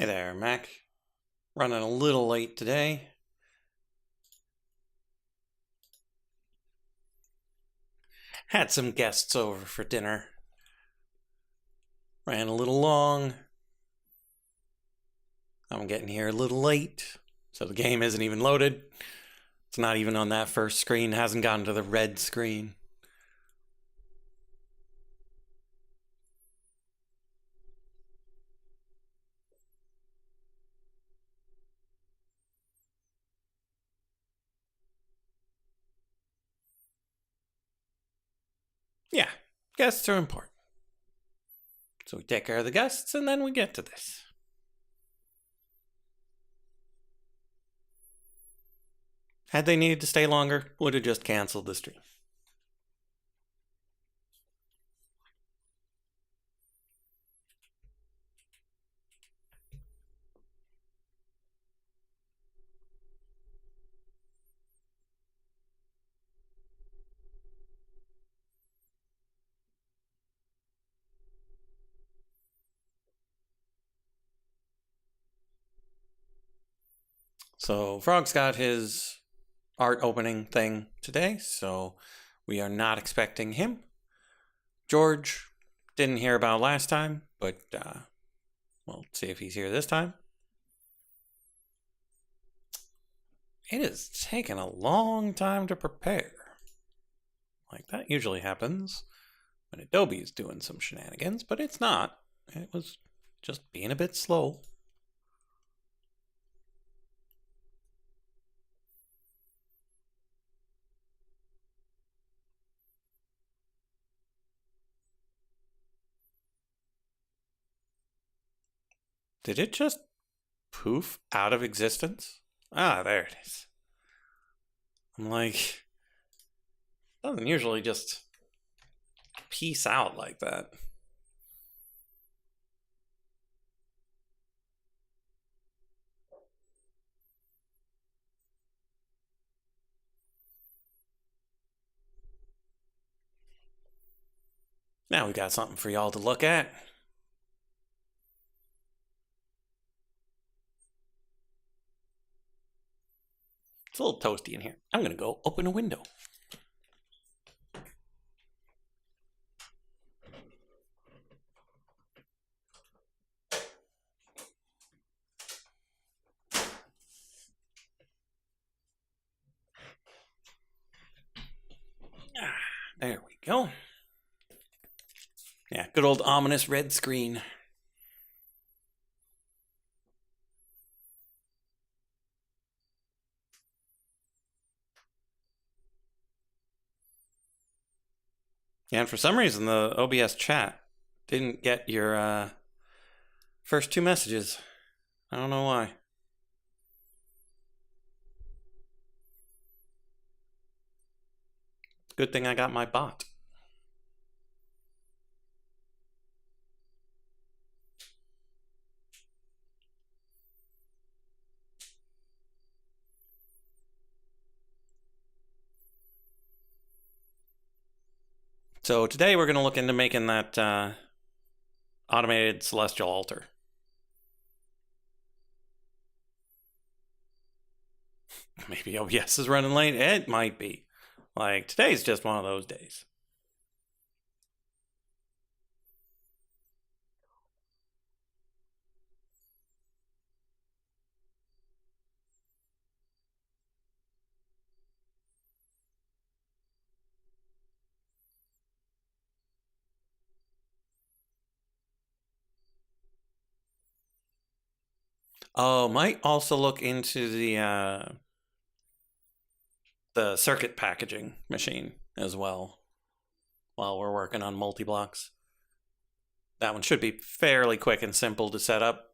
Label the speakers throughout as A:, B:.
A: Hey there, Mac. Running a little late today. Had some guests over for dinner. Ran a little long. I'm getting here a little late, so the game isn't even loaded. It's not even on that first screen, hasn't gotten to the red screen. Yeah, guests are important. So we take care of the guests and then we get to this. Had they needed to stay longer, would have just canceled the stream. So Frog's got his art opening thing today, so we are not expecting him. George didn't hear about last time, but we'll see if he's here this time. It has taken a long time to prepare. Like that usually happens when Adobe is doing some shenanigans, but it's not. It was just being a bit slow. Did it just poof out of existence? Ah, there it is. I'm like, doesn't usually just peace out like that. Now we got something for y'all to look at. It's a little toasty in here. I'm gonna go open a window. There we go. Yeah, good old ominous red screen. Yeah, and for some reason, the OBS chat didn't get your first two messages. I don't know why. Good thing I got my bot. So today we're going to look into making that automated celestial altar. Maybe OBS is running late. It might be. Like, today's just one of those days. Oh, might also look into the circuit packaging machine as well while we're working on multi-blocks. That one should be fairly quick and simple to set up.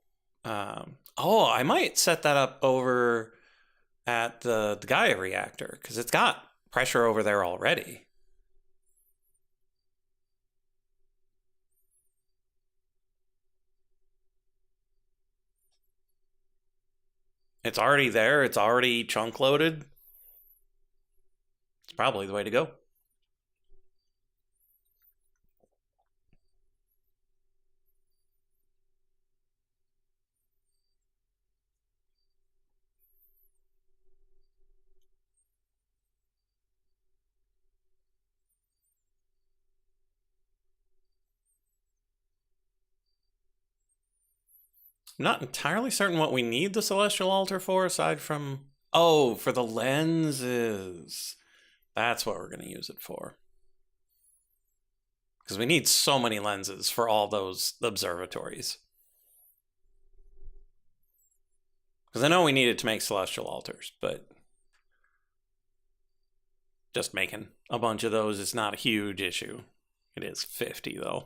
A: I might set that up over at the Gaia reactor because it's got pressure over there already. It's already there. It's already chunk loaded. It's probably the way to go. I'm not entirely certain what we need the celestial altar for, aside from... Oh, for the lenses. That's what we're going to use it for. Because we need so many lenses for all those observatories. Because I know we need it to make celestial altars, but just making a bunch of those is not a huge issue. It is 50, though.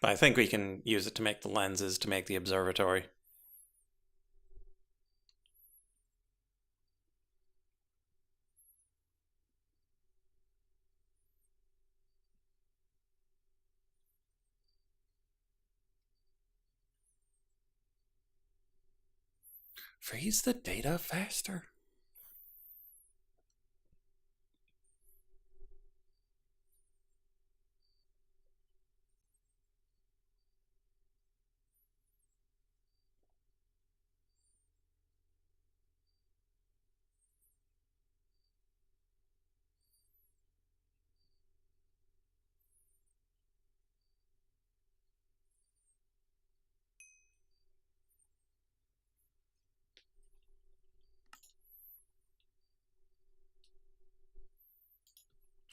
A: But I think we can use it to make the lenses to make the observatory. Freeze the data faster.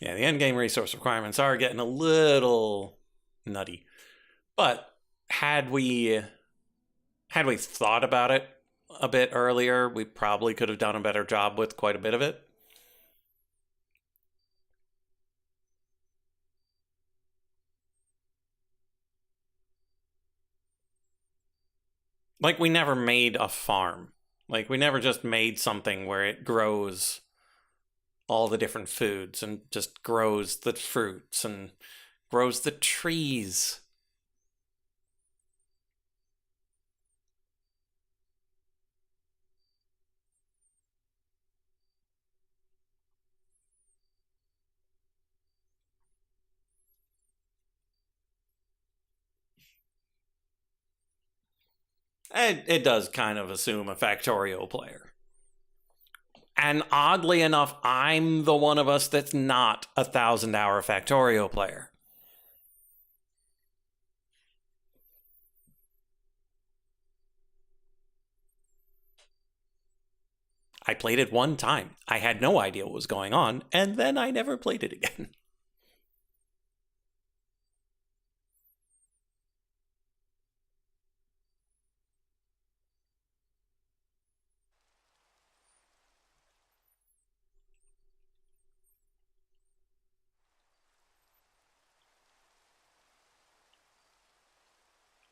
A: Yeah, the endgame resource requirements are getting a little nutty. But had we thought about it a bit earlier, we probably could have done a better job with quite a bit of it. Like, we never made a farm. Like, we never just made something where it grows all the different foods and just grows the fruits and grows the trees. It does kind of assume a Factorio player. And oddly enough, I'm the one of us that's not a 1,000-hour Factorio player. I played it one time. I had no idea what was going on, and then I never played it again.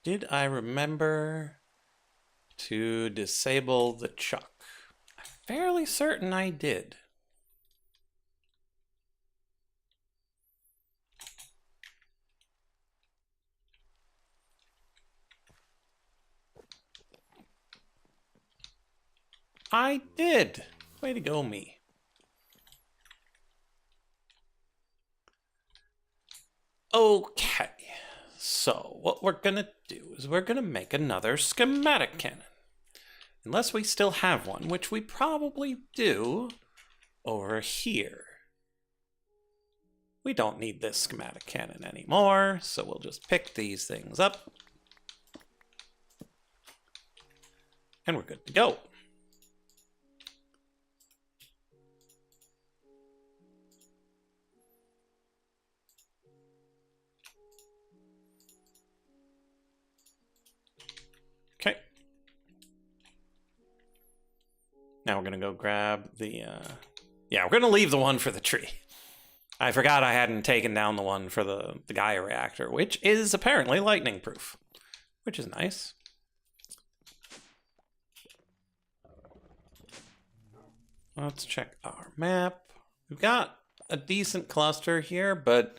A: Did I remember to disable the chuck? I'm fairly certain I did. I did. Way to go, me. Okay. So, what we're gonna do is we're gonna make another schematic cannon. Unless we still have one, which we probably do over here. We don't need this schematic cannon anymore, so we'll just pick these things up. And we're good to go. Okay. Now we're going to go grab the... Yeah, we're going to leave the one for the tree. I forgot I hadn't taken down the one for the Gaia reactor, which is apparently lightning proof, which is nice. Let's check our map. We've got a decent cluster here, but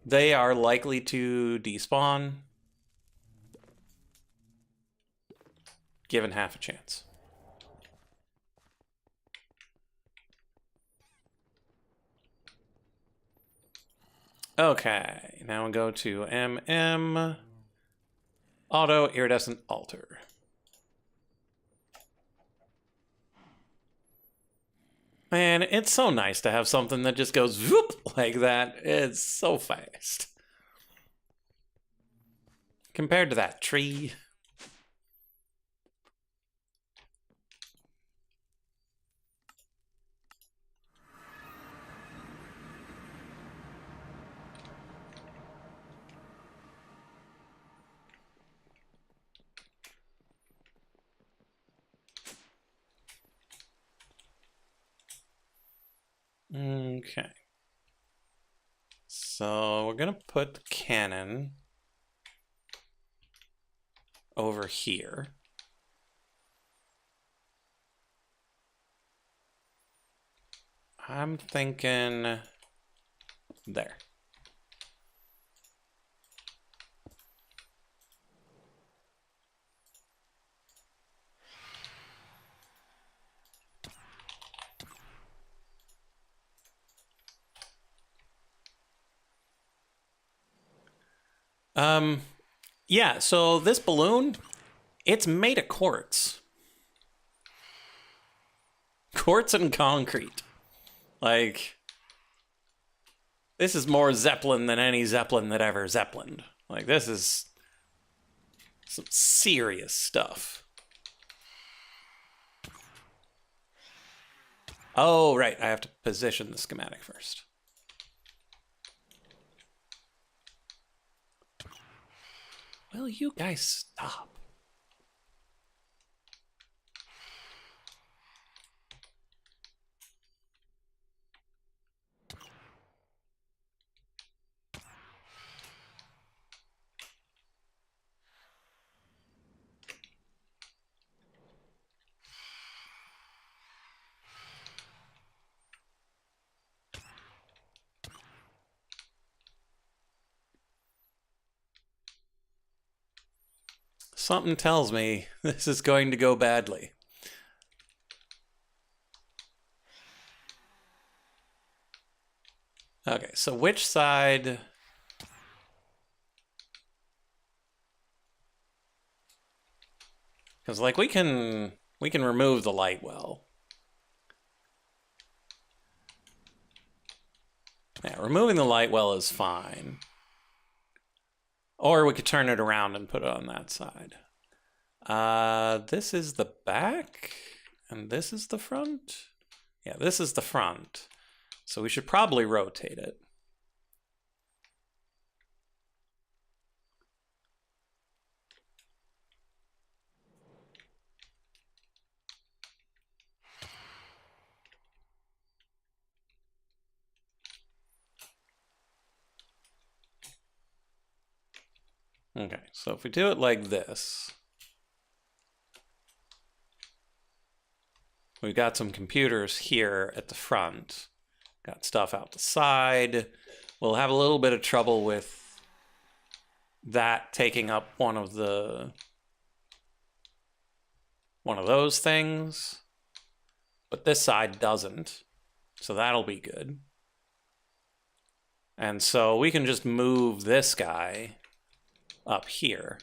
A: they are likely to despawn given half a chance. Okay, now we go to MM Auto Iridescent Altar. Man, it's so nice to have something that just goes whoop like that. It's so fast. compared to that tree. Okay. So we're gonna put the cannon over here. I'm thinking there. Yeah, so this balloon, it's made of quartz. Quartz and concrete. Like, this is more Zeppelin than any Zeppelin that ever Zeppelined. Like, this is some serious stuff. Oh, right, I have to position the schematic first. Will you guys stop? Something tells me this is going to go badly. Okay, so which side? Because like we can remove the light well. Yeah, removing the light well is fine. Or we could turn it around and put it on that side. This is the back, and this is the front. Yeah, this is the front. So we should probably rotate it. Okay, so if we do it like this, we've got some computers here at the front, got stuff out the side. We'll have a little bit of trouble with that taking up one of those things, but this side doesn't, so that'll be good. And so we can just move this guy up here.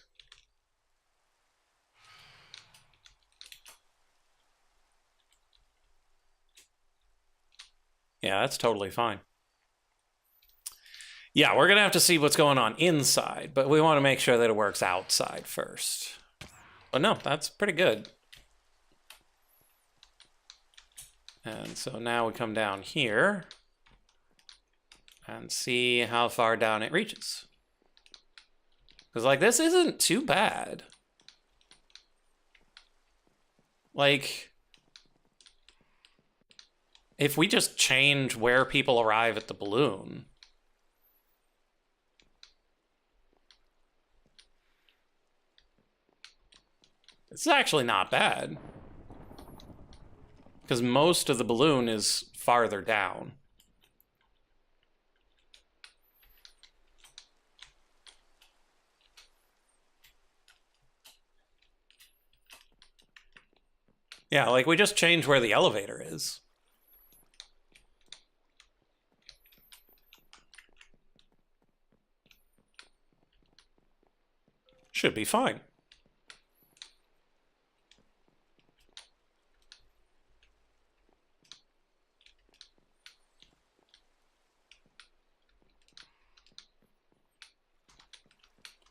A: Yeah, that's totally fine. Yeah, we're gonna have to see what's going on inside, but we want to make sure that it works outside first. But no, that's pretty good. And so now we come down here and see how far down it reaches. Because, like, this isn't too bad. Like, if we just change where people arrive at the balloon, it's actually not bad. Because most of the balloon is farther down. Yeah, like we just change where the elevator is. Should be fine.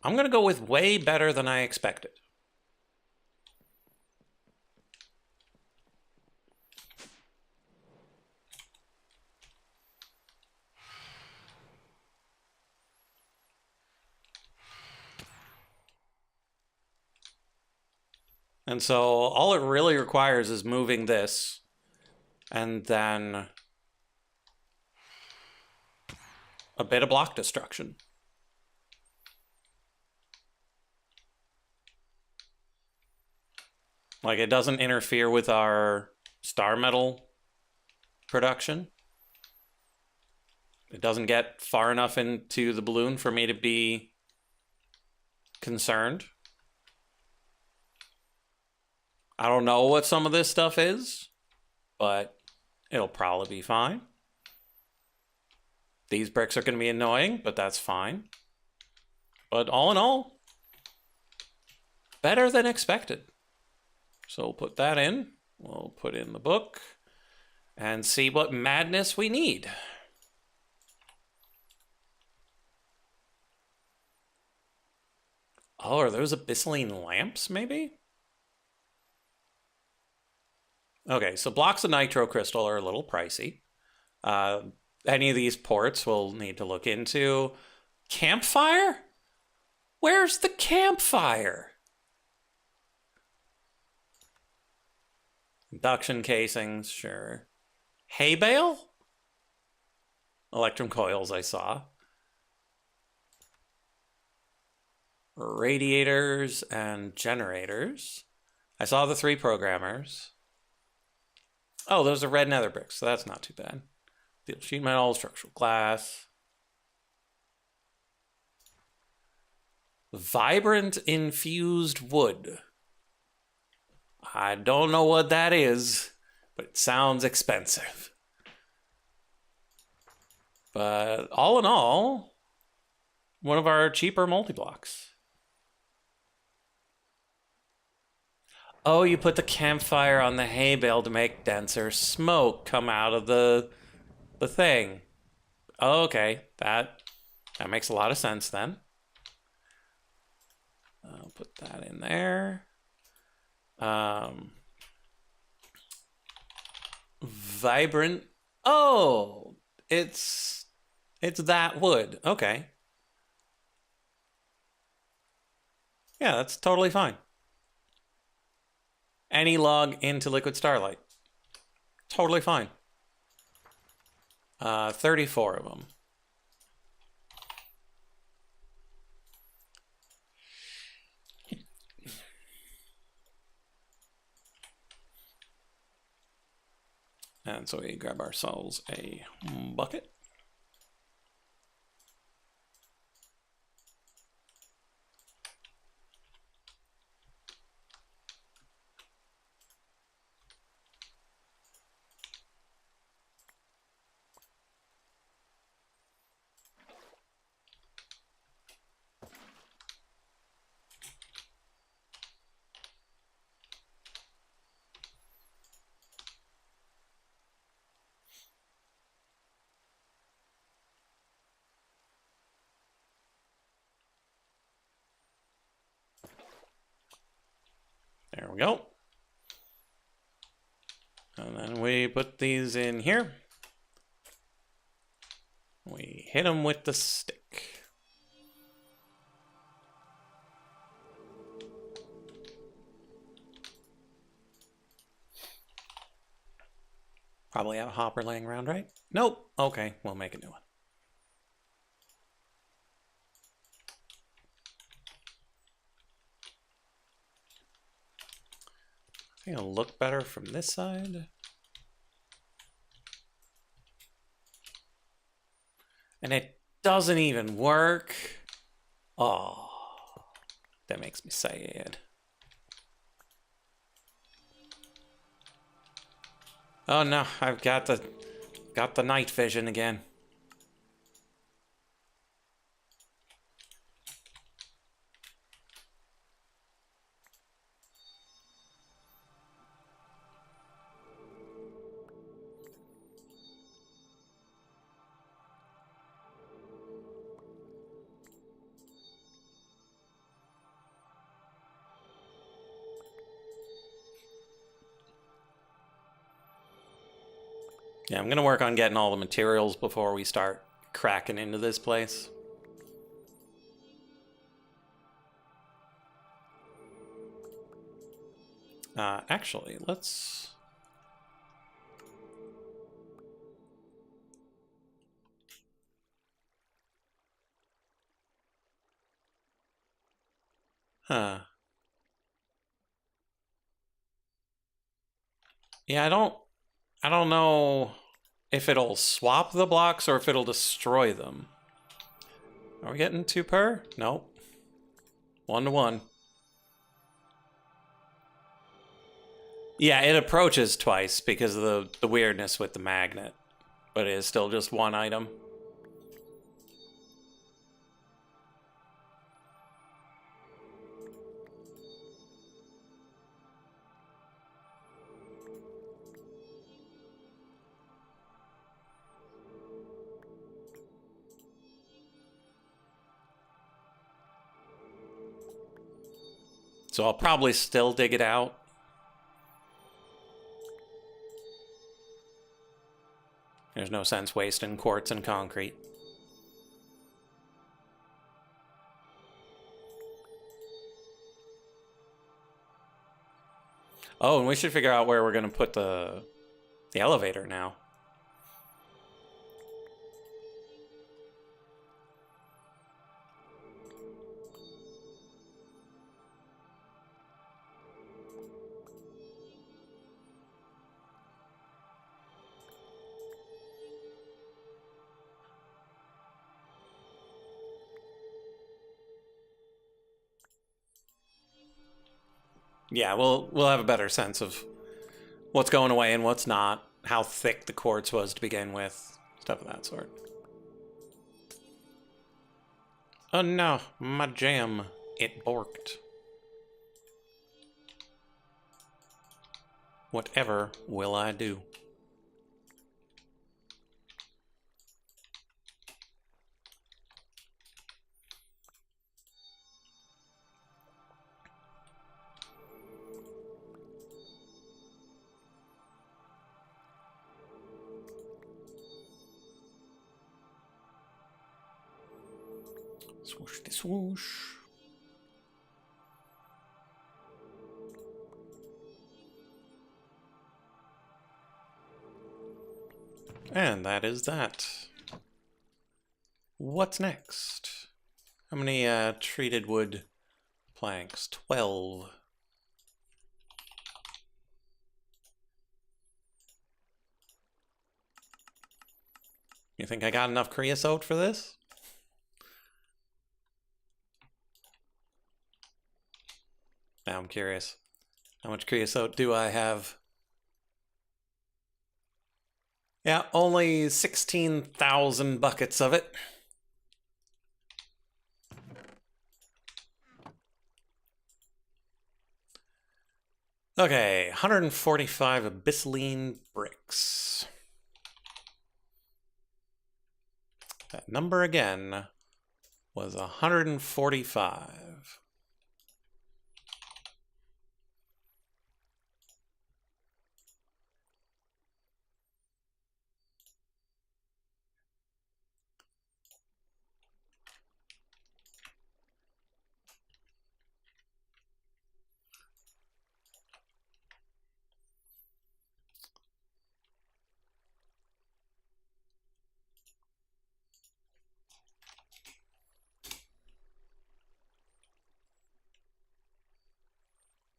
A: I'm going to go with way better than I expected. And so all it really requires is moving this and then a bit of block destruction. Like, it doesn't interfere with our star metal production. It doesn't get far enough into the balloon for me to be concerned. I don't know what some of this stuff is, but it'll probably be fine. These bricks are going to be annoying, but that's fine. But all in all, better than expected. So we'll put that in. We'll put in the book and see what madness we need. Oh, are those abyssaline lamps, maybe? Okay, so blocks of nitro crystal are a little pricey. Any of these ports we'll need to look into. Campfire? Where's the campfire? Induction casings, sure. Hay bale? Electrum coils I saw. Radiators and generators. I saw the 3 programmers. Oh, those are red nether bricks, so that's not too bad. Steel sheet metal, structural glass. Vibrant infused wood. I don't know what that is, but it sounds expensive. But all in all, one of our cheaper multi-blocks. Oh, you put the campfire on the hay bale to make denser smoke come out of the thing. Oh, okay, that makes a lot of sense then. I'll put that in there. Vibrant. Oh, it's that wood. Okay. Yeah, that's totally fine. Any log into liquid starlight. Totally fine. 34 of them. And so we grab ourselves a bucket. There we go. And then we put these in here. We hit them with the stick. Probably have a hopper laying around, right? Nope. Okay, we'll make a new one. I think it'll look better from this side. And it doesn't even work. Oh, that makes me sad. Oh no, I've got the night vision again. Yeah, I'm gonna work on getting all the materials before we start cracking into this place. Actually, let's... Huh. Yeah, I don't know if it'll swap the blocks or if it'll destroy them. Are we getting 2 per? Nope. 1 to 1. Yeah, it approaches twice because of the weirdness with the magnet. But it is still just 1 item. So I'll probably still dig it out. There's no sense wasting quartz and concrete. Oh, and we should figure out where we're going to put the elevator now. Yeah, we'll have a better sense of what's going away and what's not, how thick the quartz was to begin with, stuff of that sort. Oh no, my jam, it borked. Whatever will I do? Swoosh de swoosh. And that is that. What's next? How many treated wood planks? 12. You think I got enough creosote for this? Now I'm curious. How much creosote do I have? Yeah, only 16,000 buckets of it. Okay, 145 abyssaline bricks. That number again was 145.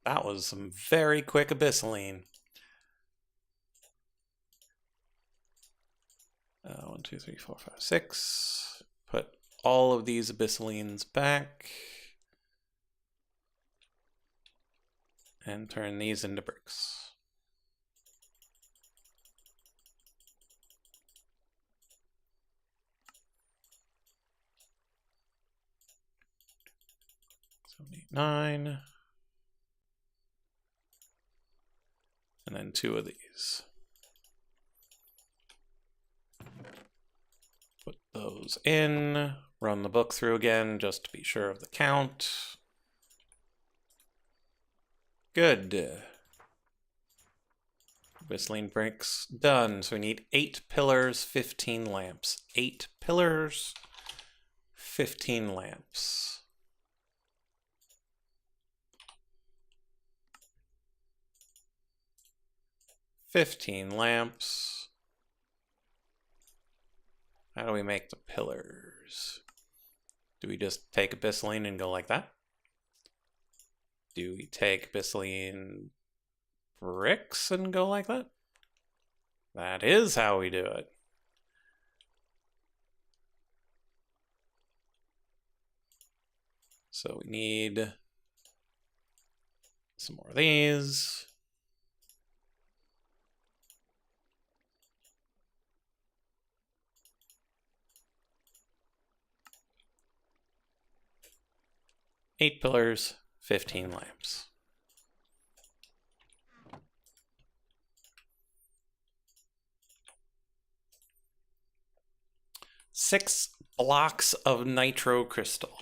A: That was some very quick abyssaline. 1, 2, 3, 4, 5, 6. Put all of these abyssalines back. And turn these into bricks. So 8, 9. And then 2 of these. Put those in. Run the book through again just to be sure of the count. Good. Whistling bricks done. So we need 8 pillars, 15 lamps. 8 pillars, 15 lamps. How do we make the pillars? Do we just take Abyssline and go like that? Do we take Abyssline bricks and go like that? That is how we do it. So we need some more of these. Eight pillars, 15 lamps. Six blocks of nitro crystal.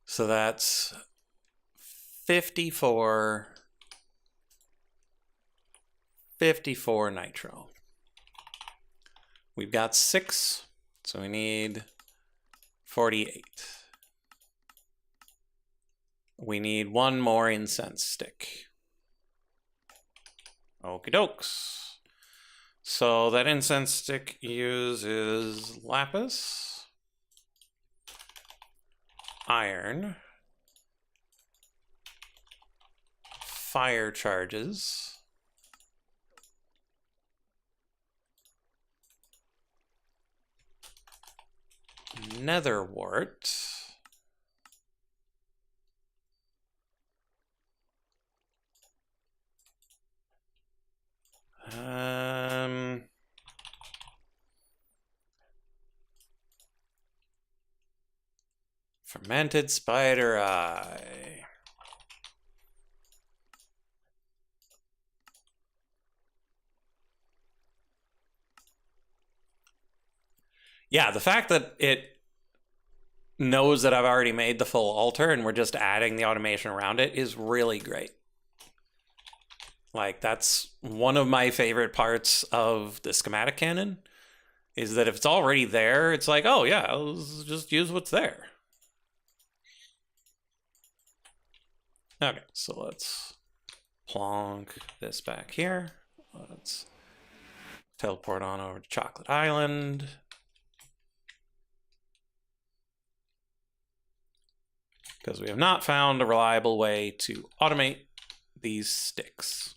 A: So that's 54 nitro. We've got 6, so we need 48. We need 1 more incense stick. Okie dokes. So that incense stick uses lapis, iron, fire charges, nether wart, fermented spider eye. Yeah, the fact that it knows that I've already made the full altar and we're just adding the automation around it is really great. Like, that's one of my favorite parts of the schematic canon, is that if it's already there, it's like, oh yeah, let's just use what's there. Okay, so let's plonk this back here. Let's teleport on over to Chocolate Island. Because we have not found a reliable way to automate these sticks.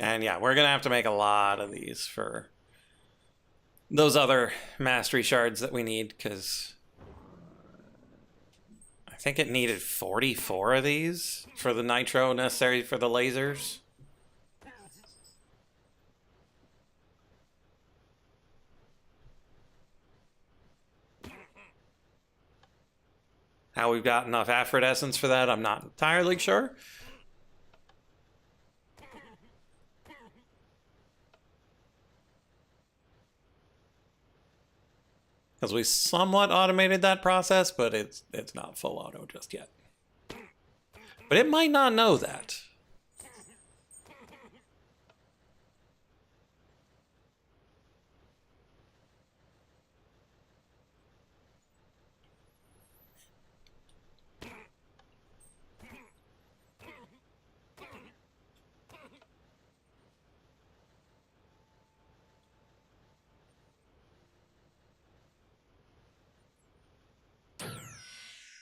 A: And yeah, we're going to have to make a lot of these for those other mastery shards that we need, because I think it needed 44 of these for the nitro necessary for the lasers. How we've got enough Aphrodite essence for that, I'm not entirely sure. Because we somewhat automated that process, but it's not full auto just yet. But it might not know that.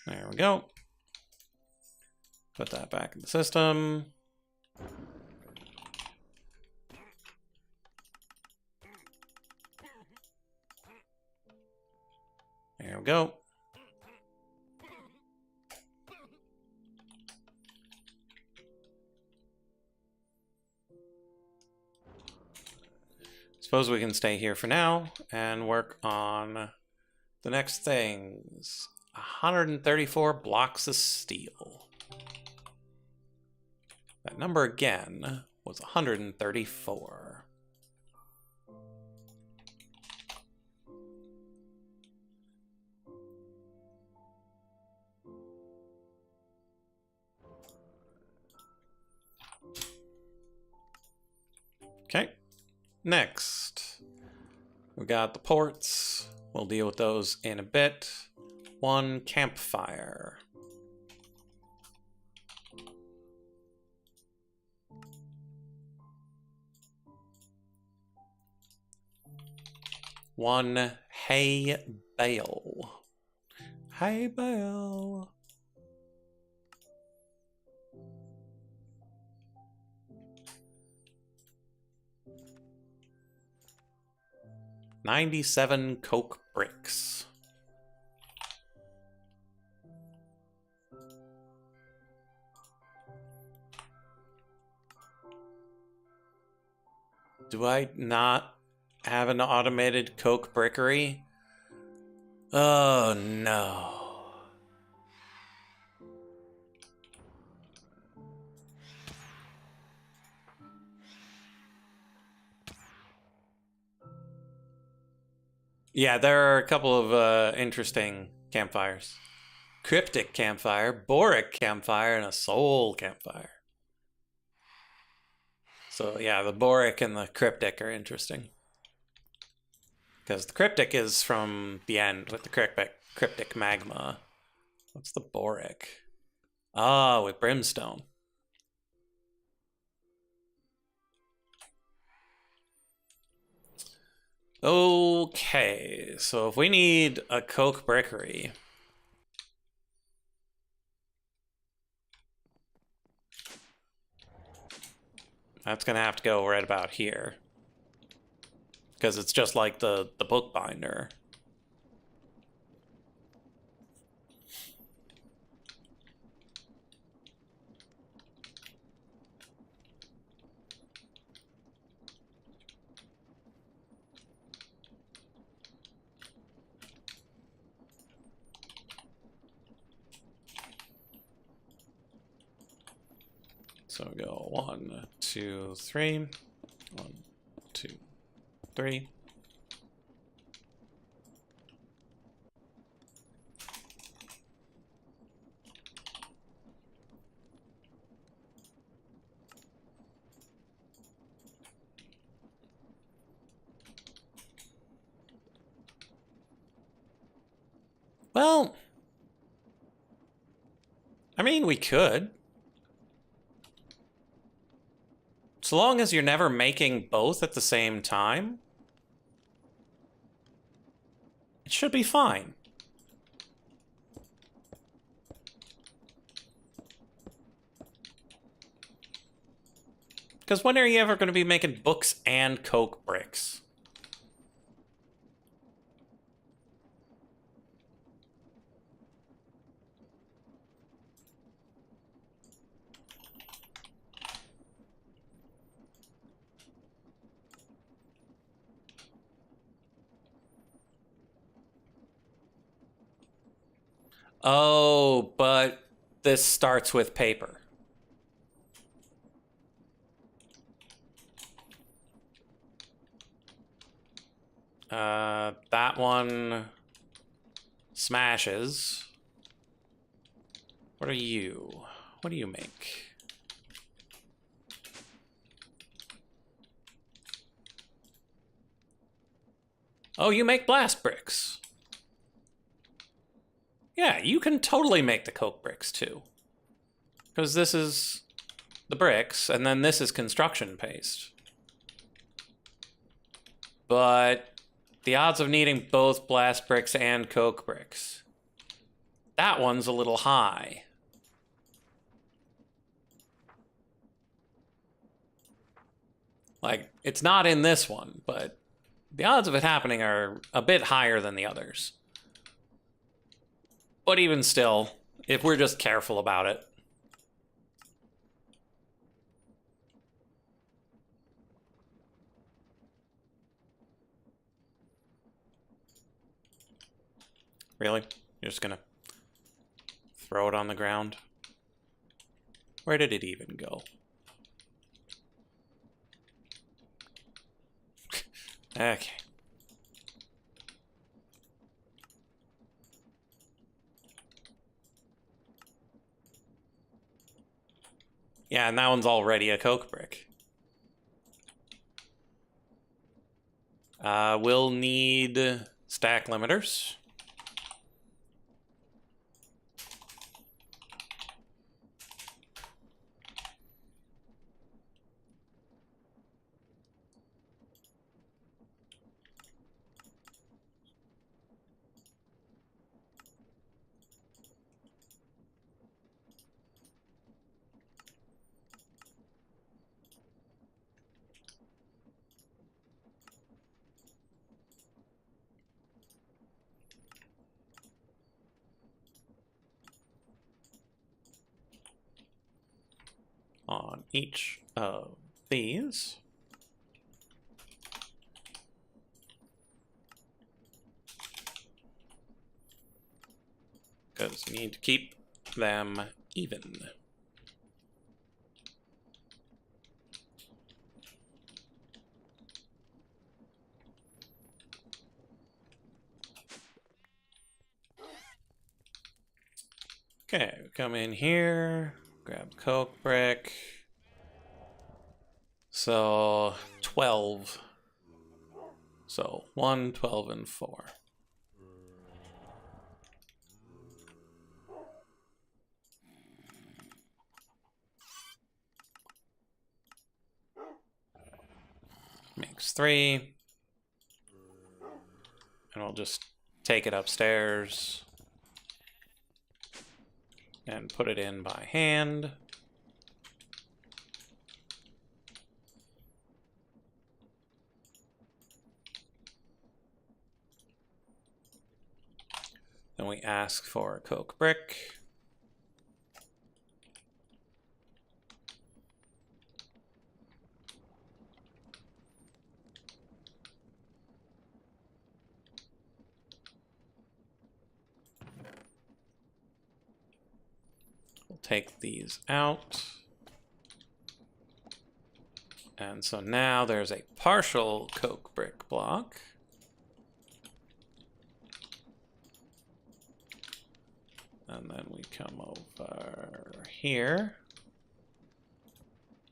A: There we go. Put that back in the system. There we go. suppose we can stay here for now and work on the next things. 134 blocks of steel. That number again was 134. Okay, next we got the ports. We'll deal with those in a bit. One campfire. One hay bale. Hay bale. $97 coke bricks. Do I not have an automated coke brickery? Oh no. Yeah, there are a couple of interesting campfires. Cryptic campfire, boric campfire, and a soul campfire. So yeah, the boric and the cryptic are interesting. Because the cryptic is from the end with the cryptic magma. What's the boric? Ah, with brimstone. Okay, so if we need a coke brickery, that's gonna have to go right about here. Because it's just like the bookbinder. So we go 1, 2, 3. 1, 2, 3. Well, I mean, we could. So long as you're never making both at the same time, it should be fine. Because when are you ever going to be making books and coke bricks? Oh, but this starts with paper. That one smashes. What are you? What do you make? Oh, you make blast bricks. Yeah, you can totally make the coke bricks too. Because this is the bricks, and then this is construction paste. But the odds of needing both blast bricks and coke bricks, that one's a little high. Like, it's not in this one, but the odds of it happening are a bit higher than the others. But even still, if we're just careful about it. Really? You're just gonna throw it on the ground? Where did it even go? Okay. Yeah, and that one's already a coke brick. We'll need stack limiters. On each of these. Because we need to keep them even. Okay, we come in here, grab coke brick. So 12. So 1, 12, and 4. Makes 3. And we'll just take it upstairs and put it in by hand. Then we ask for a coke brick. We'll take these out. And so now there's a partial coke brick block. And then we come over here,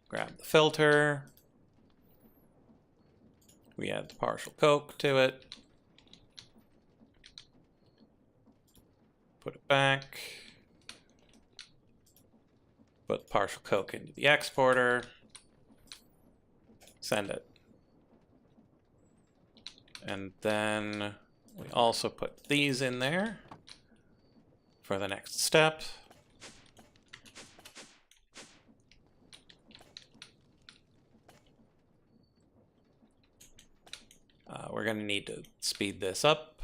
A: grab the filter, we add the partial coke to it, put it back, put partial coke into the exporter, send it. And then we also put these in there for the next step. We're going to need to speed this up.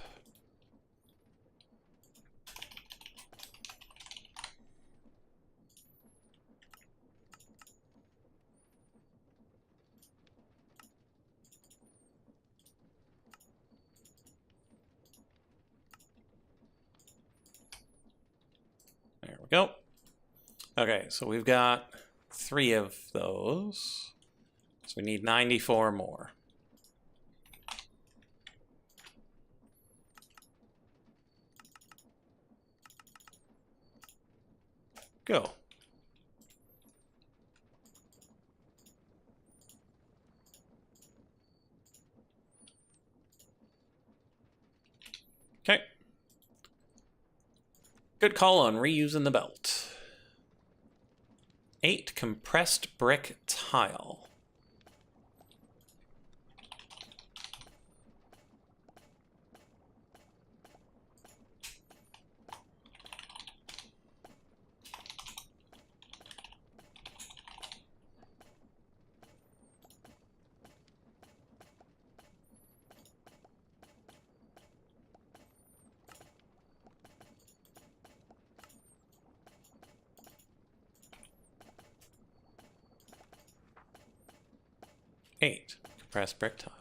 A: There we go. Okay, so we've got 3 of those. So we need 94 more. Go. Okay. Good call on reusing the belt. 8 compressed brick tile. Eight compressed brick tile.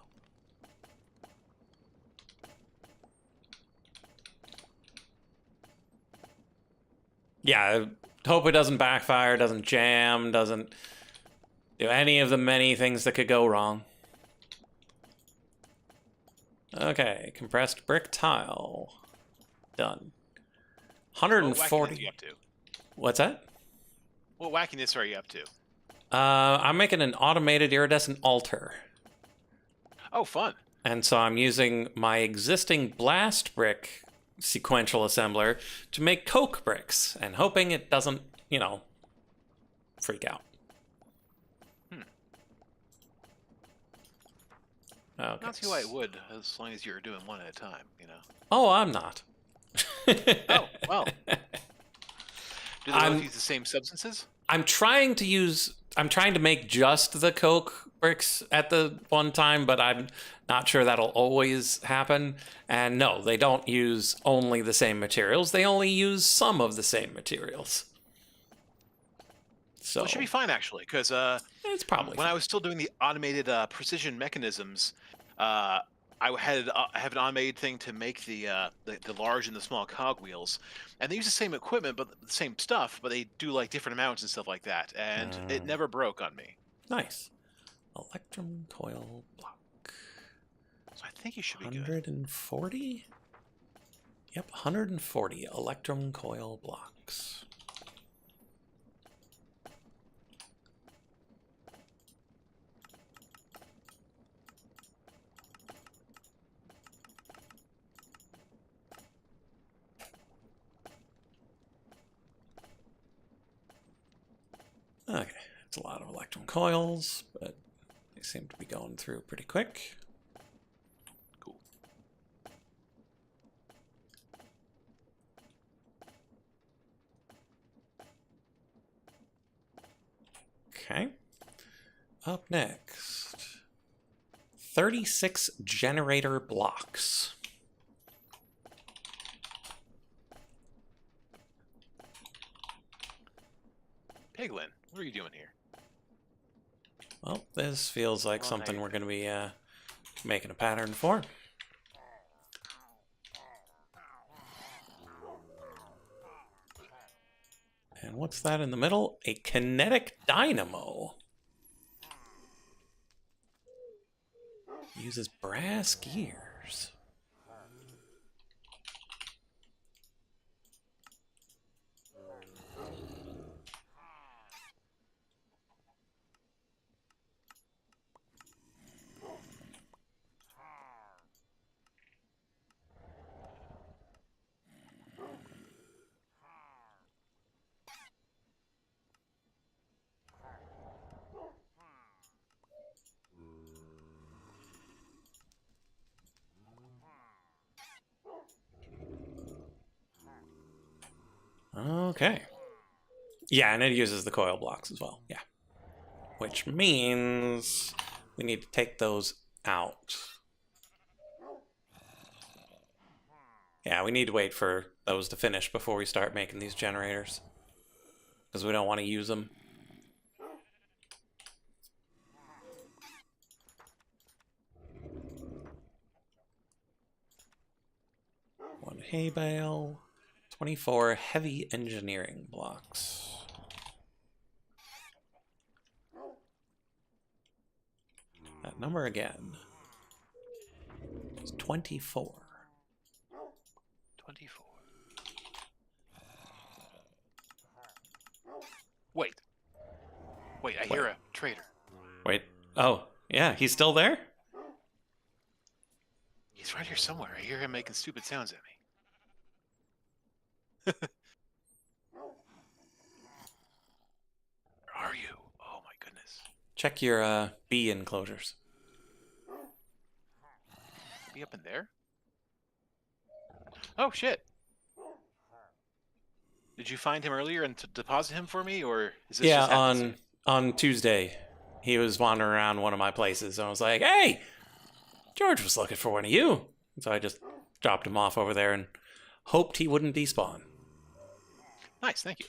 A: Yeah, hope it doesn't backfire, doesn't jam, doesn't do any of the many things that could go wrong. Okay, compressed brick tile. Done. 140.
B: What wackiness are you up to?
A: What's that?
B: What wackiness are you up to?
A: I'm making an automated iridescent altar.
B: Oh, fun.
A: And so I'm using my existing blast brick sequential assembler to make coke bricks and hoping it doesn't, you know, freak out. Okay.
B: Not see why it would, as long as you're doing one at a time, you know.
A: Oh, I'm not.
B: Oh, well. Do they both use the same substances?
A: I'm trying to make just the coke bricks at the one time, but I'm not sure that'll always happen. And no, they don't use only the same materials. They only use some of the same materials. So
B: Well, it should be fine, actually, because
A: it's probably
B: when I was still doing the automated precision mechanisms, I have an automated thing to make the large and the small cogwheels, and they use the same equipment, but the same stuff, but they do like different amounts and stuff like that, and it never broke on me.
A: Nice. Electrum coil block.
B: So I think you should be good.
A: 140? Yep, 140 electrum coil blocks. Okay, it's a lot of electrum coils, but they seem to be going through pretty quick.
B: Cool.
A: Okay. Up next, 36 generator blocks.
B: Piglin, what are you doing here?
A: Well, this feels like something we're going to be making a pattern for. And what's that in the middle? A kinetic dynamo. Uses brass gears. Okay. Yeah, and it uses the coil blocks as well. Yeah. Which means we need to take those out. Yeah, we need to wait for those to finish before we start making these generators. Because we don't want to use them. One hay bale. 24 heavy engineering blocks. That number again is 24.
B: 24. Wait, I hear a traitor.
A: Wait. Oh, yeah, he's still there?
B: He's right here somewhere. I hear him making stupid sounds at me. Where are you? Oh my goodness.
A: Check your bee enclosures.
B: Be up in there? Oh shit. Did you find him earlier and deposit him for me, or is this just
A: on Tuesday, he was wandering around one of my places, and I was like, "Hey, George was looking for one of you." And so I just dropped him off over there and hoped he wouldn't despawn.
B: Nice, thank you.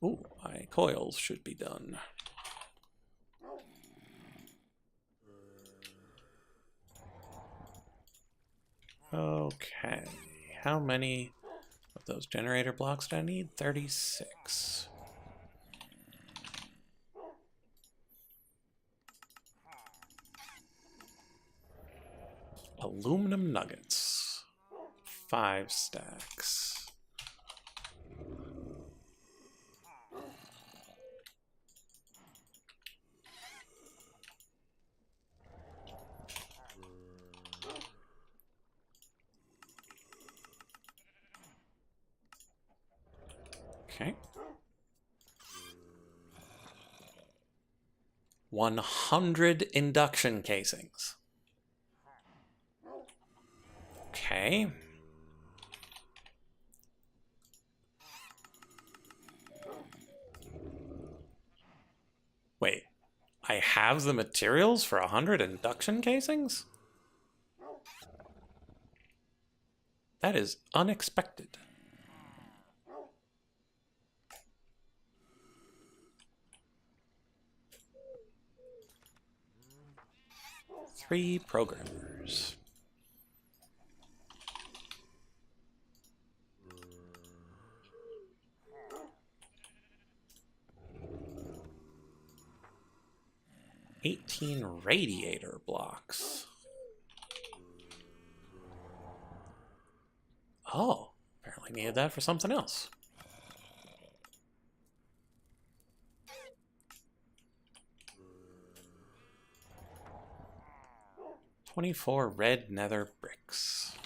A: Ooh, my coils should be done. Okay, how many of those generator blocks do I need? 36. Aluminum nuggets. 5 stacks. Okay. 100 induction casings. Okay. Wait, I have the materials for 100 induction casings? That is unexpected. Three programmers. $18 radiator blocks. Oh, apparently needed that for something else. $24 red nether bricks.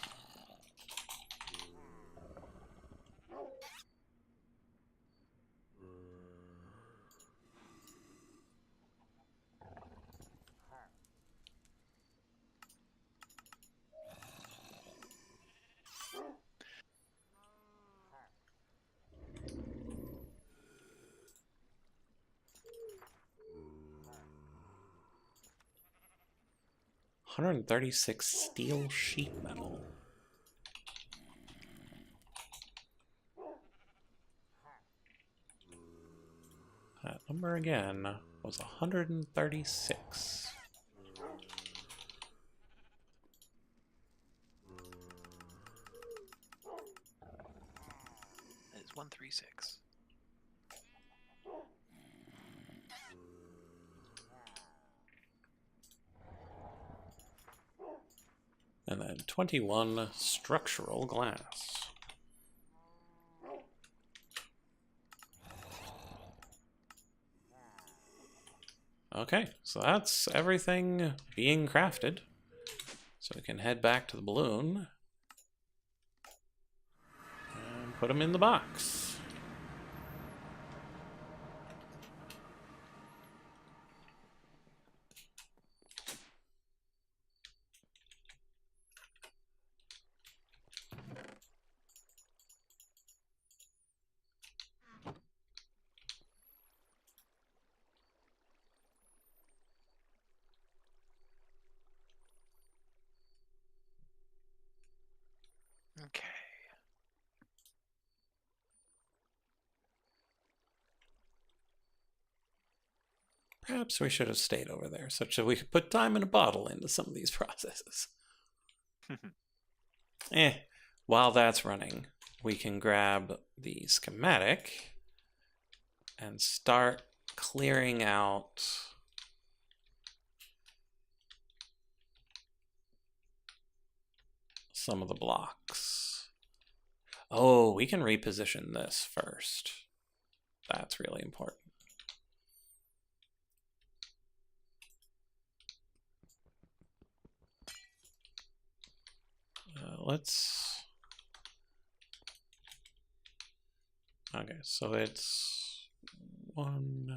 A: $136 steel sheet metal. That number again was 136.
B: It's 136.
A: And then 21 structural glass. Okay, so that's everything being crafted. So we can head back to the balloon and put them in the box.
B: Okay.
A: Perhaps we should have stayed over there, such that we could put time in a bottle into some of these processes. While that's running, we can grab the schematic and start clearing out some of the blocks. Oh, we can reposition this first. That's really important. Let's... Okay, so it's 1,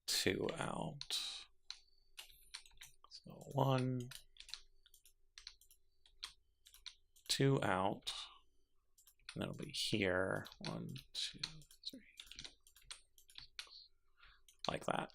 A: 2 out. So 1, 2 out. And that'll be here. 1, 2, 3. Like that.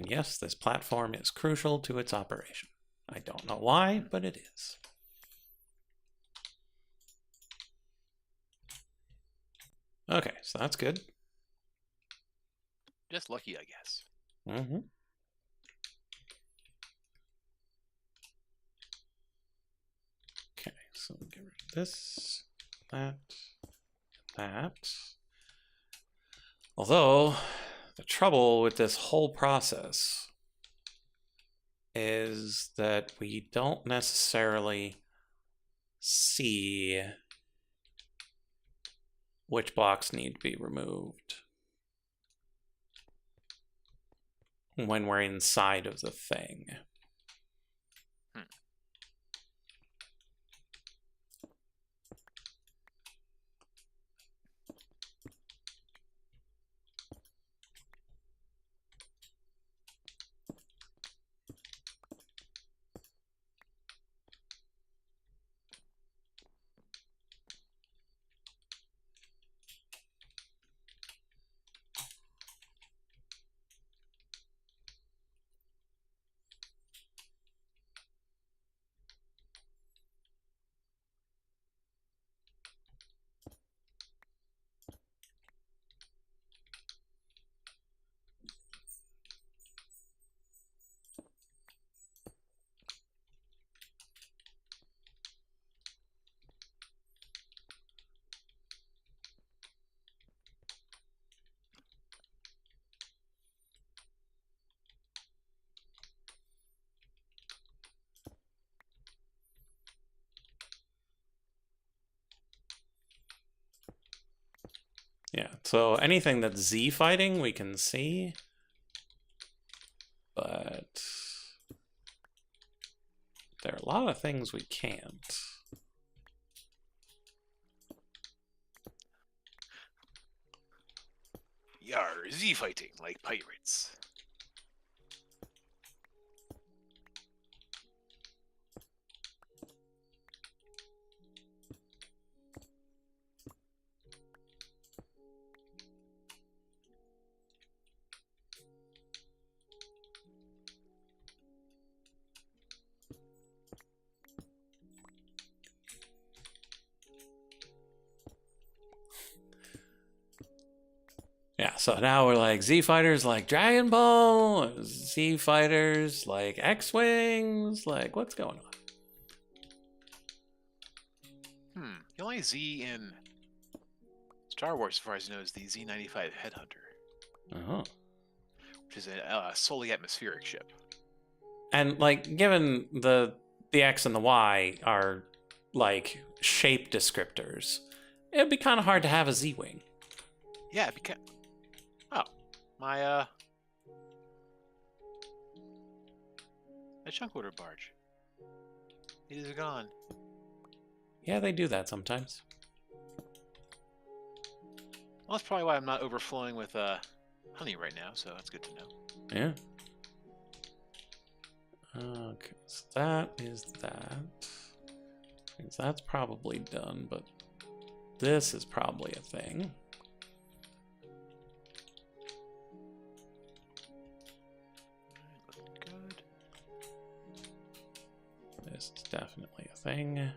A: And yes, this platform is crucial to its operation. I don't know why, but it is. Okay, so that's good.
B: Just lucky, I guess.
A: Mm-hmm. Okay, so get rid of this, that, that. Although, the trouble with this whole process is that we don't necessarily see which blocks need to be removed when we're inside of the thing. Yeah, so anything that's Z fighting we can see, but there are a lot of things we can't.
B: Yar, Z fighting like pirates.
A: Yeah, so now we're like Z fighters like Dragon Ball, Z fighters like X-Wings, like what's going on?
B: The only Z in Star Wars, as far as I know, is the Z-95 Headhunter.
A: Uh-huh.
B: Which is a solely atmospheric ship.
A: And like given the X and the Y are like shape descriptors, it'd be kind of hard to have a Z-Wing.
B: Yeah, because... Oh, my chunk loader barge. It is gone.
A: Yeah, they do that sometimes.
B: Well, that's probably why I'm not overflowing with honey right now, so that's good to know.
A: Yeah. Okay, so that is that. Means that's probably done, but this is probably a thing.
B: Looking good.
A: This is definitely a thing.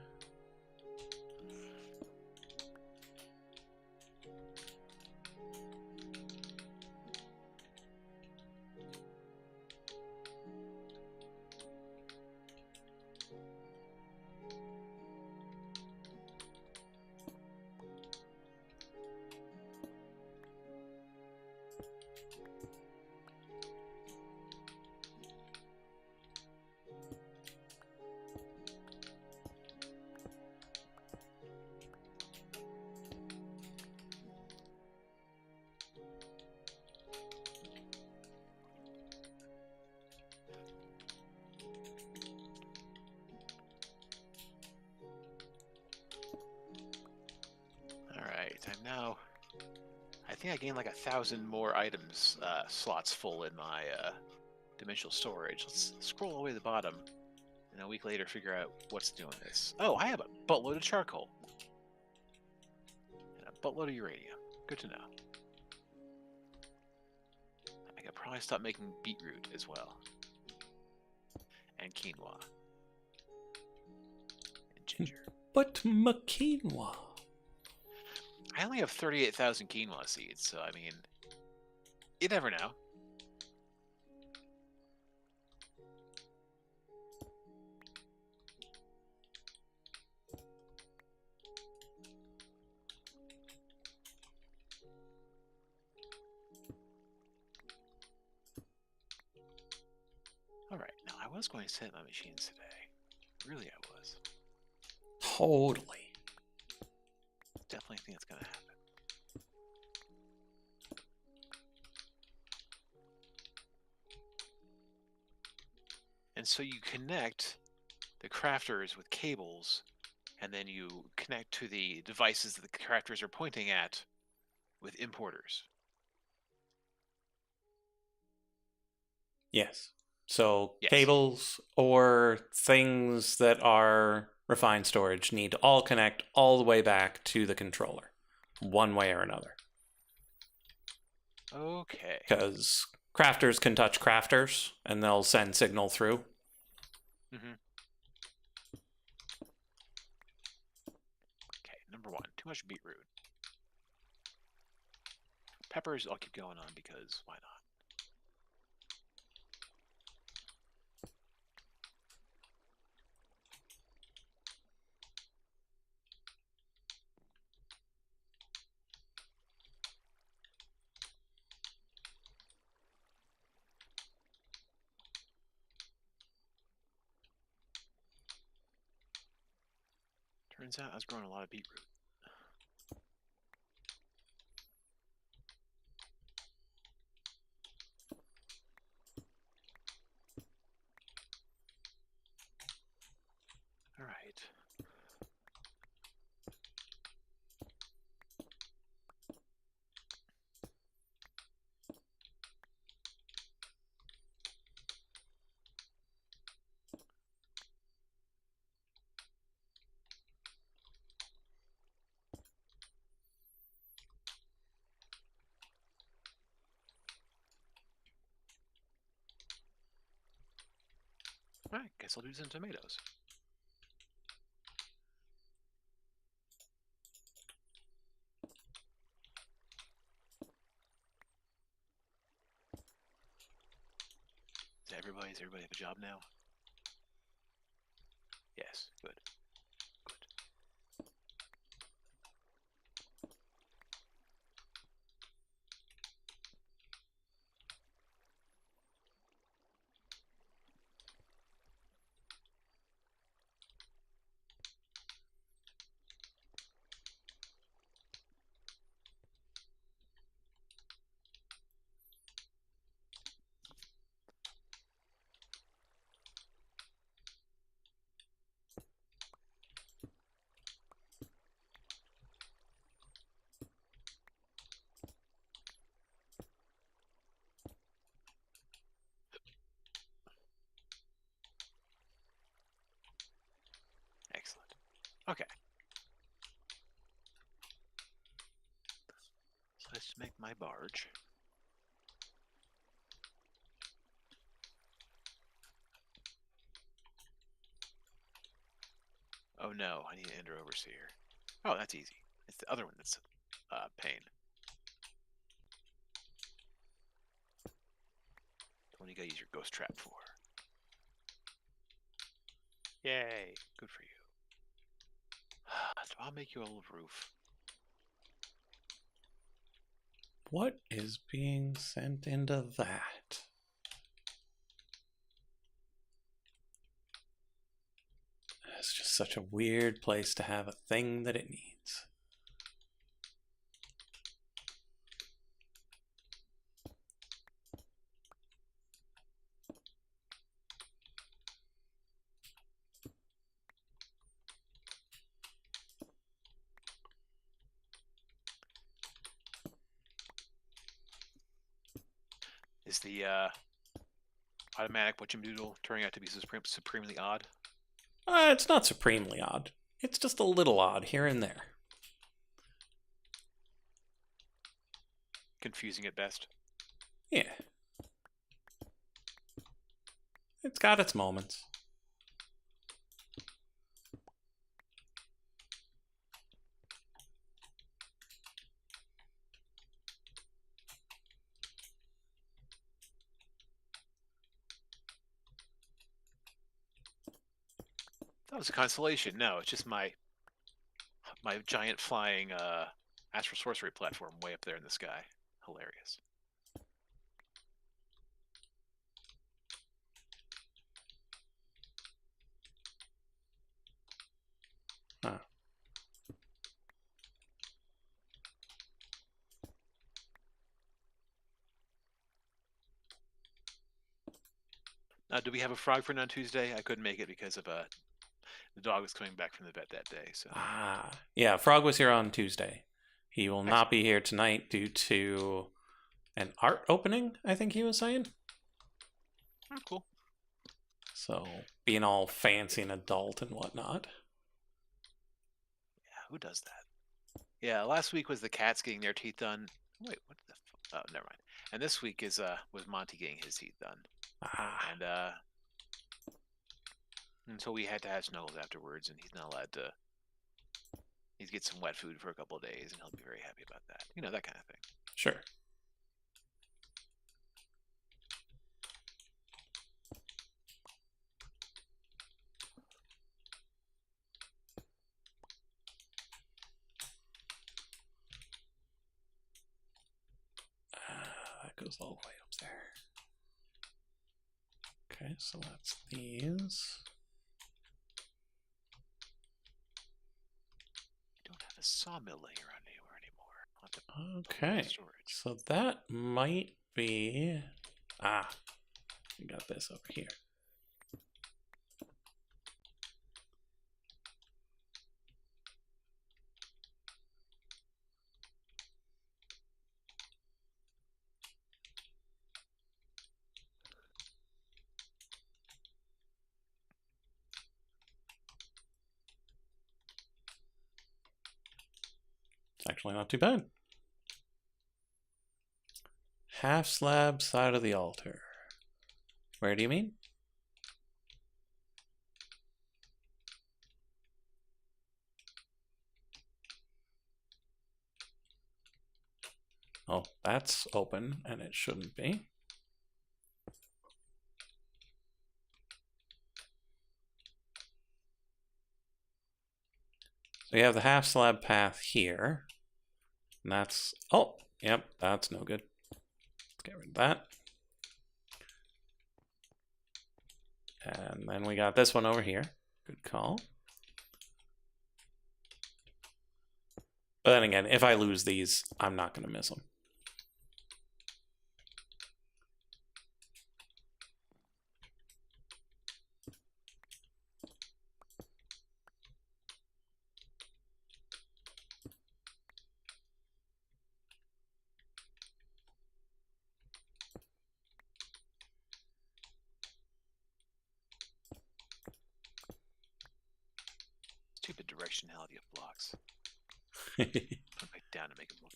B: Now, I think I gained like 1,000 more items slots full in my dimensional storage. Let's scroll all the way to the bottom, and a week later figure out what's doing this. Oh, I have a buttload of charcoal and a buttload of uranium. Good to know. I could probably stop making beetroot as well. And quinoa. And ginger.
A: But quinoa.
B: I only have 38,000 quinoa seeds, so I mean, you never know. All right, now I was going to set my machines today. Really, I was.
A: Totally.
B: Definitely think it's going to happen. And so you connect the crafters with cables, and then you connect to the devices that the crafters are pointing at with importers.
A: Yes. So
B: Yes.
A: cables or things that are refined storage need to all connect all the way back to the controller, one way or another.
B: Okay.
A: Because crafters can touch crafters, and they'll send signal through.
B: Mm-hmm. Okay, number one, too much beetroot. Peppers, I'll keep going on because why not? Turns out I was growing a lot of beetroot. All right. All right, guess I'll do some tomatoes. Does everybody have a job now? Yes, good. Good. Excellent. Okay. So let's make my barge. Oh no, I need to enter overseer. Oh, that's easy. It's the other one that's pain. The one you gotta use your ghost trap for. Yay, good for you. So I'll make you a little roof.
A: What is being sent into that? It's just such a weird place to have a thing that it needs.
B: Is the automatic whatchamadoodle turning out to be supremely odd?
A: It's not supremely odd. It's just a little odd here and there.
B: Confusing at best.
A: Yeah. It's got its moments.
B: That was a constellation. No, it's just my giant flying astro sorcery platform way up there in the sky. Hilarious.
A: Huh.
B: Do we have a frog friend on Tuesday? I couldn't make it because of the dog was coming back from the vet that day. So
A: Yeah, Frog was here on Tuesday. He will not
B: excellent.
A: be here tonight due to an art opening, I think he was saying.
B: Oh, cool.
A: So, being all fancy and adult and whatnot.
B: Yeah, who does that? Yeah, last week was the cats getting their teeth done. Wait, what the? Oh, never mind. And this week is was Monty getting his teeth done. And so we had to have Snuggles afterwards, and he's not allowed to. He's get some wet food for a couple of days, and he'll be very happy about that. You know, that kind of thing.
A: Sure. That goes all the way up there. Okay, so that's these.
B: Don't have a sawmill laying around anywhere anymore.
A: Okay, so that might be... we got this over here. It's actually not too bad. Half slab side of the altar. Where do you mean? Oh, that's open, and it shouldn't be. So you have the half slab path here. And that's... Oh, yep, that's no good. Let's get rid of that. And then we got this one over here. Good call. But then again, if I lose these, I'm not going to miss them.
B: Stupid directionality of blocks. Put them back down to make them look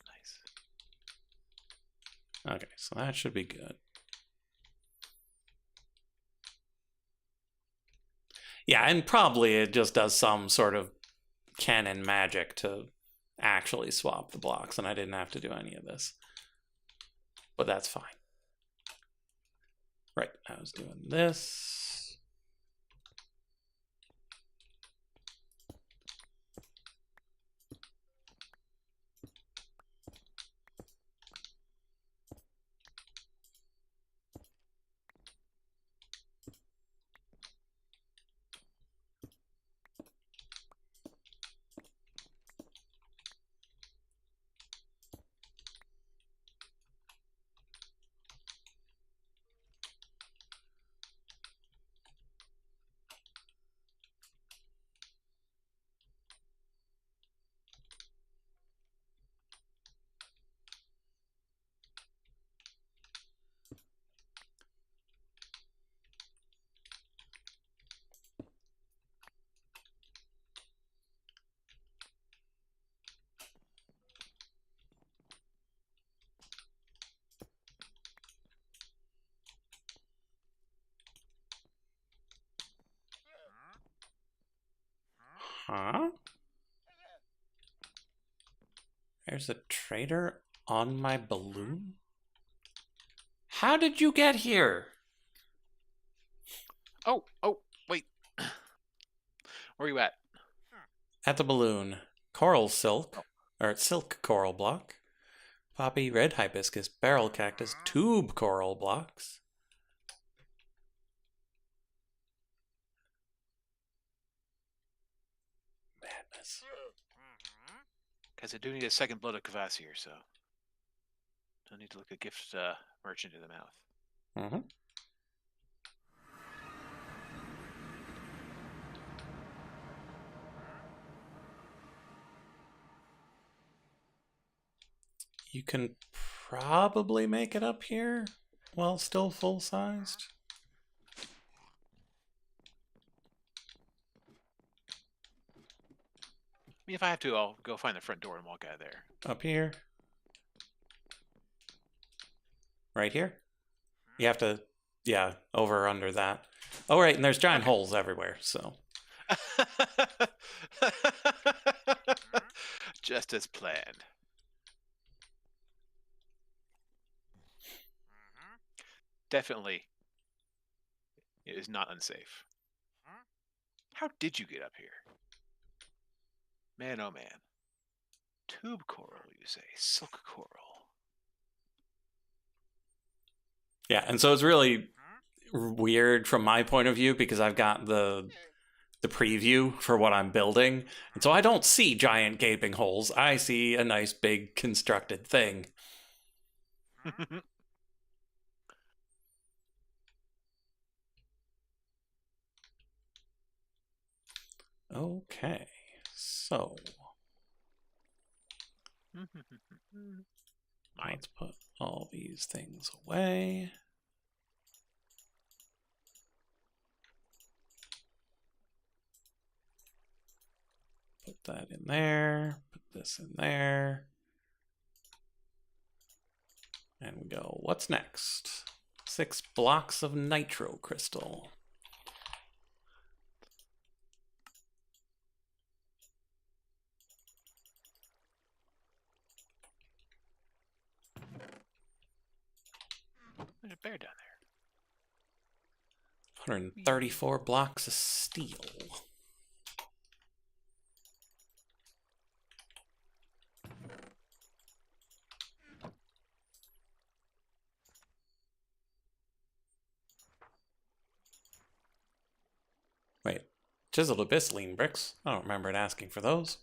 B: nice.
A: Okay, so that should be good. Yeah, and probably it just does some sort of canon magic to actually swap the blocks, and I didn't have to do any of this. But that's fine. Right, I was doing this. Huh? There's a traitor on my balloon? How did you get here?
B: Oh, wait. Where are you at?
A: At the balloon. Coral silk,
B: Oh.
A: or silk coral block. Poppy, red hibiscus, barrel cactus, tube coral blocks. Madness.
B: Because I do need a second blood of Kvasir, so don't need to look a gift merchant in the mouth.
A: Mm-hmm. You can probably make it up here while still full-sized.
B: I mean, if I have to, I'll go find the front door and walk out of there.
A: Up here. Right here. You have to, yeah, over or under that. Oh, right, and there's giant holes everywhere, so.
B: Just as planned. Definitely, it is not unsafe. How did you get up here? Man, oh man. Tube coral, you say? Silk coral.
A: Yeah, and so it's really weird from my point of view because I've got the preview for what I'm building, and so I don't see giant gaping holes. I see a nice big constructed thing. Okay, so let's put all these things away. Put that in there, put this in there. And we go, what's next? 6 blocks of nitro crystal.
B: There's a bear down there.
A: 134 blocks of steel. Wait, chiseled abyssaline bricks? I don't remember it asking for those.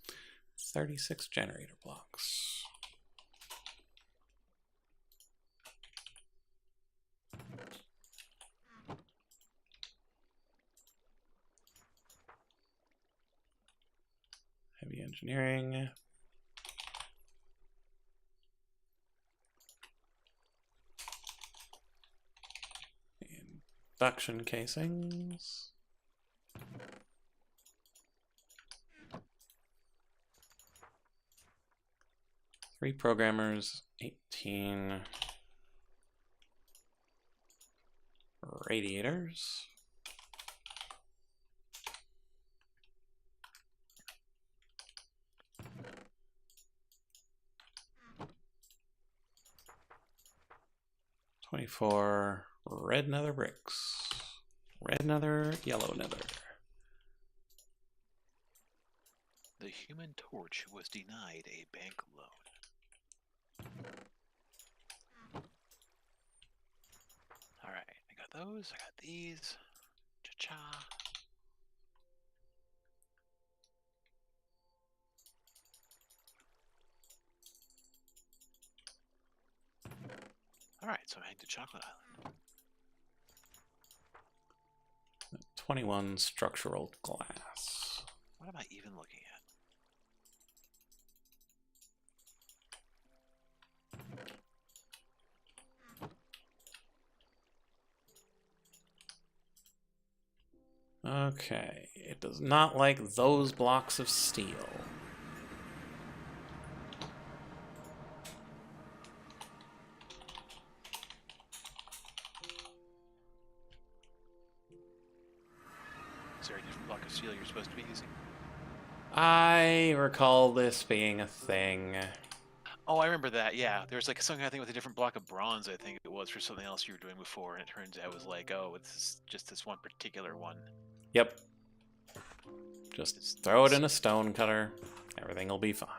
A: 36 generator blocks. Heavy engineering. Induction casings. Three programmers, 18 radiators. "24 red nether bricks. Red nether, yellow nether."
B: The Human Torch was denied a bank loan. Alright, I got those, I got these. Cha-cha. Alright, so I'm heading to Chocolate Island.
A: 21 structural glass.
B: What am I even looking at?
A: Okay, it does not like those blocks of steel.
B: Is there a different block of steel you're supposed to be using?
A: I recall this being a thing.
B: Oh, I remember that. Yeah, there was like some kind of thing with a different block of bronze. I think it was for something else you were doing before, and it turns out it was like, oh, it's just this one particular one.
A: Yep. Just
B: It's
A: throw it
B: nuts.
A: in a stone cutter. Everything will be fine.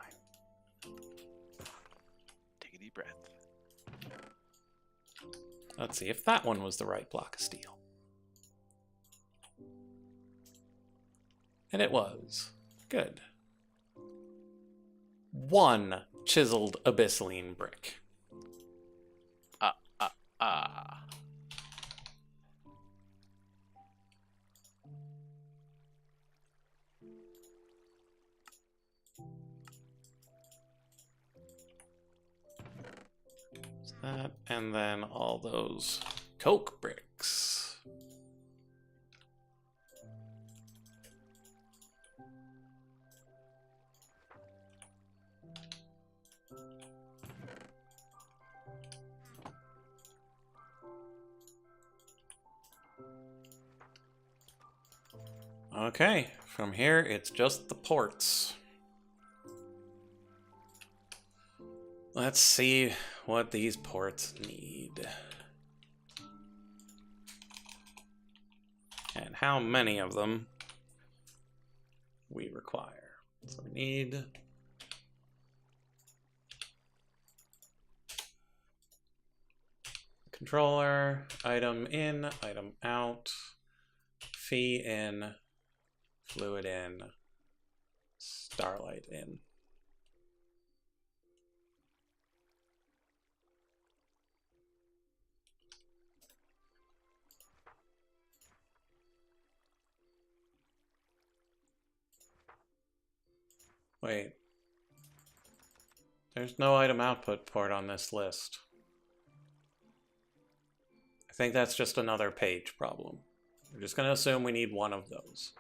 B: Take a deep breath.
A: Let's see if that one was the right block of steel. And it was. Good. 1 chiseled abyssaline brick.
B: Ah.
A: That, and then all those coke bricks. Okay, from here it's just the ports. Let's see what these ports need. And how many of them we require. So we need controller, item in, item out, fee in, fluid in, starlight in. Wait. There's no item output port on this list. I think that's just another page problem. We're just going to assume we need one of those.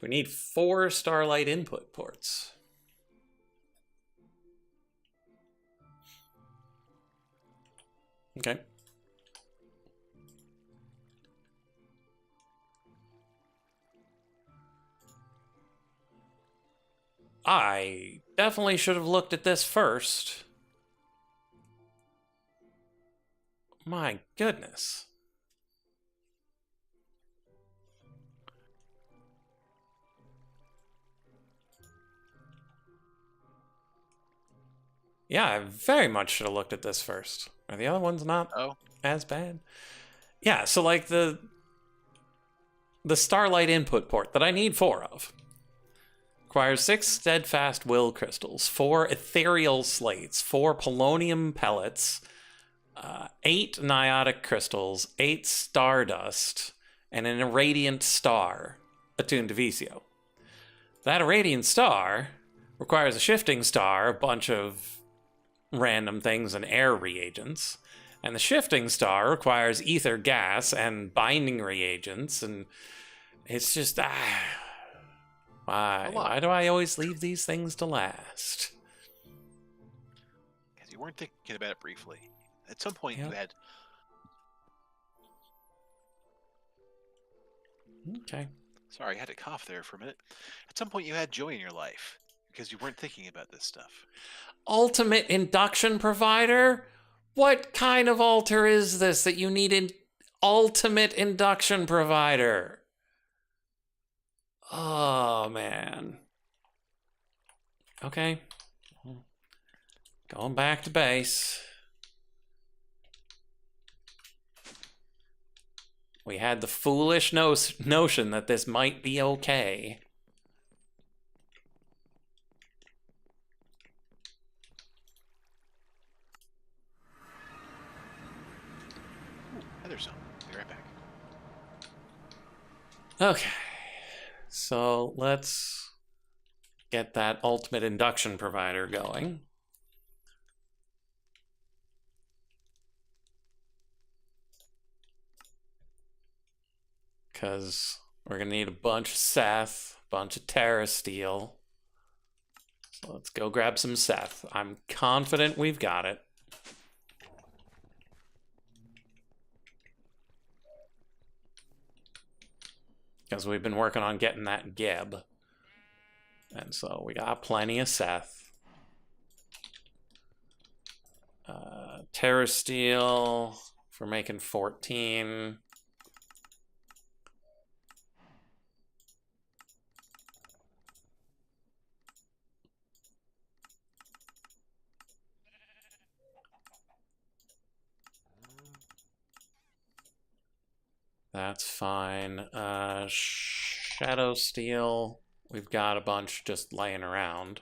A: We need 4 starlight input ports. Okay. I definitely should have looked at this first. My goodness. Yeah, I very much should have looked at this first. Are the other ones not as bad? Yeah, so like the starlight input port that I need 4 of requires 6 steadfast will crystals, 4 ethereal slates, 4 polonium pellets, 8 niotic crystals, 8 stardust, and an irradiant star attuned to Visio. That irradiant star requires a shifting star, a bunch of random things, and air reagents. And the shifting star requires ether gas and binding reagents, and it's just... Why do I always leave these things to last?
B: Because you weren't thinking about it briefly. At some point you had...
A: Okay.
B: Sorry, I had to cough there for a minute. At some point you had joy in your life, because you weren't thinking about this stuff.
A: Ultimate induction provider? What kind of altar is this that you need an ultimate induction provider? Oh, man. Okay. Going back to base. We had the foolish notion that this might be okay.
B: There's some. Be right back.
A: Okay. So let's get that ultimate induction provider going. Because we're going to need a bunch of Seth, a bunch of Terra Steel. So let's go grab some Seth. I'm confident we've got it. Because we've been working on getting that Geb. And so we got plenty of Seth. Terra Steel for making 14. That's fine. Shadow Steel. We've got a bunch just laying around.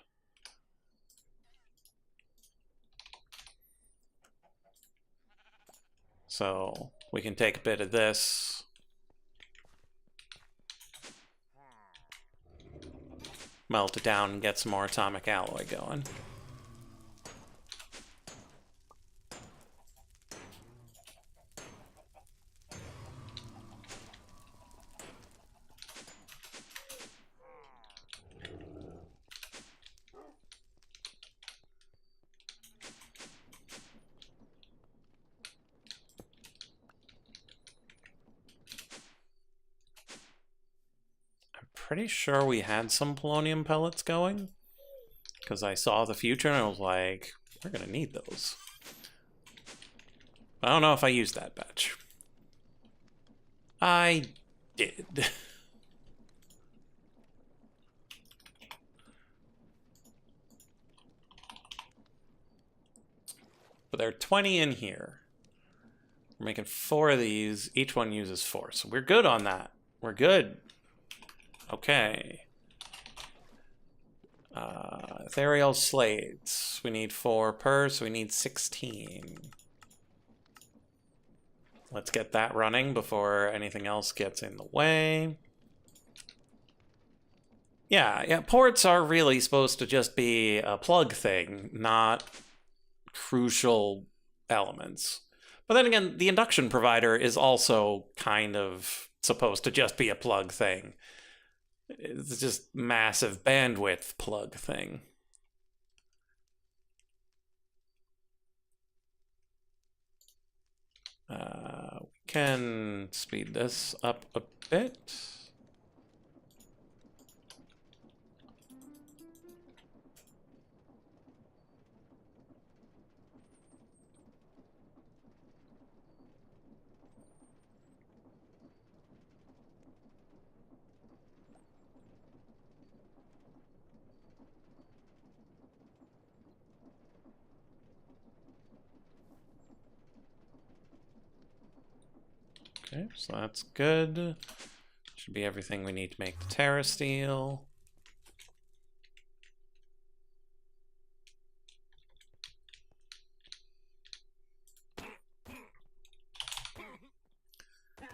A: So we can take a bit of this. Melt it down and get some more atomic alloy going. Pretty sure we had some polonium pellets going because I saw the future and I was like, we're gonna need those. I don't know if I used that batch. I did. But there are 20 in here. We're making 4 of these. Each one uses 4. So we're good on that. We're good. Okay. Ethereal slates. We need 4 per, so we need 16. Let's get that running before anything else gets in the way. Yeah, ports are really supposed to just be a plug thing, not crucial elements. But then again, the induction provider is also kind of supposed to just be a plug thing. It's just massive bandwidth plug thing. We can speed this up a bit. Okay, so that's good. Should be everything we need to make the Terra Steel.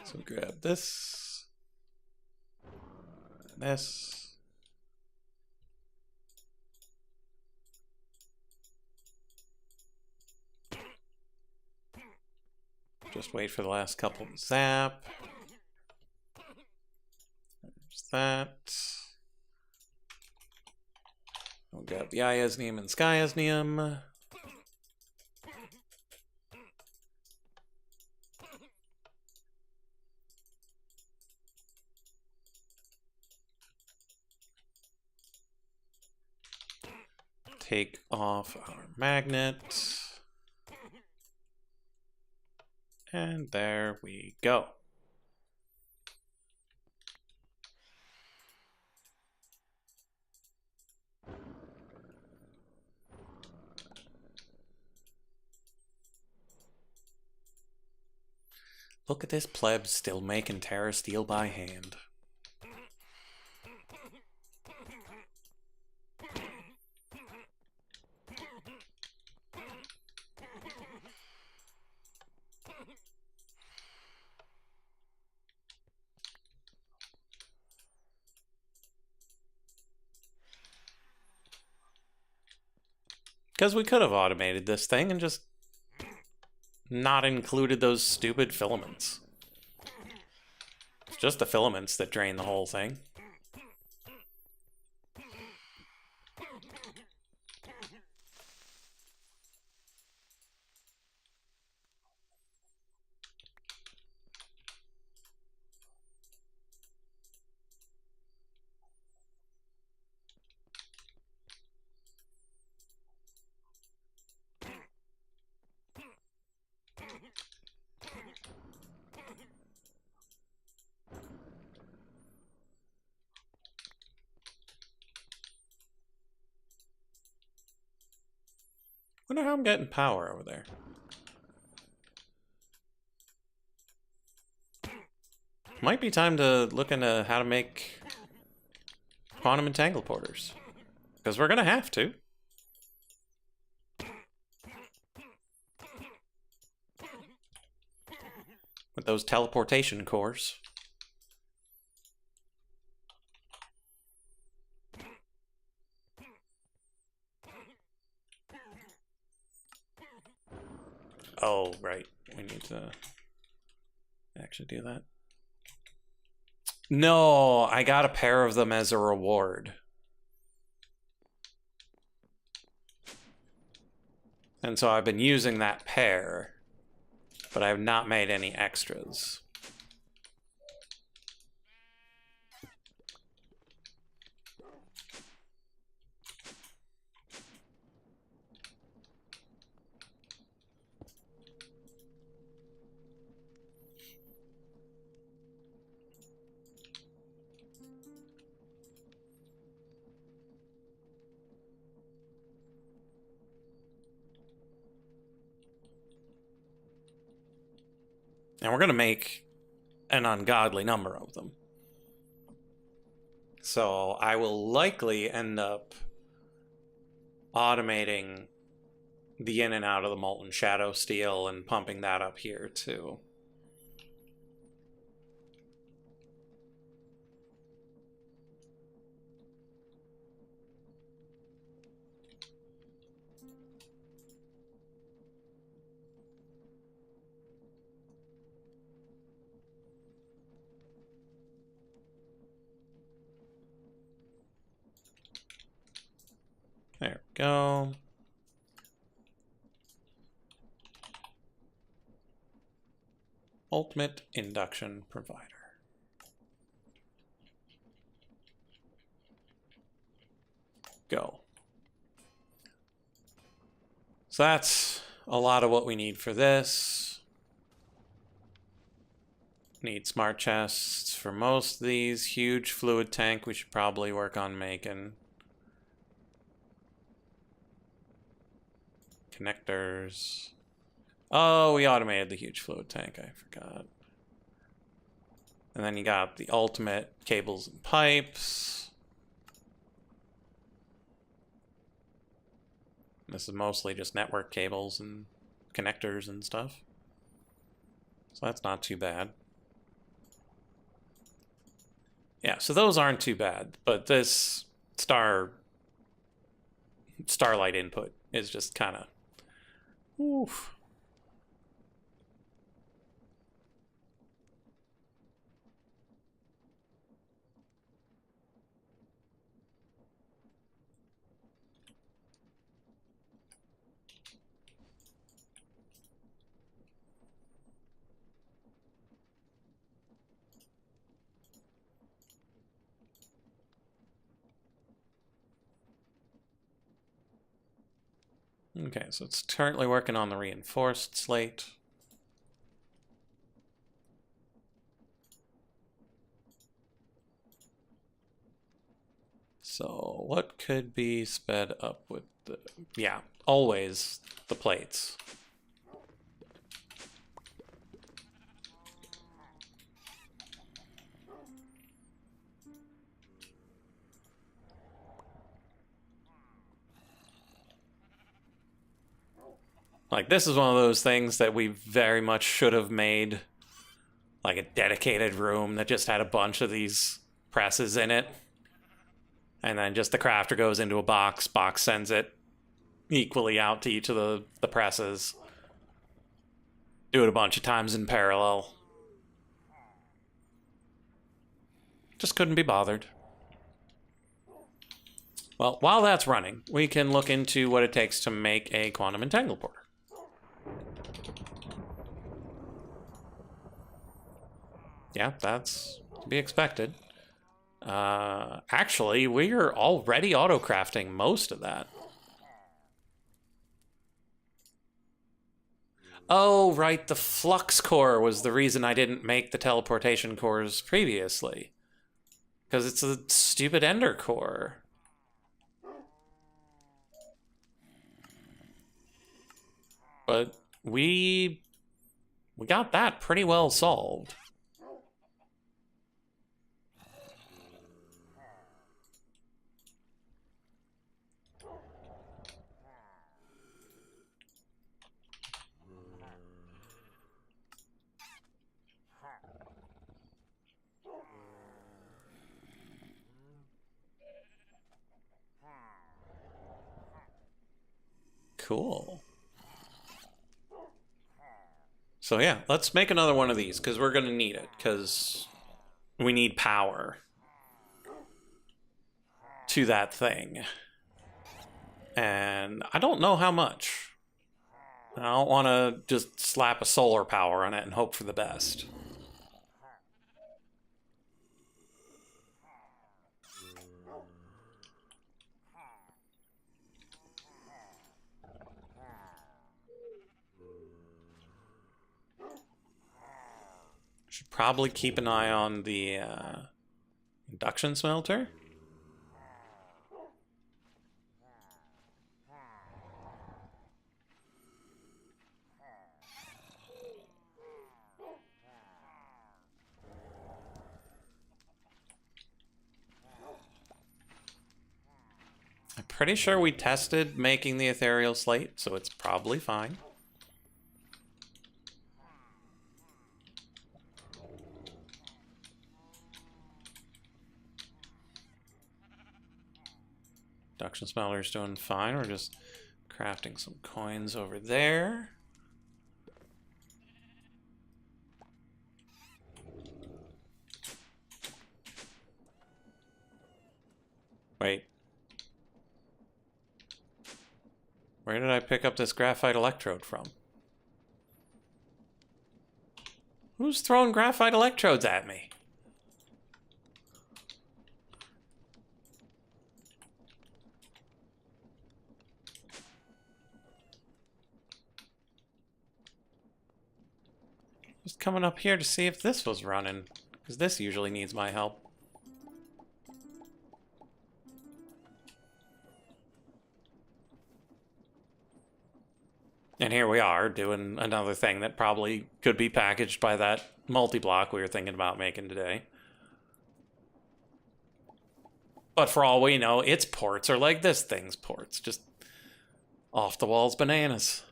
A: So grab this. This. Just wait for the last couple to zap. There's that. We'll grab the Iosnium and Skyosnium. Take off our magnet. And there we go. Look at this pleb still making Terra Steel by hand. Because we could have automated this thing and just not included those stupid filaments. It's just the filaments that drain the whole thing. wonder how I'm getting power over there. Might be time to look into how to make quantum entangle porters. Because we're gonna have to. With those teleportation cores. Oh, right. We need to actually do that. No, I got a pair of them as a reward. And so I've been using that pair, but I have not made any extras. And we're going to make an ungodly number of them. So I will likely end up automating the in and out of the molten shadow steel and pumping that up here too. There we go. Ultimate induction provider. Go. So that's a lot of what we need for this. Need smart chests for most of these. Huge fluid tank we should probably work on making. Connectors. Oh, we automated the huge fluid tank. I forgot. And then you got the ultimate cables and pipes. This is mostly just network cables and connectors and stuff. So that's not too bad. Yeah, so those aren't too bad, but this starlight input is just kind of oof. Okay, so it's currently working on the reinforced slate. So what could be sped up with the... Yeah, always the plates. Like, this is one of those things that we very much should have made, like, a dedicated room that just had a bunch of these presses in it. And then just the crafter goes into a box sends it equally out to each of the presses. Do it a bunch of times in parallel. Just couldn't be bothered. Well, while that's running, we can look into what it takes to make a quantum entangle porter. Yeah, that's to be expected. Actually, we're already auto-crafting most of that. Oh, right, the flux core was the reason I didn't make the teleportation cores previously. Because it's a stupid ender core. But we got that pretty well solved. Cool. So yeah, let's make another one of these, because we're going to need it, because we need power to that thing. And I don't know how much. I don't want to just slap a solar power on it and hope for the best. Should probably keep an eye on the induction smelter. I'm pretty sure we tested making the ethereal slate, so it's probably fine. Induction smelter's doing fine. We're just crafting some coins over there. Wait. Where did I pick up this graphite electrode from? Who's throwing graphite electrodes at me? Just coming up here to see if this was running, because this usually needs my help. And here we are, doing another thing that probably could be packaged by that multi-block we were thinking about making today. But for all we know, its ports are like this thing's ports, just off-the-walls bananas.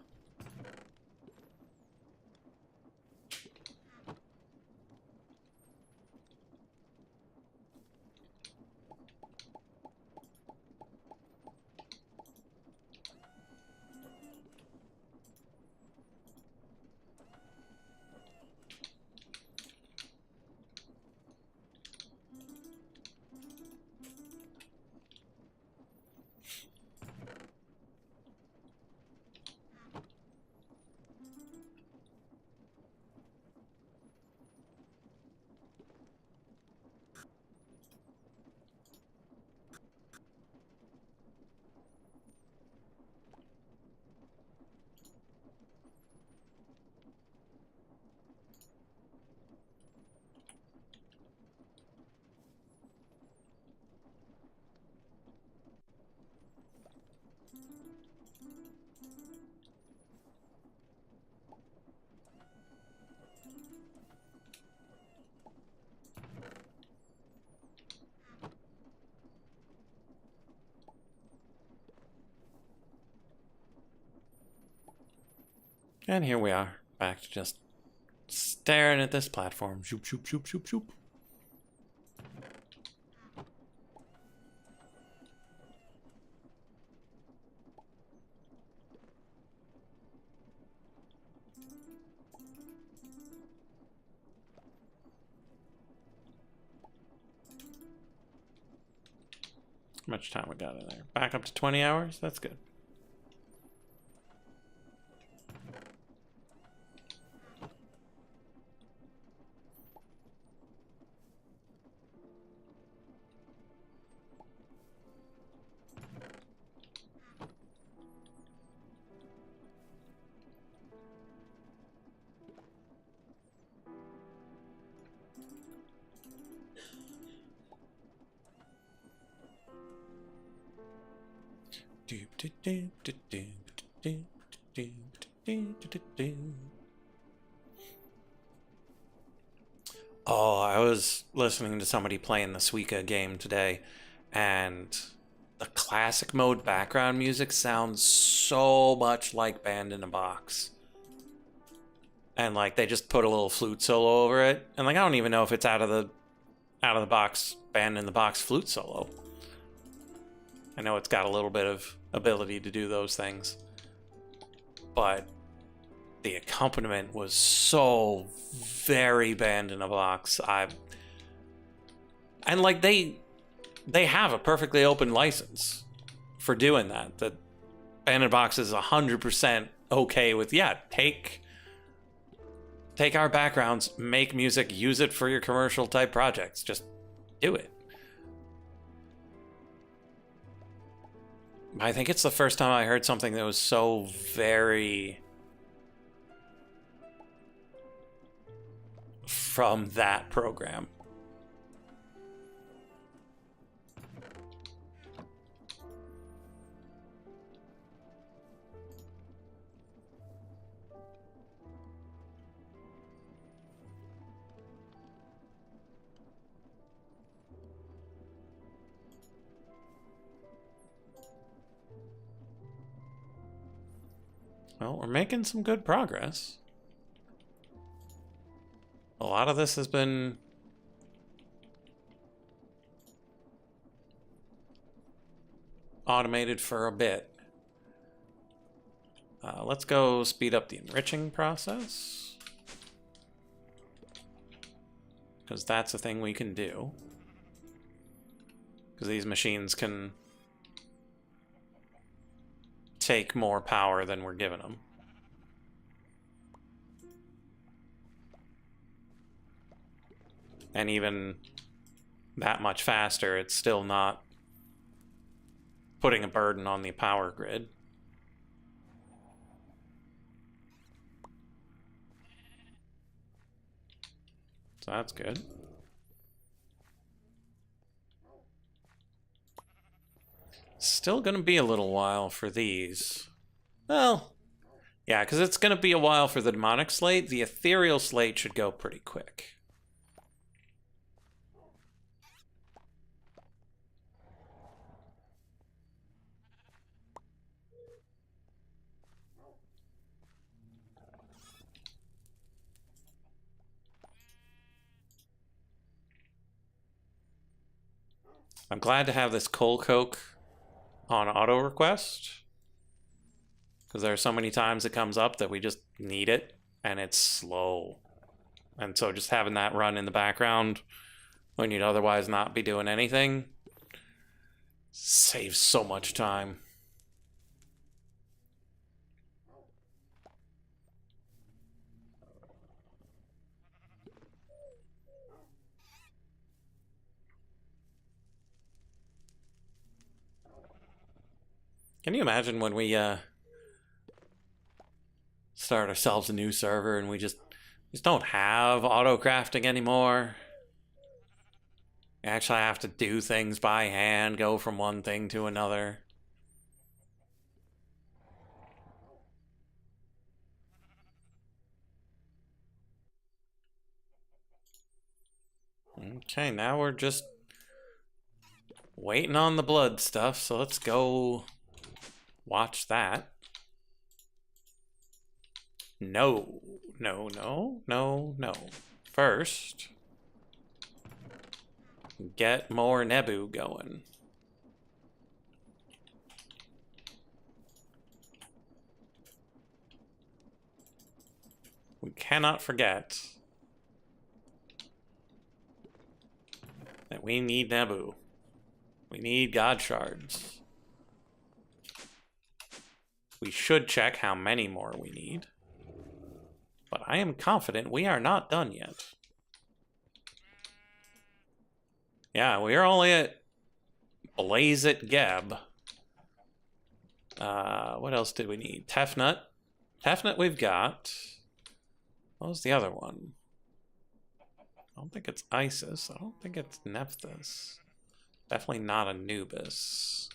A: And here we are, back to just staring at this platform. Shoop, shoop, shoop, shoop, shoop. How much time we got in there? Back up to 20 hours? That's good. Oh, I was listening to somebody playing the Suika game today, and the classic mode background music sounds so much like Band in a Box. And like they just put a little flute solo over it. And like I don't even know if it's out of the box Band in the Box flute solo. I know it's got a little bit of ability to do those things. But the accompaniment was so very Band in a Box. And like they have a perfectly open license for doing that. That Band in a Box is 100% okay with, yeah, take our backgrounds, make music, use it for your commercial type projects. Just do it. I think it's the first time I heard something that was so very from that program. Well, we're making some good progress. A lot of this has been automated for a bit. Let's go speed up the enriching process, because that's a thing we can do. Because these machines can take more power than we're giving them. And even that much faster, it's still not putting a burden on the power grid. So that's good. Still gonna be a little while for these. Well, yeah, because it's gonna be a while for the demonic slate. The ethereal slate should go pretty quick. I'm glad to have this coal coke on auto request, because there are so many times it comes up that we just need it and it's slow. And so just having that run in the background when you'd otherwise not be doing anything saves so much time. Can you imagine when we start ourselves a new server and we just don't have auto crafting anymore? You actually have to do things by hand, go from one thing to another. Okay, now we're just waiting on the blood stuff, so let's go watch that. No, no, no, no, no. First, get more Nebu going. We cannot forget that we need Nebu. We need God Shards. We should check how many more we need. But I am confident we are not done yet. Yeah, we are only at Blaze It Geb. What else did we need? Tefnut. Tefnut we've got. What was the other one? I don't think it's Isis. I don't think it's Nephthys. Definitely not Anubis.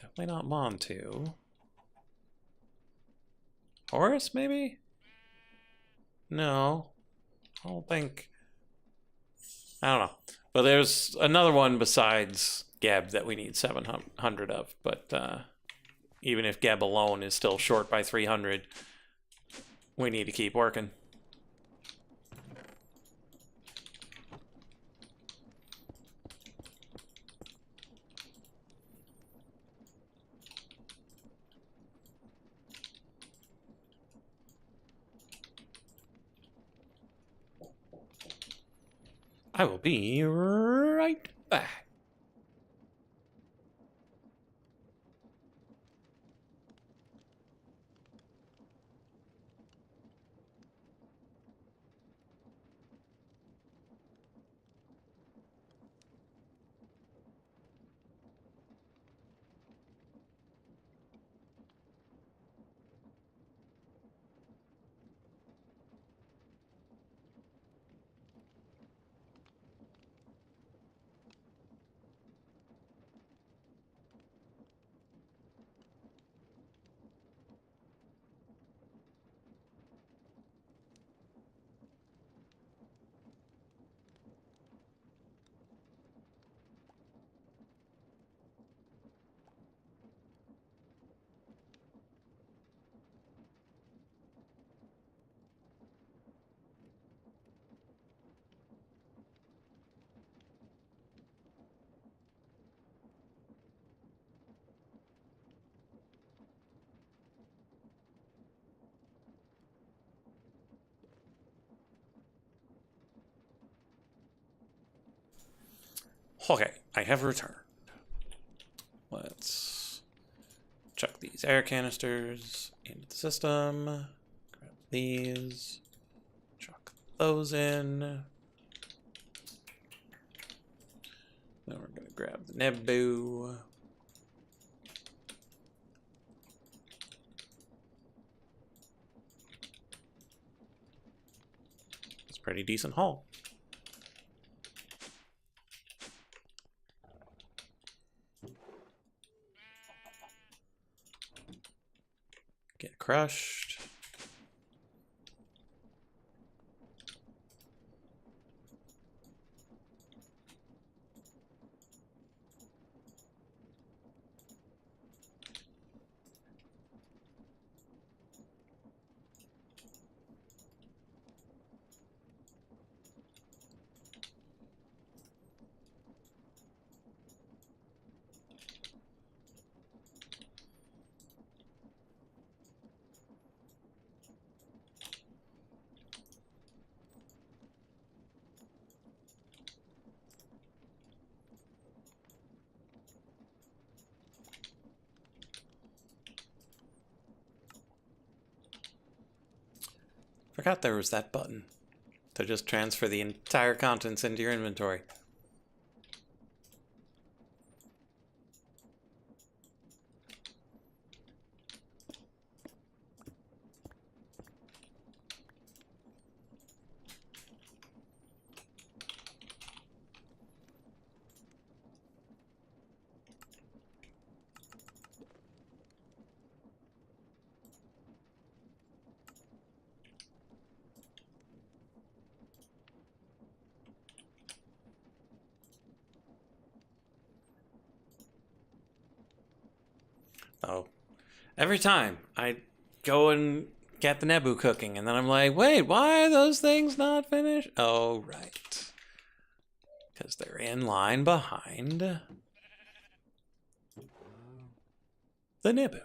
A: Definitely not Montu. Horus, maybe? No. I don't think. I don't know. But there's another one besides Geb that we need 700 of. But even if Geb alone is still short by 300, we need to keep working. I will be right back. Okay, I have returned. Let's chuck these air canisters into the system. Grab these. Chuck those in. Then we're going to grab the Nebu. It's a pretty decent haul. Get crushed. Forgot there was that button to just transfer the entire contents into your inventory. Oh, every time I go and get the Nebu cooking, and then I'm like, wait, why are those things not finished? Oh, right. Because they're in line behind the Nebu.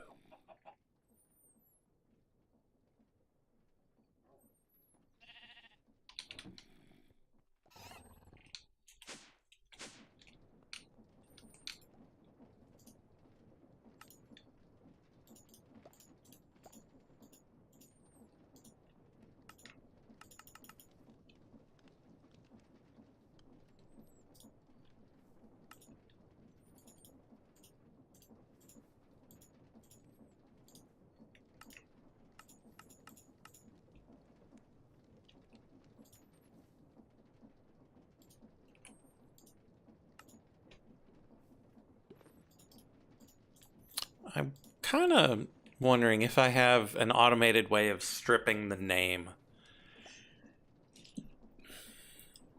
A: I kind of wondering if I have an automated way of stripping the name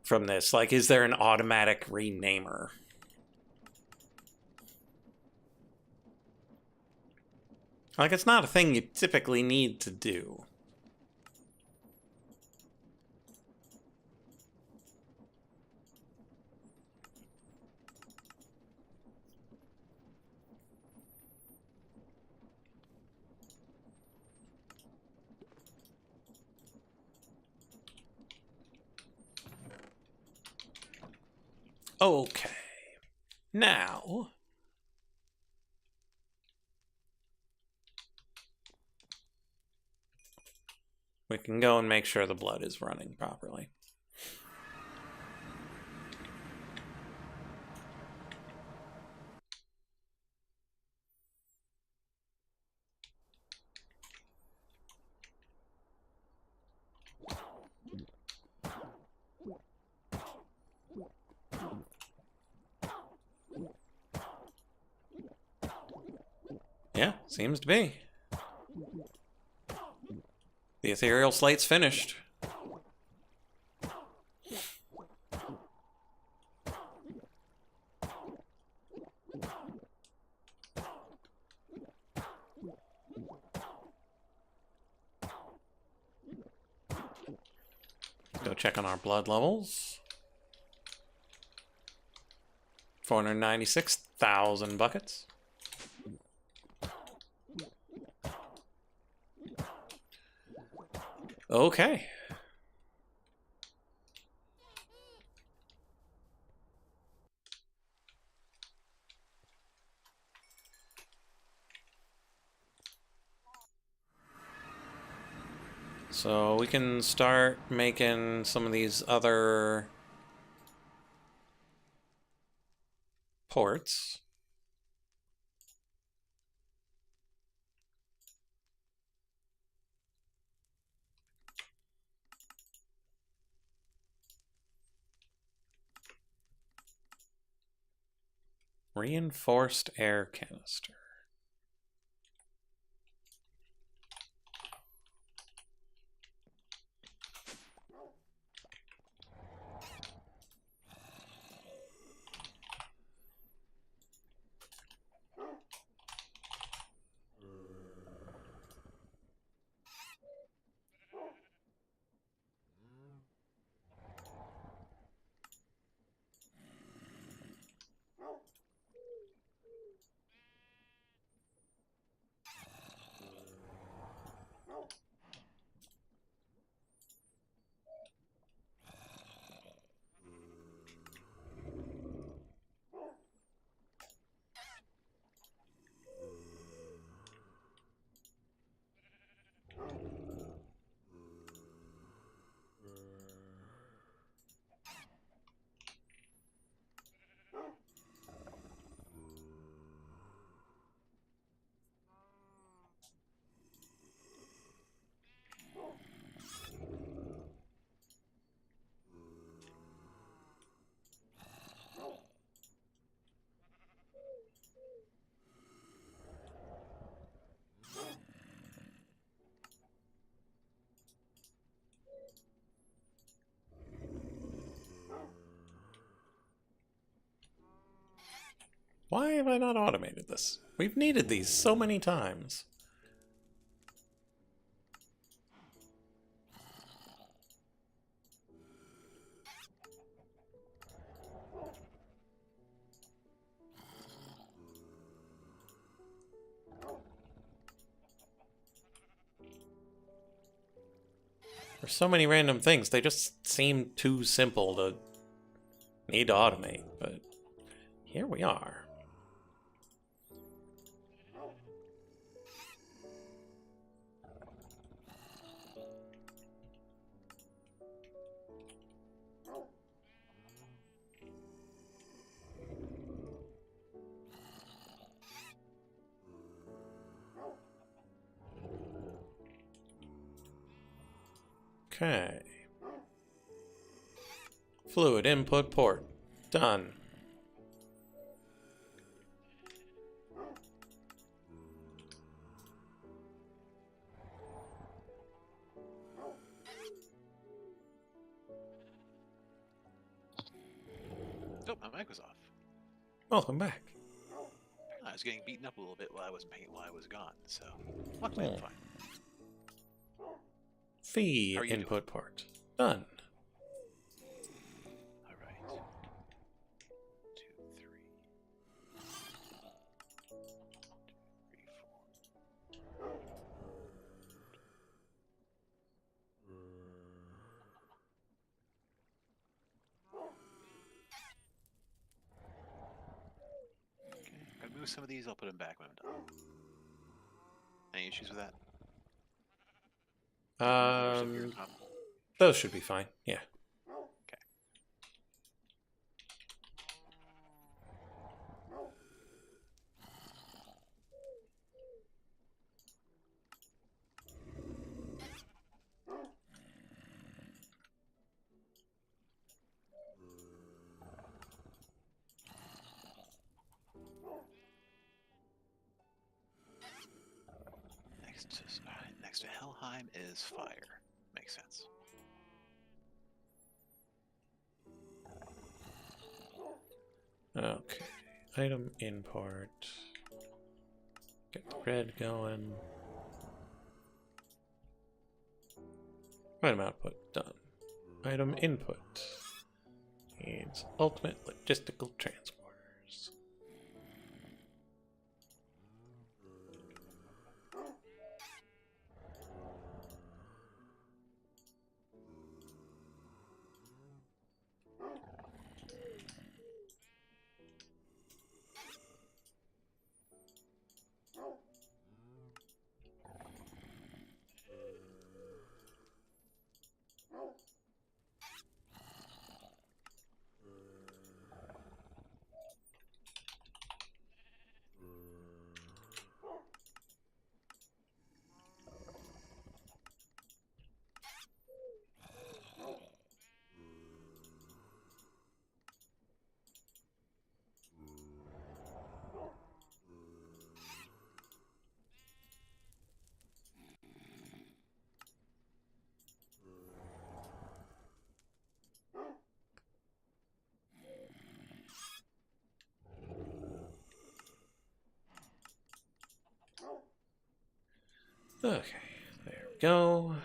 A: from this. Like, is there an automatic renamer? Like, it's not a thing you typically need to do. Okay. Now, we can go and make sure the blood is running properly. Yeah, seems to be. The ethereal slate's finished. Go check on our blood levels. 496,000 buckets. Okay. So we can start making some of these other ports. Reinforced air canister. Why have I not automated this? We've needed these so many times. There's so many random things, they just seem too simple to need to automate, but here we are. Okay. Fluid input port. Done.
B: Oh, my mic was off.
A: Welcome back.
B: I was getting beaten up a little bit while I wasn't paying while I was gone, so luckily I'm fine.
A: Fee
B: How are you
A: input port. Done.
B: All right. 2, 3. 2, 3, 4. Okay, I'm gonna move some of these. I'll put them back when I'm done. Any issues with that?
A: Those should be fine. Yeah.
B: Okay. Next to Helheim is fire. Makes sense.
A: Okay. Item import. Get the red going. Item output done. Item input needs ultimate logistical transporters. Okay, there we go.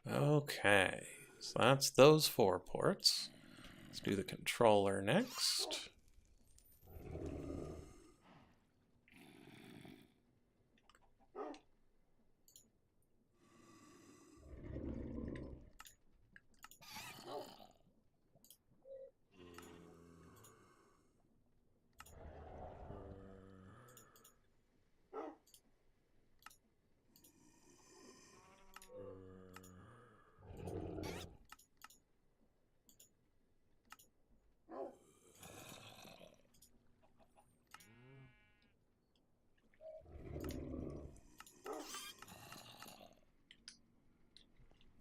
A: Okay, so that's those 4 ports. Let's do the controller next.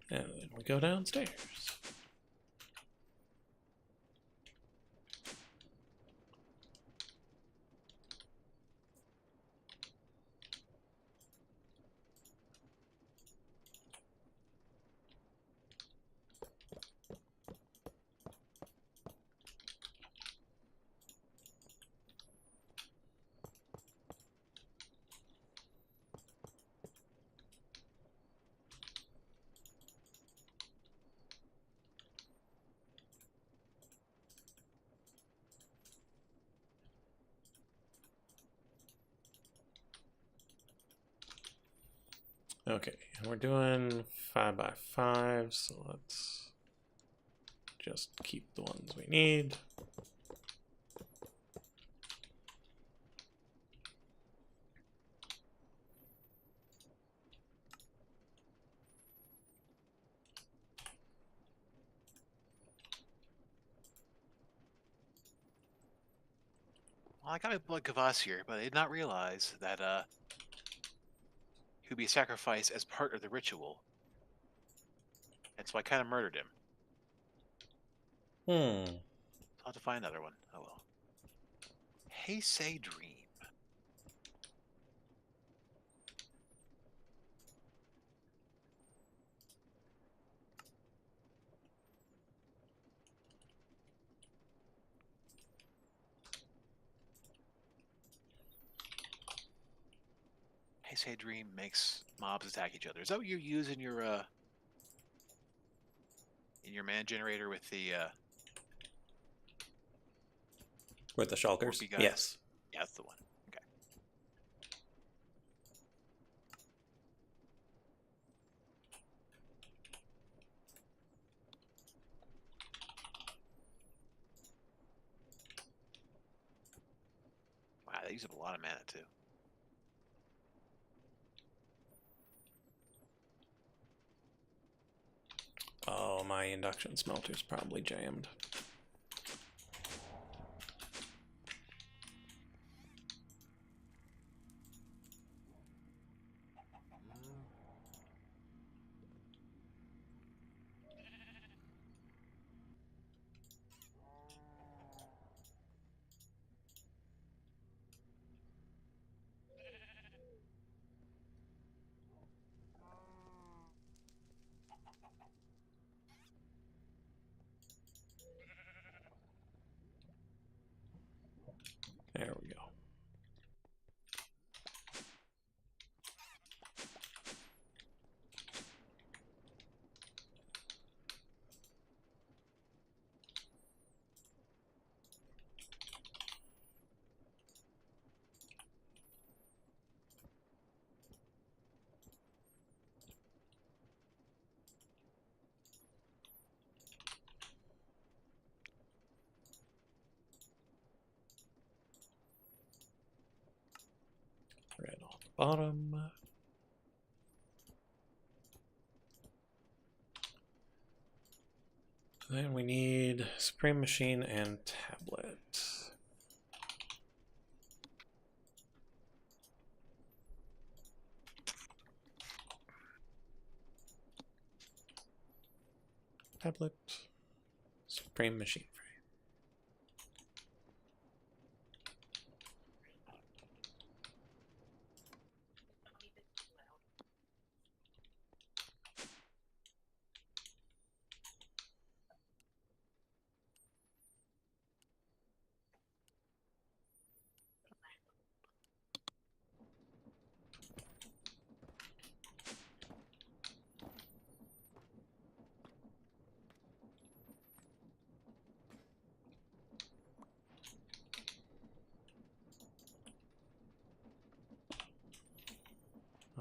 A: And then we go downstairs. Okay, and we're doing 5 by 5, so let's just keep the ones we need.
B: Well, I got my blood kvass here, but I did not realize that he would be sacrificed as part of the ritual. And so I kind of murdered him.
A: Hmm.
B: So I'll have to find another one. Oh well. Hey, say dream. Hey, say dream makes mobs attack each other. Is that what you use in your man generator with the
A: With the shulkers?
B: orky guys?
A: Yes.
B: Yeah, that's the one. Okay. Wow, they use up a lot of mana too.
A: Oh, my induction smelter's probably jammed. There we go. Red on the bottom. Then we need Supreme Machine and Tablet. Tablet. Supreme Machine Frame.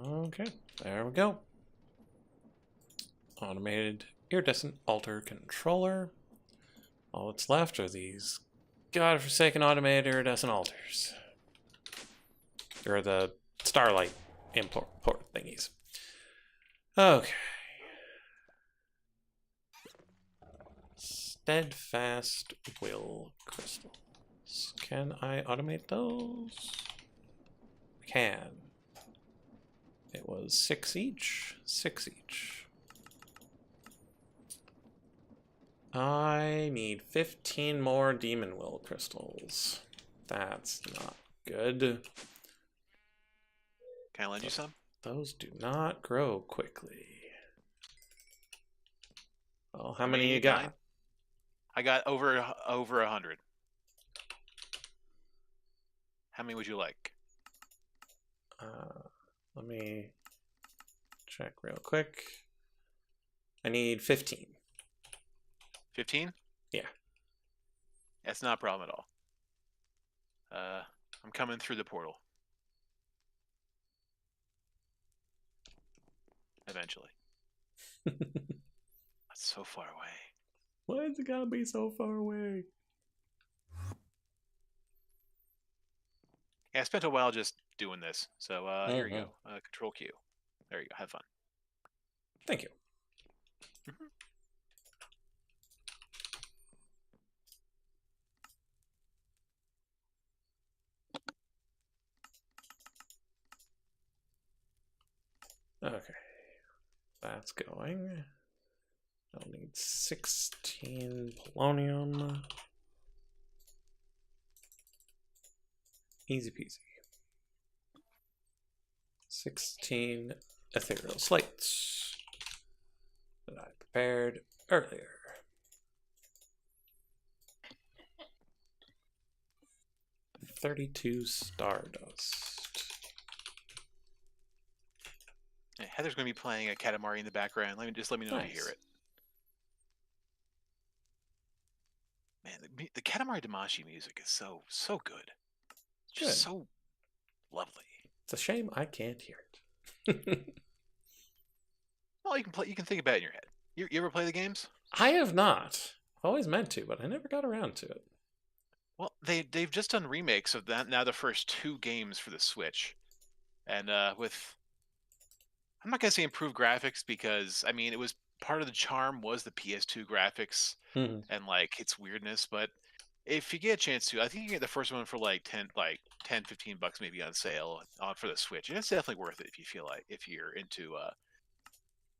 A: Okay, there we go. Automated iridescent altar controller. All that's left are these godforsaken automated iridescent altars. Or the starlight import thingies. Okay. Steadfast will crystals. Can I automate those? I can. It was 6 each. 6 each. I need 15 more demon will crystals. That's not good.
B: Can I lend you some?
A: Those do not grow quickly. Well, how many you got?
B: 9? I got over 100. How many would you like?
A: Let me check real quick. I need 15.
B: 15?
A: Yeah.
B: That's not a problem at all. I'm coming through the portal. Eventually. That's so far away.
A: Why is it gotta be so far away?
B: Yeah, I spent a while just doing this. So here you go. Control Q. There you go. Have fun.
A: Thank you. Okay. That's going. I'll need 16 polonium. Easy peasy. 16 ethereal slates that I prepared earlier. $32 stardust.
B: Hey, Heather's going to be playing a Katamari in the background. Let me know if you hear it. Man, the Katamari Damacy music is so good. It's just so lovely.
A: It's a shame I can't hear it.
B: Well, you can think about it in your head. You ever play the games?
A: I have not. I've always meant to, but I never got around to it.
B: Well, they've just done remakes of that now. The first 2 games for the Switch, and with I'm not gonna say improved graphics because I mean it was part of the charm was the PS2 graphics and like its weirdness. But if you get a chance to, I think you get the first one for like 10, 15 bucks maybe on sale on for the Switch, and it's definitely worth it if you feel like if you're into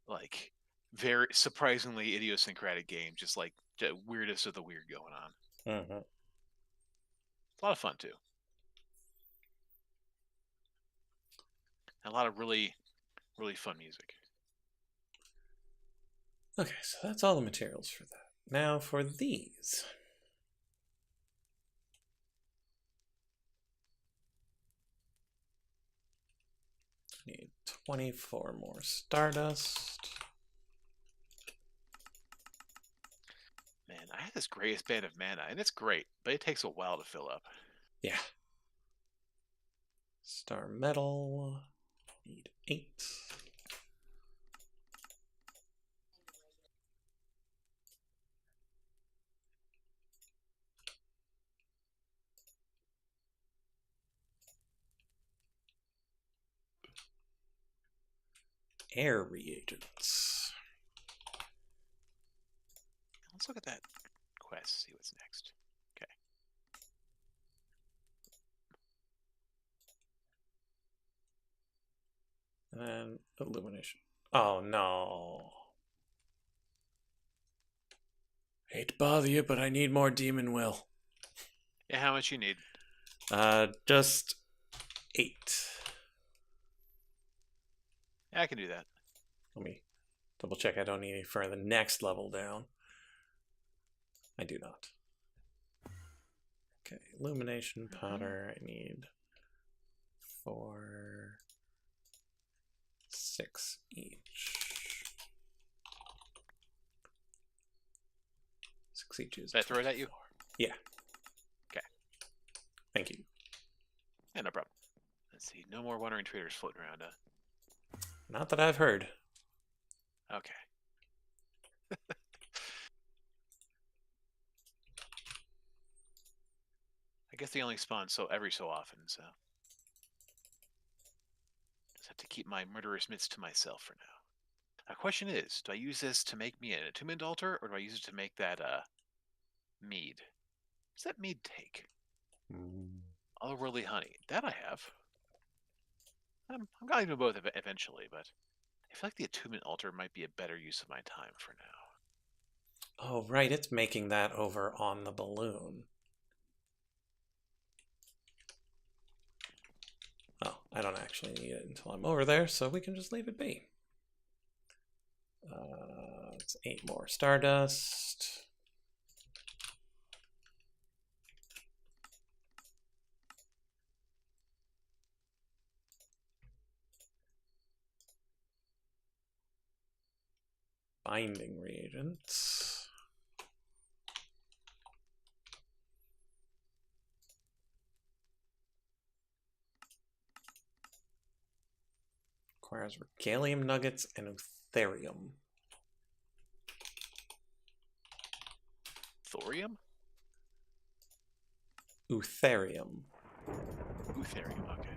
B: like very surprisingly idiosyncratic game, just like the weirdest of the weird going on. It's a lot of fun too. And a lot of really fun music.
A: Okay, so that's all the materials for that. Now for these. Need 24 more stardust.
B: Man, I had this greatest band of mana, and it's great, but it takes a while to fill up.
A: Yeah. Star metal. Need 8. Air reagents.
B: Let's look at that quest, see what's next. Okay.
A: And then illumination. Oh no. Hate to bother you, but I need more demon will.
B: Yeah, how much you need?
A: Just 8.
B: Yeah, I can do that.
A: Let me double check I don't need any for the next level down. I do not. Okay, illumination powder. I need 4, 6 each. 6 each is.
B: Did I throw it at you?
A: Yeah.
B: Okay.
A: Thank you.
B: Yeah, no problem. Let's see. No more wandering traders floating around,
A: Not that I've heard.
B: Okay. I guess they only spawn every so often, so just have to keep my murderous mitts to myself for now. My question is, do I use this to make me an attunement altar, or do I use it to make that mead? What's that mead take? Otherworldly honey. That I have. I'm gonna do both eventually, but I feel like the attunement altar might be a better use of my time for now.
A: Oh, right. It's making that over on the balloon. Oh, I don't actually need it until I'm over there, so we can just leave it be. It's 8 more stardust. Binding reagents. Requires regalium nuggets and eutherium.
B: Thorium?
A: Eutherium.
B: Eutherium, okay.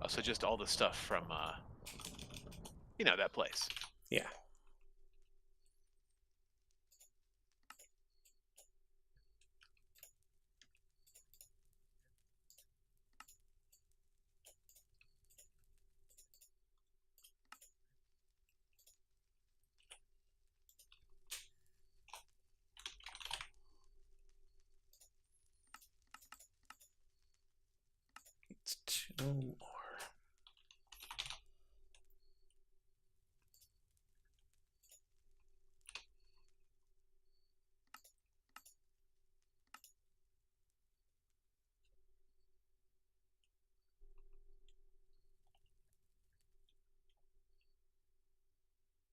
B: Oh, so just all the stuff from, that place.
A: Yeah. It's 2 more.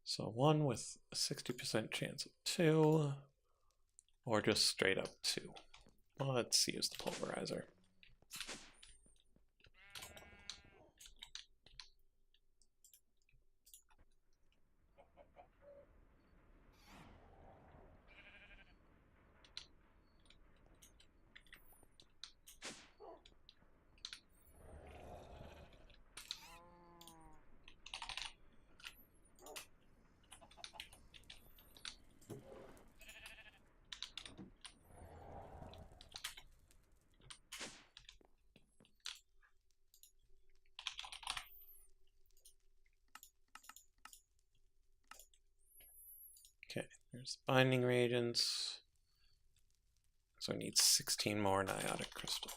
A: So 1 with a 60% chance of 2, or just straight up 2. Well, let's use the pulverizer. Okay, there's binding reagents. So we need 16 more niotic crystal.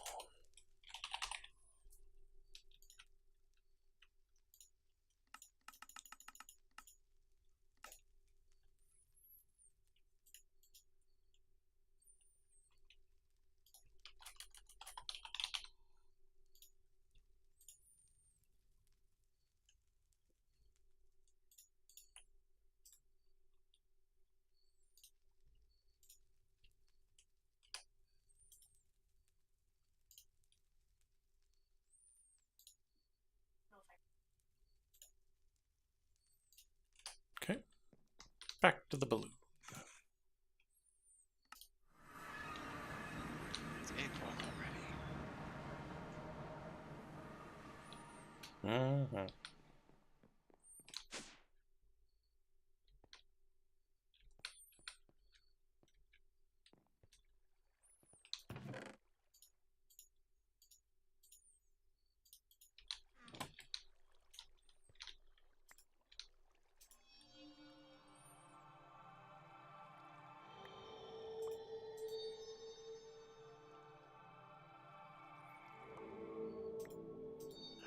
A: Okay, back to the balloon.
B: It's 8 o'clock already.
A: Mm-hmm.
B: All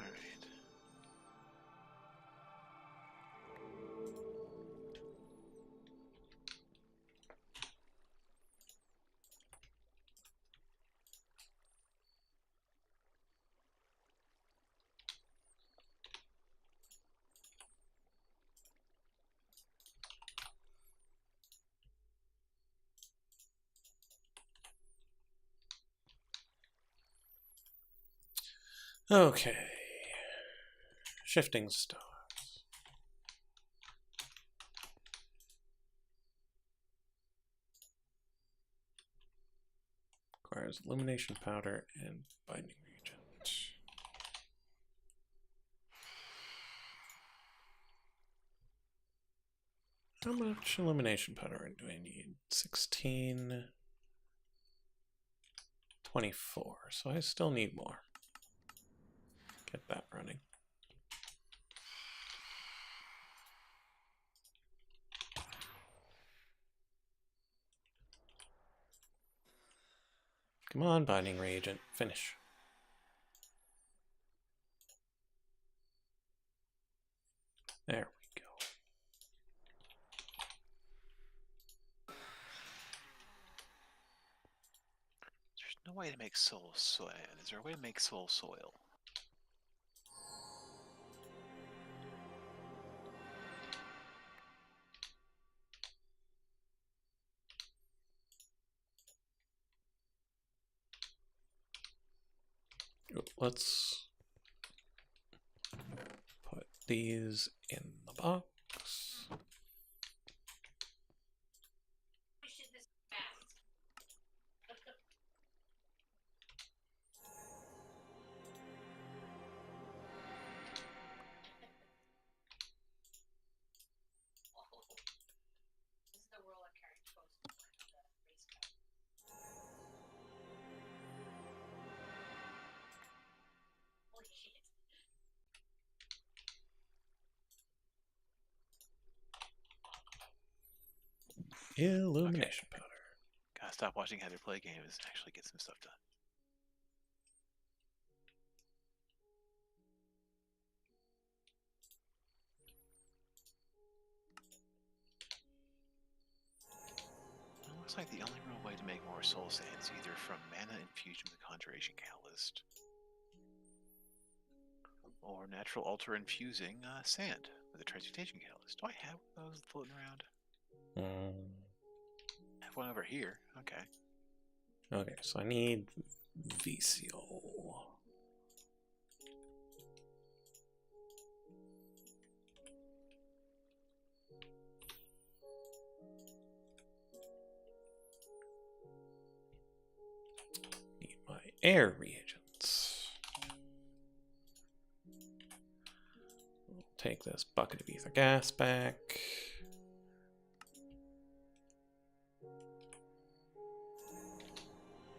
B: right.
A: Okay, shifting stars. Requires illumination powder and binding reagent. How much illumination powder do I need? 16, 24. So I still need more. Get that running. Come on, binding reagent. Finish. There we go.
B: There's no way to make soul soil. Is there a way to make soul soil?
A: Let's put these in the box. Illumination powder.
B: Gotta stop watching Heather play games and actually get some stuff done. Looks like the only real way to make more soul sand is either from mana infusion with the conjuration catalyst, or natural altar infusing sand with a transmutation catalyst. Do I have those floating around? I have one over here. Okay.
A: Okay, so I need VCO. Need my air reagents. We'll take this bucket of ether gas back.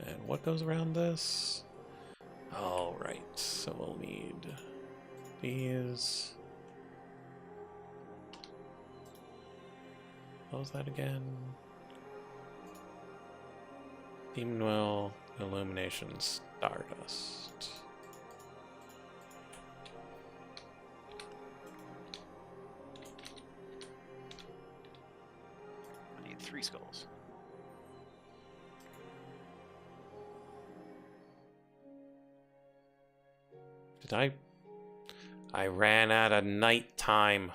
A: And what goes around this? All right, so we'll need these. What was that again? Demon Well, Illumination, Stardust.
B: I need 3 skulls.
A: Did I ran out of nighttime.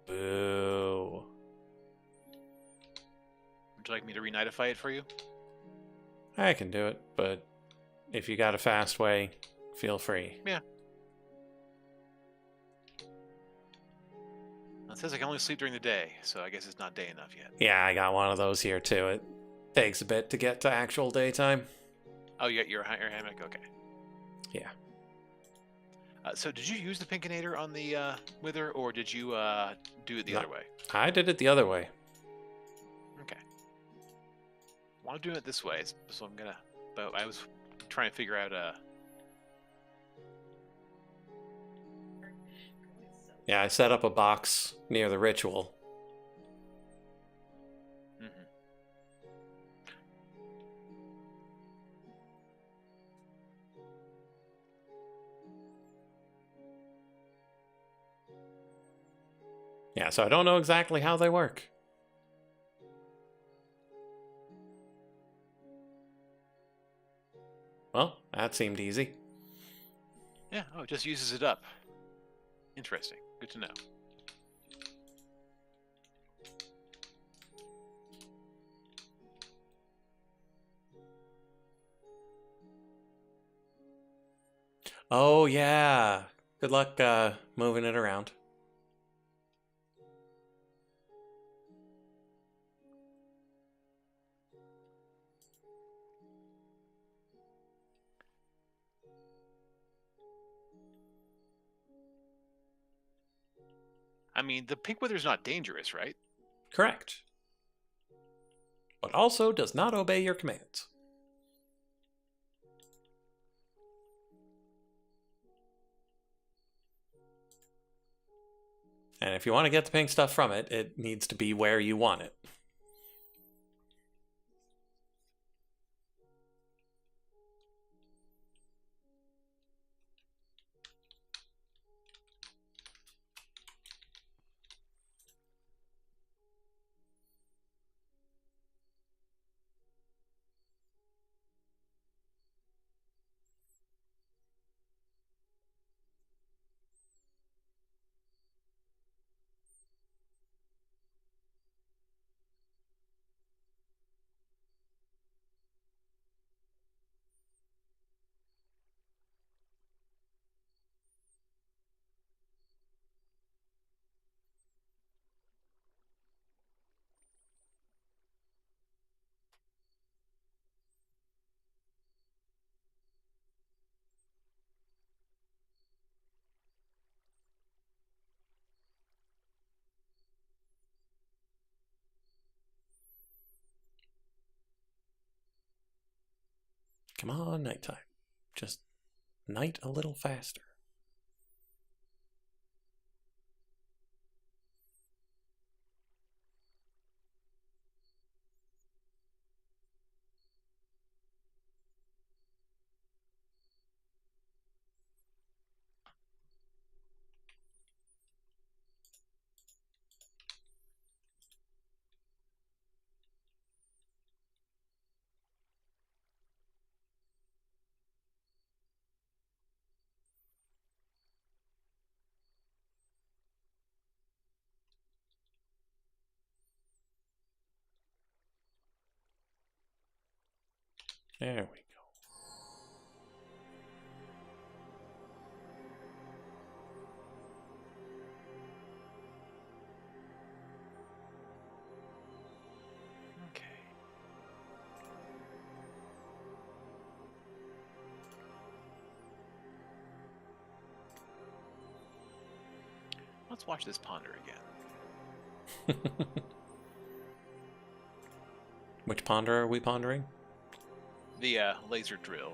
A: Boo.
B: Would you like me to re-nightify it for you?
A: I can do it, but if you got a fast way, feel free.
B: Yeah. It says I can only sleep during the day, so I guess it's not day enough yet.
A: Yeah, I got one of those here too. It takes a bit to get to actual daytime.
B: Oh, yeah, your hammock? Okay.
A: Yeah.
B: So did you use the Pinkinator on the Wither, or did you do it the other way?
A: I did it the other way.
B: Okay. Well, I'm doing it this way, so I'm gonna... But I was trying to figure out...
A: Yeah, I set up a box near the ritual. Yeah, so I don't know exactly how they work. Well, that seemed easy.
B: Yeah, oh, it just uses it up. Interesting. Good to know.
A: Oh, yeah. Good luck moving it around.
B: I mean, the pink wither's not dangerous, right?
A: Correct. But also does not obey your commands. And if you want to get the pink stuff from it, it needs to be where you want it. Come on, nighttime. Just night a little faster. There we go.
B: Okay. Let's watch this ponder again.
A: Which ponder are we pondering?
B: The laser drill.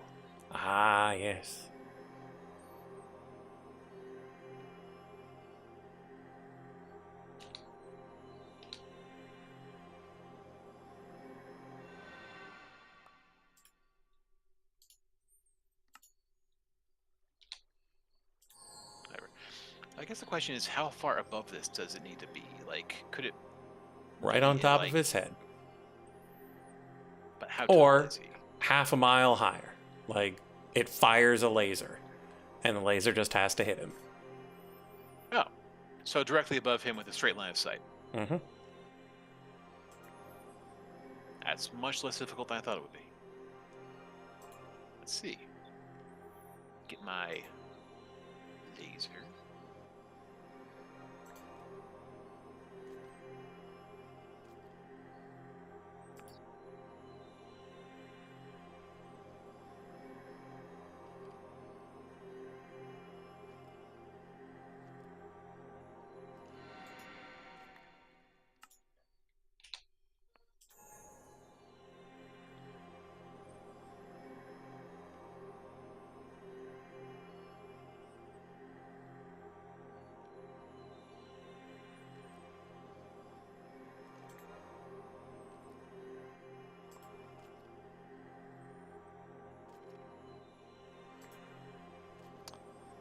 A: Ah, yes.
B: Whatever. I guess the question is, how far above this does it need to be? Like, could it
A: Right
B: be
A: on top
B: like,
A: of his head.
B: but how tall
A: Or
B: is he?
A: half a mile higher. Like, it fires a laser, and the laser just has to hit him.
B: Oh, so directly above him with a straight line of sight.
A: Mm-hmm.
B: That's much less difficult than I thought it would be. Let's see. Get my laser.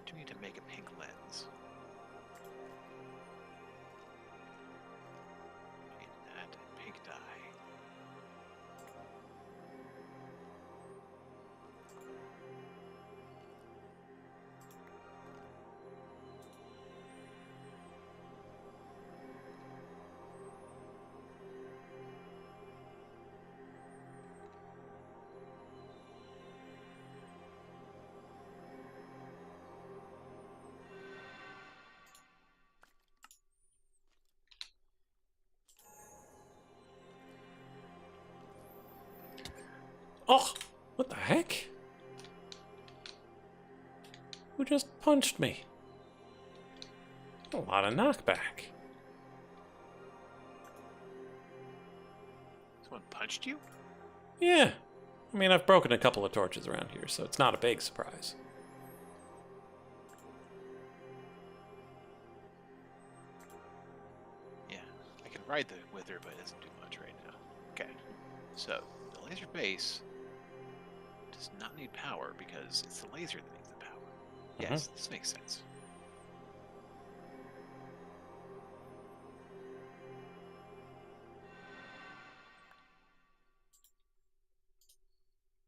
B: Do need to make a pink lens. Get that pink dye.
A: Oh, what the heck? Who just punched me? A lot of knockback.
B: Someone punched you?
A: Yeah. I mean, I've broken a couple of torches around here, so it's not a big surprise.
B: Yeah, I can ride the wither, but it doesn't do much right now. Okay, so the laser base does not need power because it's the laser that needs the power. Yes, this makes sense.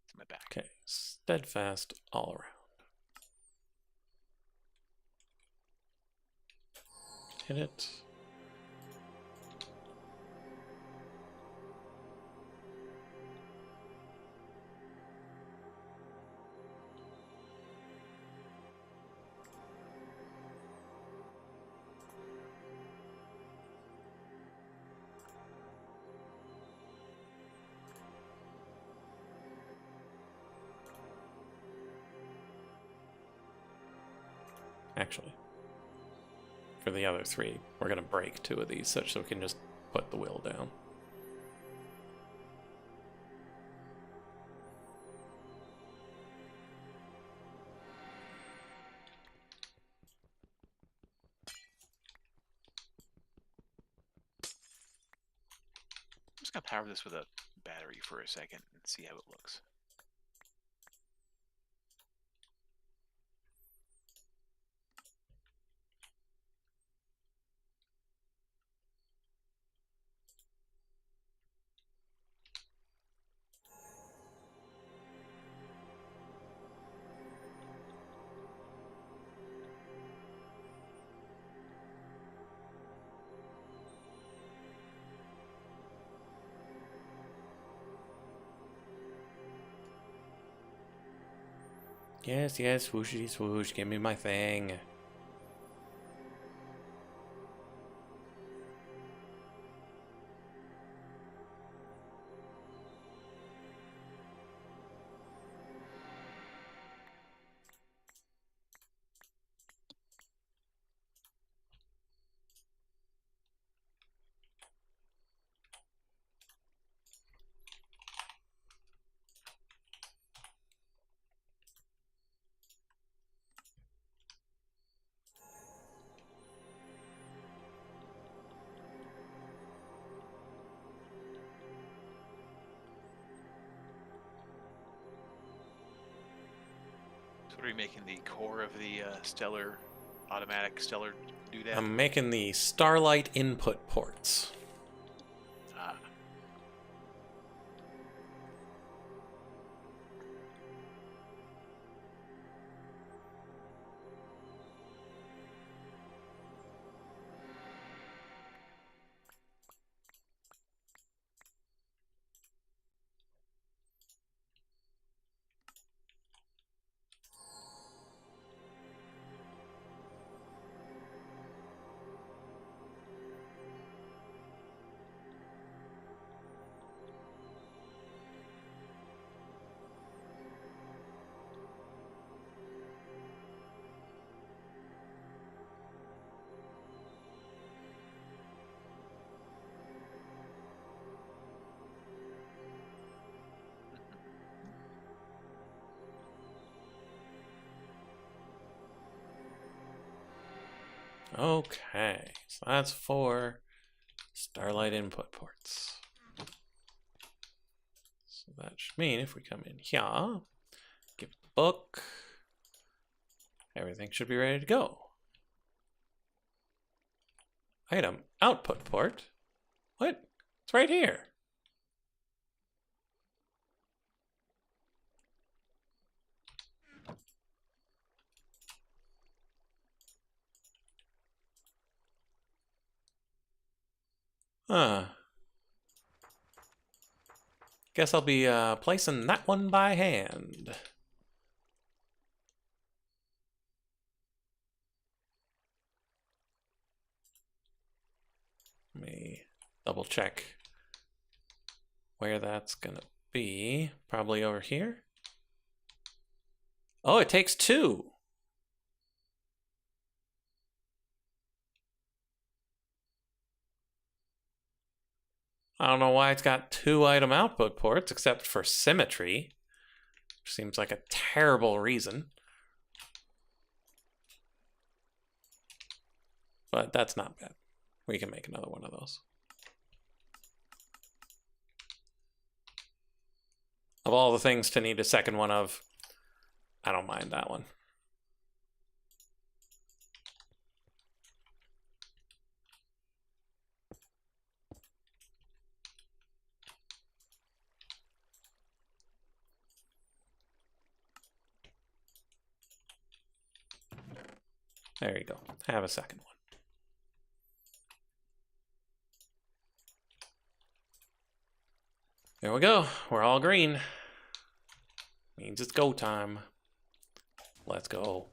B: It's my back.
A: Okay, steadfast all around. Hit it. Actually, for the other three, we're going to break 2 of these such so we can just put the wheel down.
B: I'm just gonna power this with a battery for a second and see how it looks.
A: Yes, yes, swooshy swoosh, give me my thing.
B: So what are you making the core of the stellar, automatic stellar doodad?
A: I'm making the starlight input ports.
B: Ah.
A: Okay, so that's 4 starlight input ports. So that should mean if we come in here, give it the book, everything should be ready to go. Item output port. What? It's right here. Huh. Guess I'll be placing that one by hand. Let me double check where that's gonna be. Probably over here. Oh, it takes 2. I don't know why it's got 2 item output ports, except for symmetry. Which seems like a terrible reason. But that's not bad. We can make another one of those. Of all the things to need a second one of, I don't mind that one. There you go. Have a second one. There we go. We're all green. Means it's go time. Let's go.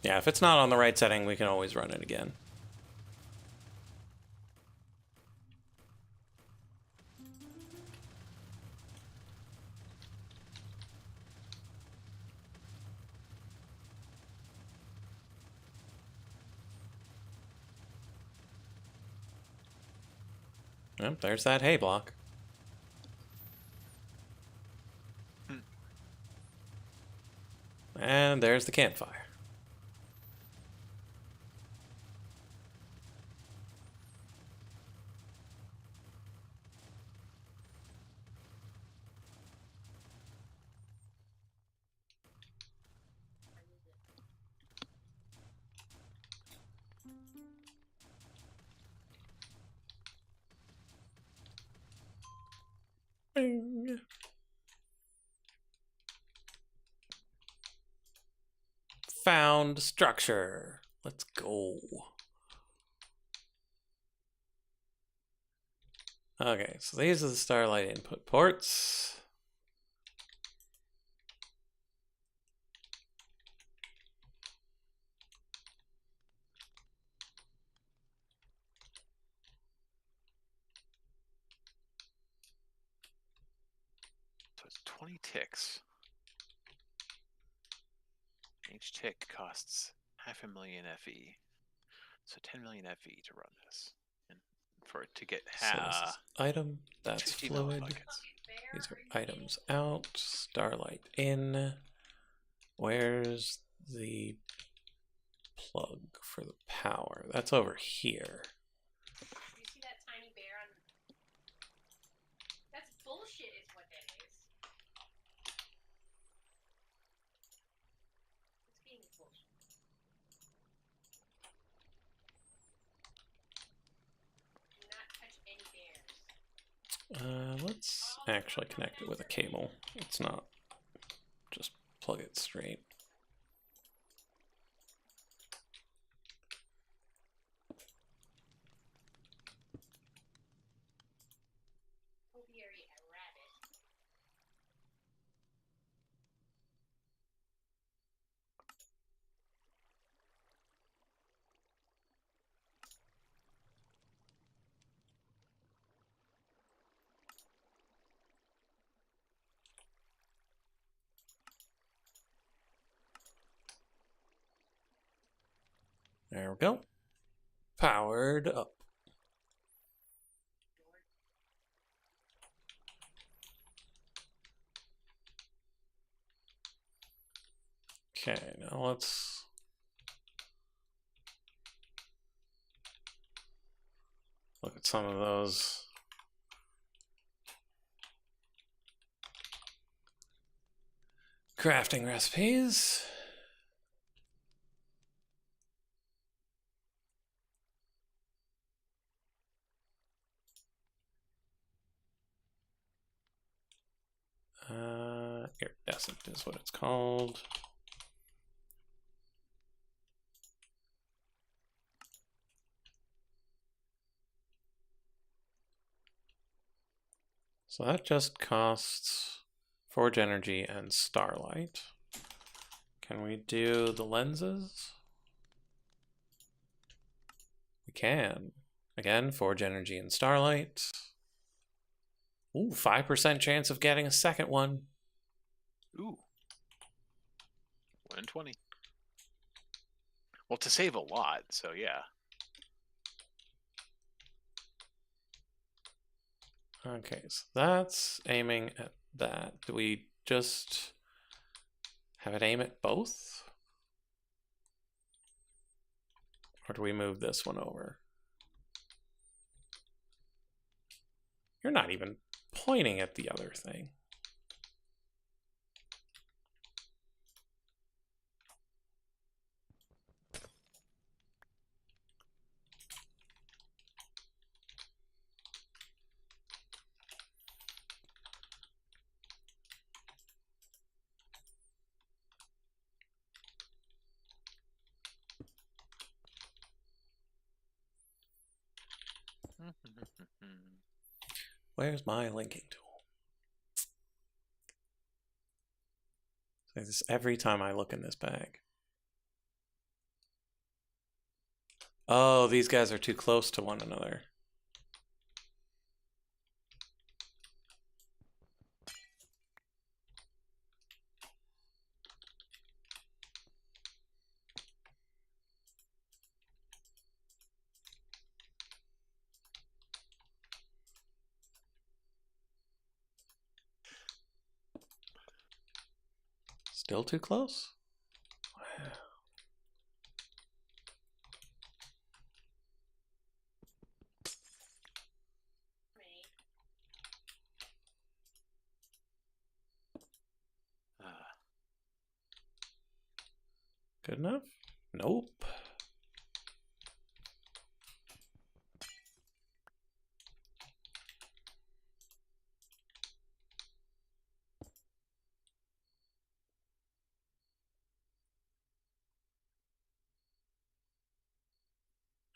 A: Yeah, if it's not on the right setting, we can always run it again. Yep, there's that hay block. And there's the campfire. Bing. Found structure. Let's go. Okay, so these are the Starlight input ports.
B: So it's 20 ticks. Each tick costs 500,000 FE. So 10 million FE to run this. And for it to get
A: So this is item, that's
B: 50 million
A: fluid.
B: buckets.
A: These are items out, Starlight in. Where's the plug for the power? That's over here.
C: You see that tiny bear on? That's bullshit, is what that is. This game is bullshit. Do not touch any bears.
A: Let's actually connect it with a cable. It's not just plug it straight.
C: Topiary a rabbit.
A: There we go. Powered up. Okay, now let's look at some of those crafting recipes. Iridescent is what it's called. So that just costs Forge Energy and Starlight. Can we do the lenses? We can. Again, Forge Energy and Starlight. Ooh, 5% chance of getting a second one.
B: Ooh. 1 in 20. Well, to save a lot, so yeah.
A: Okay, so that's aiming at that. Do we just have it aim at both? Or do we move this one over? You're not even pointing at the other thing. Where's my linking tool? This every time I look in this bag. Oh, these guys are too close to one another. Still too close? Wow. Good enough? Nope.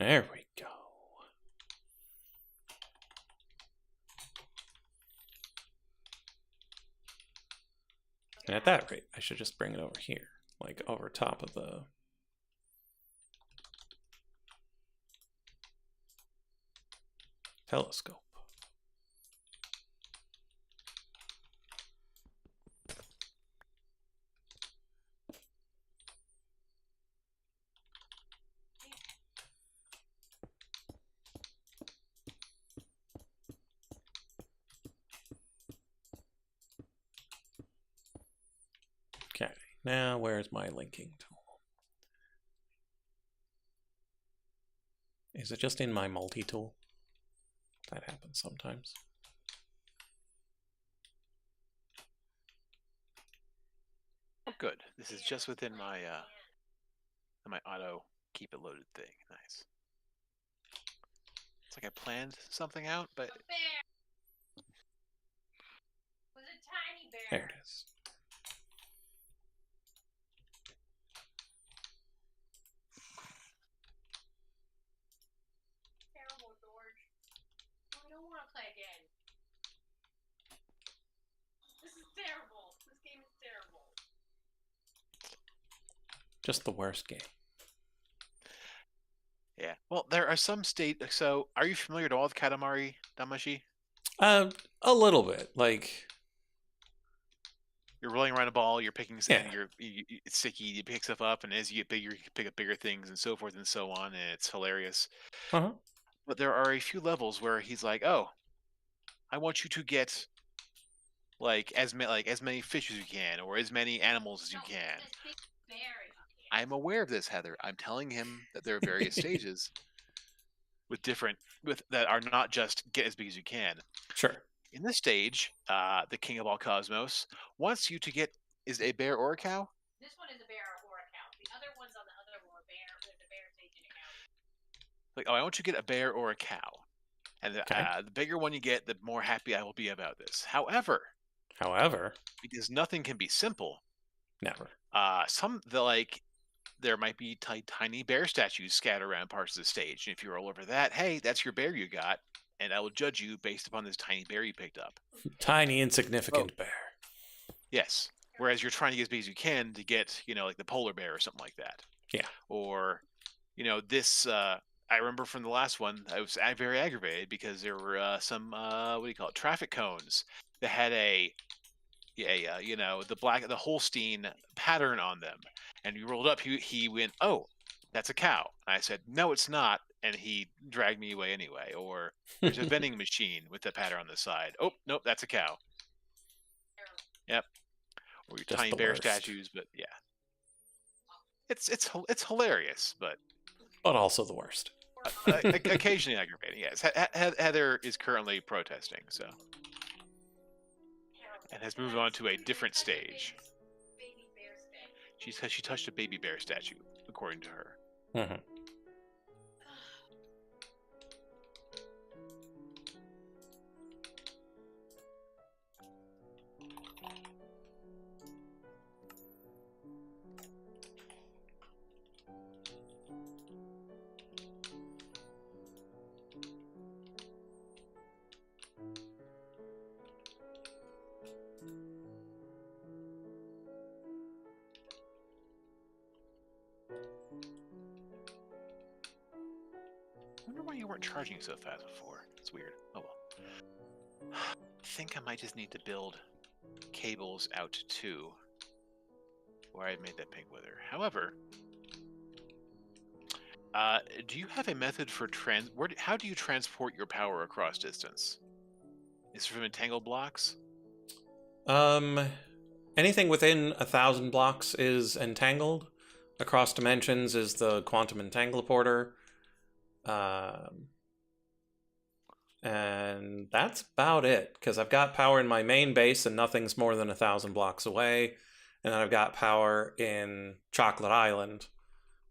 A: There we go. And at that rate, I should just bring it over here, like over top of the... telescope. Okay, now where's my linking tool? Is it just in my multi-tool? That happens sometimes.
B: Oh, good. This is just within my auto keep it loaded thing. Nice. It's like I planned something out, but
C: A bear. It was a tiny bear.
A: There it is.
C: Terrible, George. I don't want to play again. This is terrible. This game is terrible.
A: Just the worst game.
B: yeah. Well, there are some state. So, are you familiar at all with Katamari Damacy?
A: A little bit. Like,
B: You're rolling around a ball. You're picking.
A: Yeah.
B: It's sticky. You pick stuff up, and as you get bigger, you pick up bigger things, and so forth and so on. And it's hilarious.
A: uh-huh.
B: But there are a few levels where he's like, "Oh, I want you to get like as many fish as you can, or as many animals as you
C: No,
B: can."
C: this big bear if you can.
B: I'm aware of this, Heather. I'm telling him that there are various stages with that are not just get as big as you can.
A: Sure.
B: In this stage, the king of all cosmos wants you to get is it a bear or a cow?
C: This one is a bear or a cow. The other ones on the other one are bear. There's a bear stage and a cow.
B: Like, oh, I want you to get a bear or a cow. And
A: Okay.
B: the bigger one you get, the more happy I will be about this. However,
A: However,
B: because nothing can be simple,
A: never.
B: there might be tiny bear statues scattered around parts of the stage. And if you roll over that, hey, that's your bear you got, and I will judge you based upon this tiny bear you picked up.
A: Tiny, insignificant bear.
B: Yes. Whereas you're trying to get as big as you can to get, like the polar bear or something like that.
A: Yeah.
B: Or, this. I remember from the last one, I was very aggravated because there were some what do you call it, traffic cones that had the Holstein pattern on them, and you rolled up. He went, "Oh, that's a cow." And I said, "No, it's not," and he dragged me away anyway. Or there's a vending machine with the pattern on the side. Oh, nope, that's a cow.
C: Terrible.
B: Yep. Or your
A: Just
B: tiny
A: the
B: bear
A: worst.
B: statues, but yeah, it's hilarious, but
A: But also the worst.
B: occasionally aggravating. Yes, Heather is currently protesting, so
C: Terrible.
B: and has moved on to a different
C: Touch a
B: stage.
C: baby bear statue.
B: She touched a baby bear statue, according to her.
A: Mhm.
B: I wonder why you weren't charging so fast before. It's weird. Oh well. I think I might just need to build cables out to where I made that pink wither. However, do you have a method for how do you transport your power across distance? Is it from entangled blocks?
A: Anything within 1,000 blocks is entangled. Across dimensions is the quantum entangleporter. And that's about it, because I've got power in my main base and nothing's more than 1,000 blocks away. And then I've got power in Chocolate Island,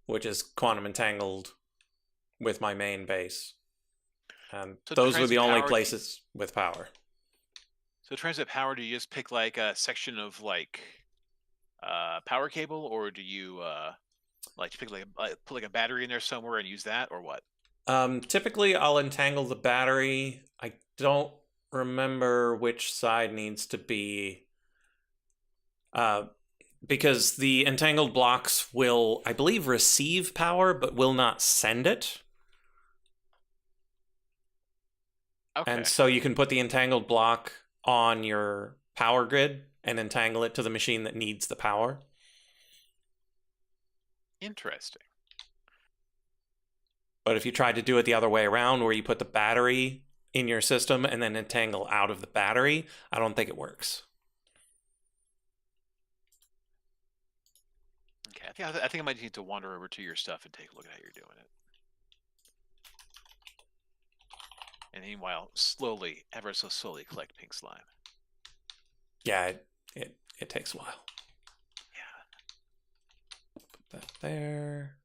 A: which is quantum entangled with my main base. And
B: So
A: those were the only
B: power-
A: places with power.
B: So to transmit power, do you just pick like a section of power cable, or do you like to pick put like a battery in there somewhere and use that, or what?
A: Typically, I'll entangle the battery. I don't remember which side needs to be. Because the entangled blocks will, I believe, receive power, but will not send it.
B: Okay.
A: And so you can put the entangled block on your power grid and entangle it to the machine that needs the power.
B: Interesting.
A: But if you tried to do it the other way around, where you put the battery in your system and then entangle out of the battery, I don't think it works.
B: Okay, I think I might need to wander over to your stuff and take a look at how you're doing it. And meanwhile, slowly, ever so slowly, collect pink slime.
A: Yeah, it takes a while.
B: Yeah.
A: Put that there.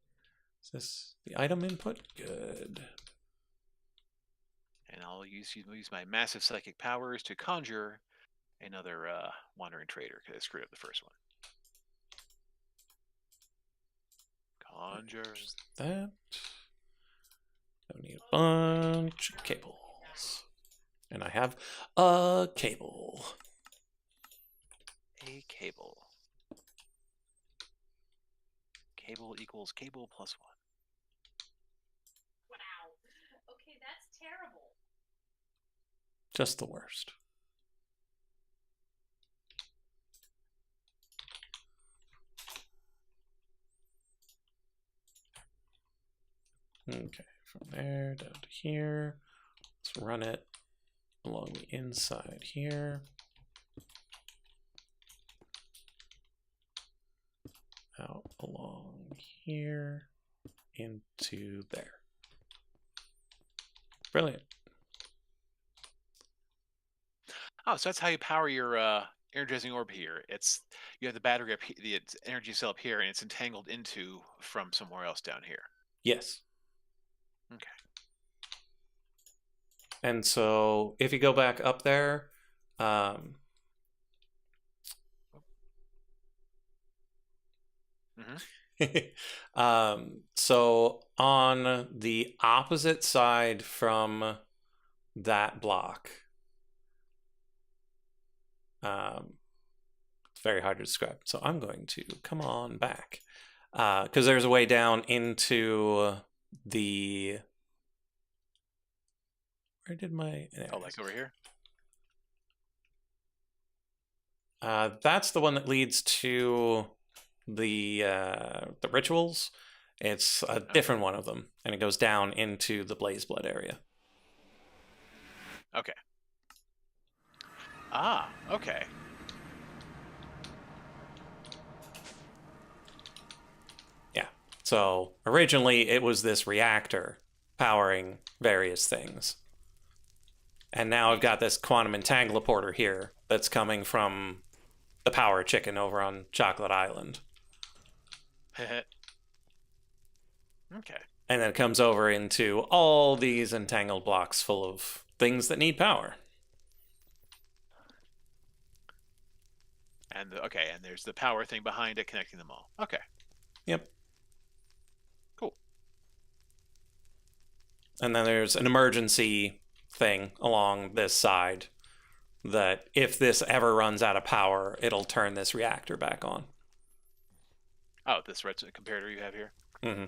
A: Is this the item input? Good.
B: And I'll use my massive psychic powers to conjure another wandering trader because I screwed up the first one. Conjure.
A: Just that. I need a bunch of cables. And I have a cable.
B: A cable. Cable equals cable plus 1.
C: Wow. Okay, that's terrible.
A: Just the worst. Okay, from there down to here. Let's run it along the inside here. Out along here into there. Brilliant.
B: Oh, so that's how you power your energizing orb here. You have the battery up here, the energy cell up here, and it's entangled into from somewhere else down here.
A: Yes.
B: Okay.
A: And so if you go back up there, so on the opposite side from that block, it's very hard to describe. So I'm going to come on back because there's a way down into the. Where did my?
B: Oh, like over here?
A: That's the one that leads to the rituals. It's a different one of them, and it goes down into the blaze blood area.
B: Okay. Ah, okay.
A: Yeah. So originally it was this reactor powering various things. And now I've got this quantum entangleporter here that's coming from the power chicken over on Chocolate Island.
B: Okay.
A: And then it comes over into all these entangled blocks full of things that need power.
B: And and there's the power thing behind it connecting them all. Okay.
A: Yep.
B: Cool.
A: And then there's an emergency thing along this side that if this ever runs out of power, it'll turn this reactor back on.
B: Oh, this red comparator you have here?
A: Mm-hmm.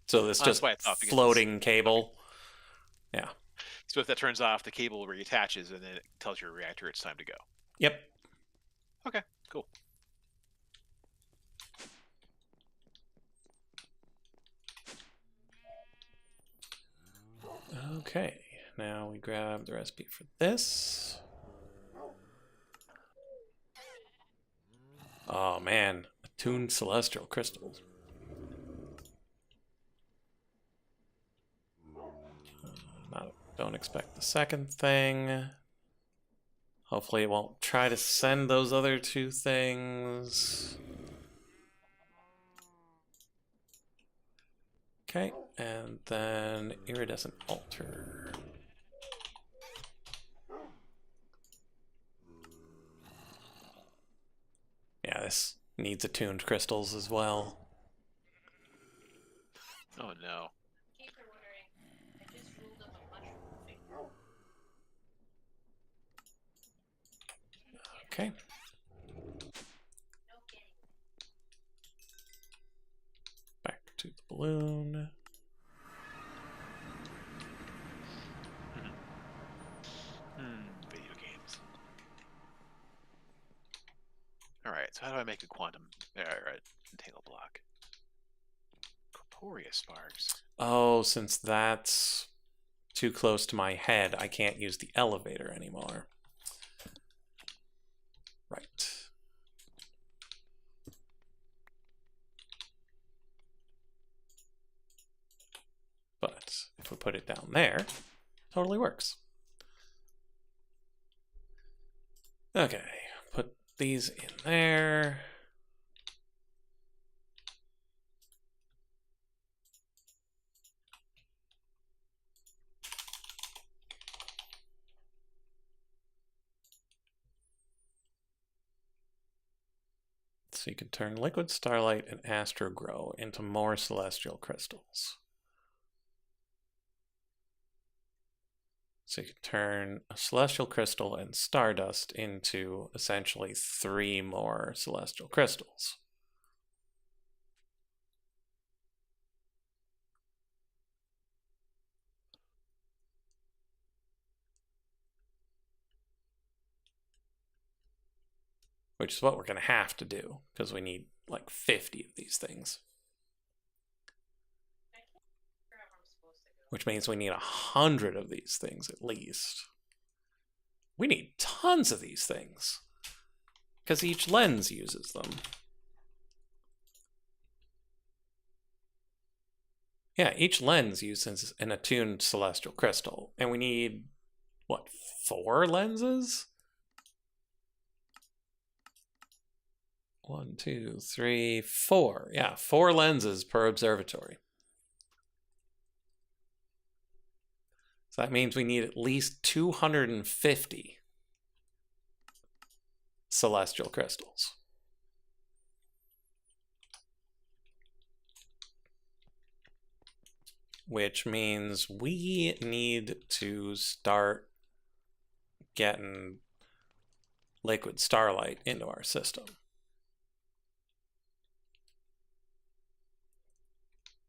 A: So this just
B: floating
A: cable. Okay. Yeah.
B: So if that turns off, the cable reattaches and then it tells your reactor it's time to go.
A: Yep.
B: Okay, cool.
A: Okay. Now we grab the recipe for this. Oh man, attuned celestial crystals. Don't expect the second thing. Hopefully it won't try to send those other two things. Okay, and then iridescent altar. Yeah, this needs attuned crystals as well.
B: Oh no.
C: In case you're
A: Okay.
C: No kidding.
A: Back to the balloon.
B: Video games. Alright, so how do I make a quantum... Alright, entangle block. Corporeal sparks.
A: Oh, since that's too close to my head, I can't use the elevator anymore. Right. But if we put it down there, totally works. Okay, put these in there. So you can turn liquid starlight and astro grow into more celestial crystals. So you can turn a celestial crystal and stardust into essentially 3 more celestial crystals. Which is what we're going to have to do, because we need like 50 of these things.
C: I can't figure out how I'm supposed to go.
A: Which means we need 100 of these things at least. We need tons of these things, because each lens uses them. Yeah, each lens uses an attuned celestial crystal, and we need, what, 4 lenses? 1, 2, 3, 4. Yeah, 4 lenses per observatory. So that means we need at least 250 celestial crystals. Which means we need to start getting liquid starlight into our system.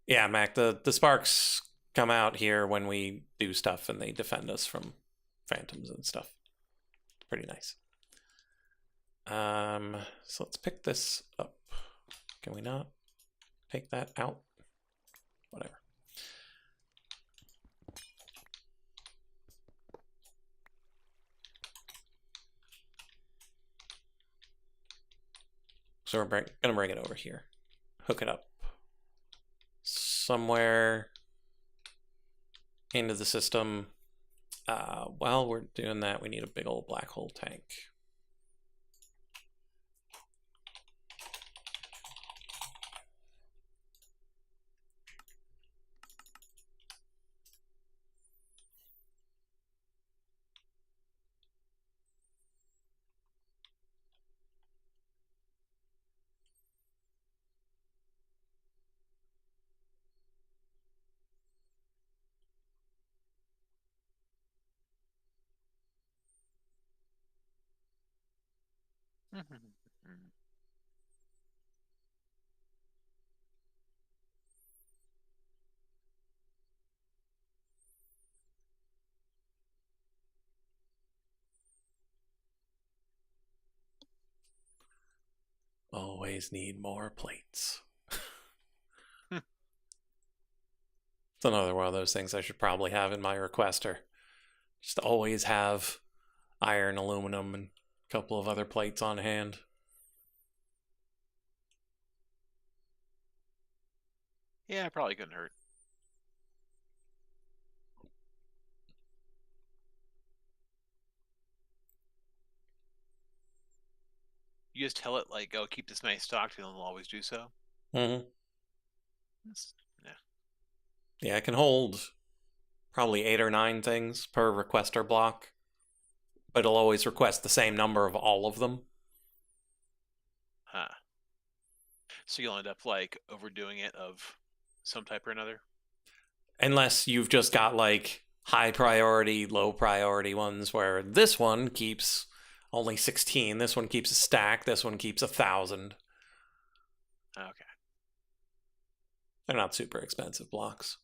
A: Yeah, Mac, the sparks come out here when we do stuff and they defend us from phantoms and stuff. It's pretty nice. So let's pick this up. Can we not take that out? Whatever. So we're gonna bring it over here. Hook it up somewhere into the system. While we're doing that, we need a big old black hole tank. Always need more plates. It's another one of those things I should probably have in my requester. Just always have iron, aluminum, and a couple of other plates on hand.
B: Yeah, probably couldn't hurt. You just tell it, like, oh, keep this many stocked, and it'll always do so.
A: Mm-hmm.
B: Yeah.
A: Yeah, I can hold probably 8 or 9 things per requester block, but it'll always request the same number of all of them.
B: Huh. So you'll end up, like, overdoing it of some type or another?
A: Unless you've just got like high priority, low priority ones where this one keeps only 16. This one keeps a stack. This one keeps 1,000.
B: Okay.
A: They're not super expensive blocks.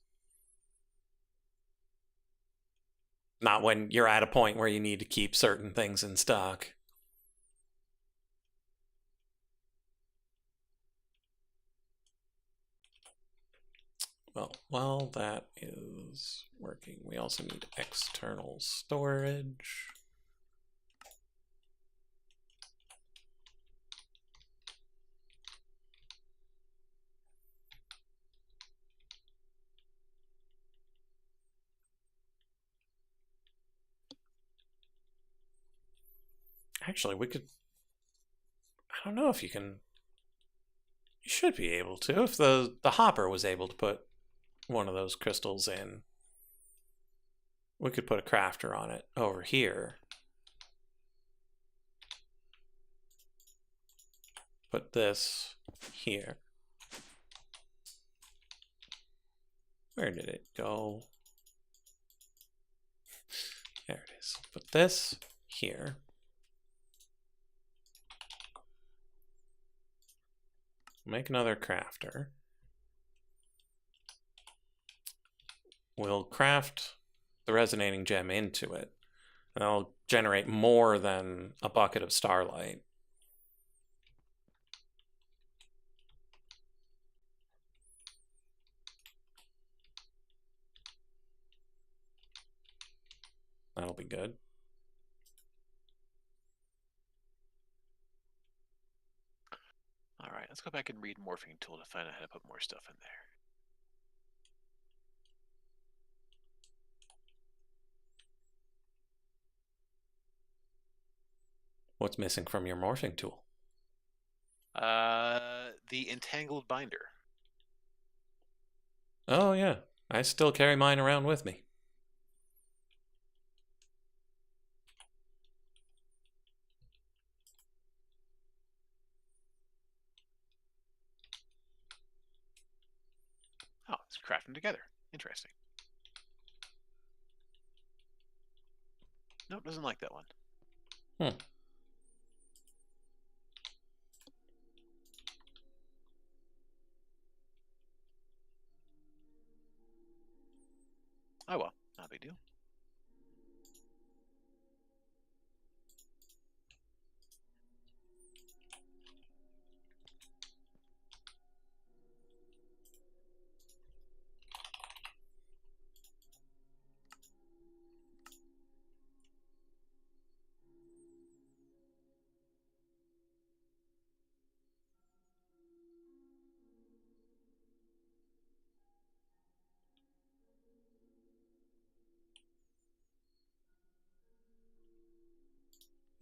A: Not when you're at a point where you need to keep certain things in stock. Well, while that is working, we also need external storage. Actually, we could... I don't know if you can... You should be able to. If the hopper was able to put one of those crystals in, we could put a crafter on it over here. Put this here. Where did it go? There it is. Put this here. Make another crafter. We'll craft the resonating gem into it, and that'll generate more than a bucket of starlight. That'll be good.
B: All right, let's go back and read morphing tool to find out how to put more stuff in there.
A: What's missing from your morphing tool?
B: The entangled binder.
A: Oh yeah, I still carry mine around with me.
B: Oh, let's craft them together. Interesting. Nope, doesn't like that one.
A: Hmm.
B: Oh well, not a big deal.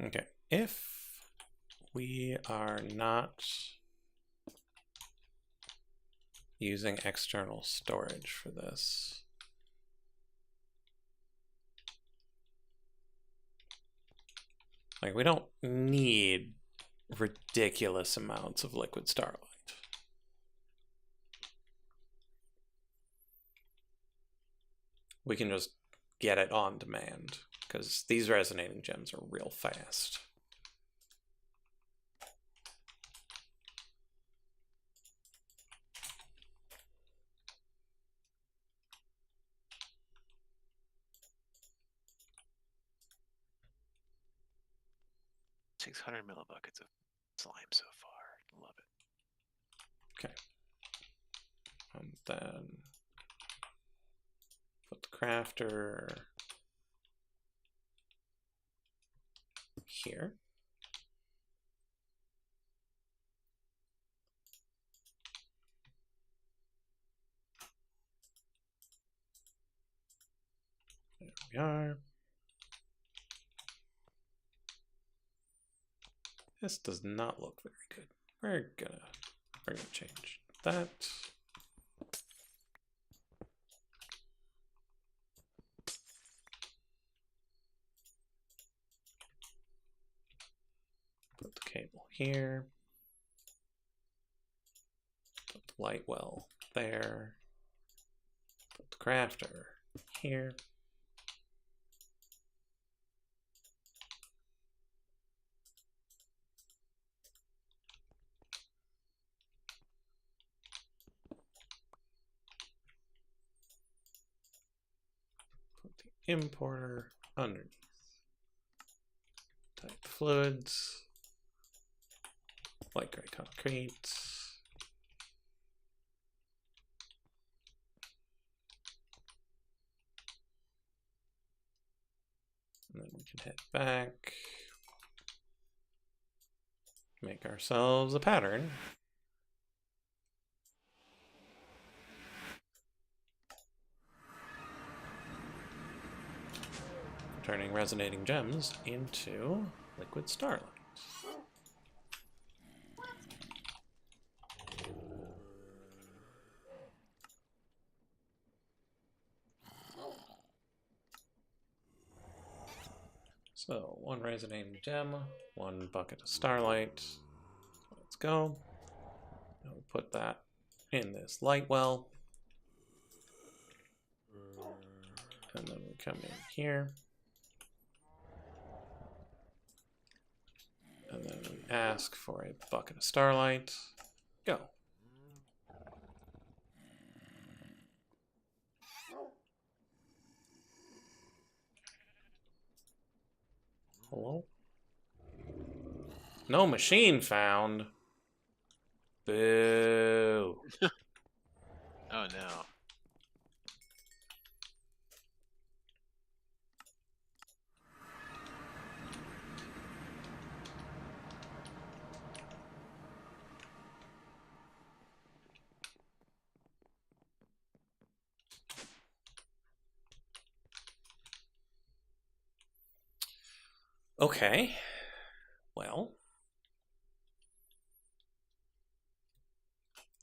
A: Okay, if we are not using external storage for this, like we don't need ridiculous amounts of liquid starlight. We can just get it on demand, because these resonating gems are real fast.
B: Takes 100 millibuckets of slime so far. Love it.
A: Okay. And then put the crafter here. There we are. This does not look very good. We're gonna change that. Put the cable here. Put the light well there. Put the crafter here. importer underneath. Type fluids, light gray concrete. And then we can head back, make ourselves a pattern. Turning resonating gems into liquid starlight. So, one resonating gem, one bucket of starlight. Let's go. Now we put that in this light well. And then we come in here. And then we ask for a bucket of starlight. Go. Hello? No machine found. Boo.
B: Oh no.
A: Okay. Well,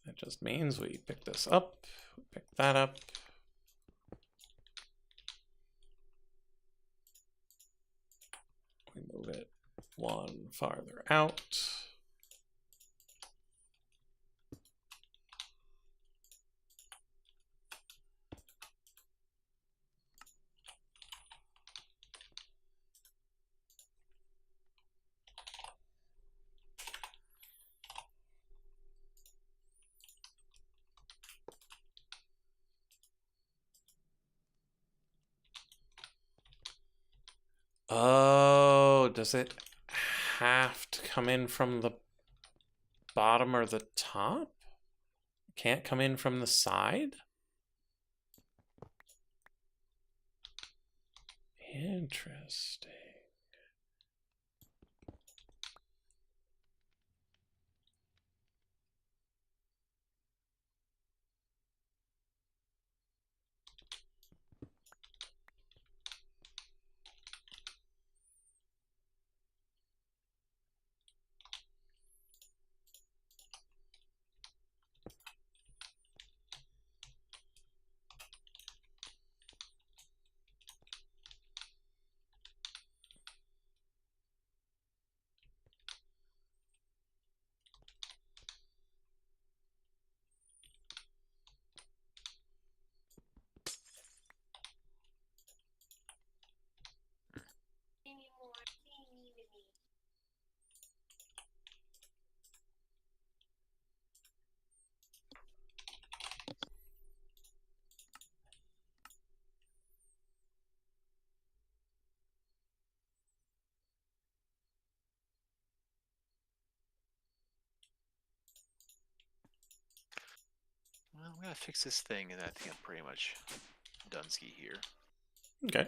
A: that just means we pick this up, we pick that up. We move it one farther out. Oh, does it have to come in from the bottom or the top? Can't come in from the side? Interesting.
B: Well, we gotta fix this thing, and I think I'm pretty much Dunsky here.
A: Okay.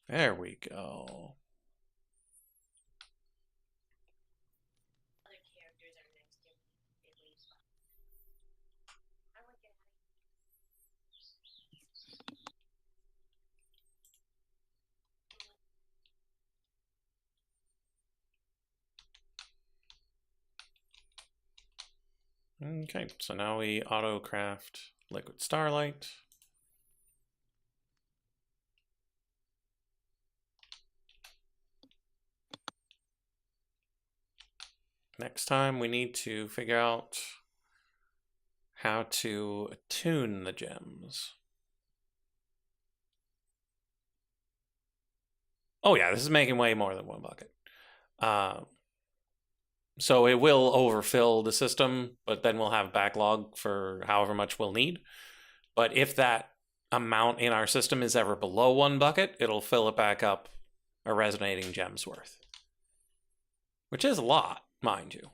A: There we go.
C: Other characters are next to at least. I like it.
A: Okay, so now we auto craft liquid starlight. Next time we need to figure out how to attune the gems. Oh yeah, this is making way more than 1 bucket. So it will overfill the system, but then we'll have backlog for however much we'll need. But if that amount in our system is ever below 1 bucket, it'll fill it back up a resonating gem's worth. Which is a lot, mind you.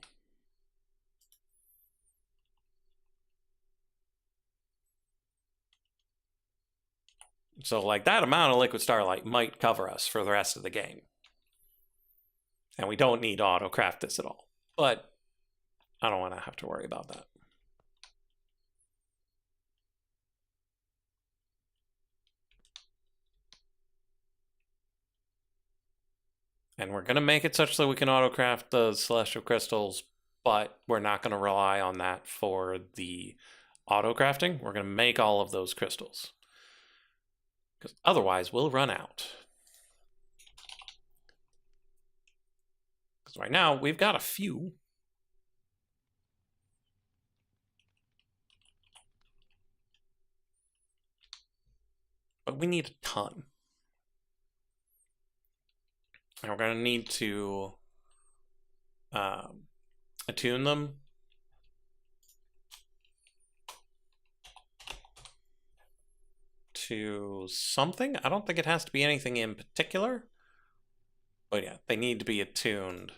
A: So like that amount of liquid starlight might cover us for the rest of the game. And we don't need to auto-craft this at all. But I don't want to have to worry about that. And we're going to make it such that we can auto-craft the celestial crystals, but we're not going to rely on that for the auto-crafting. We're going to make all of those crystals. Because otherwise, we'll run out. Because right now, we've got a few. But we need a ton. And we're going to need to attune them. To something. I don't think it has to be anything in particular. But yeah, they need to be attuned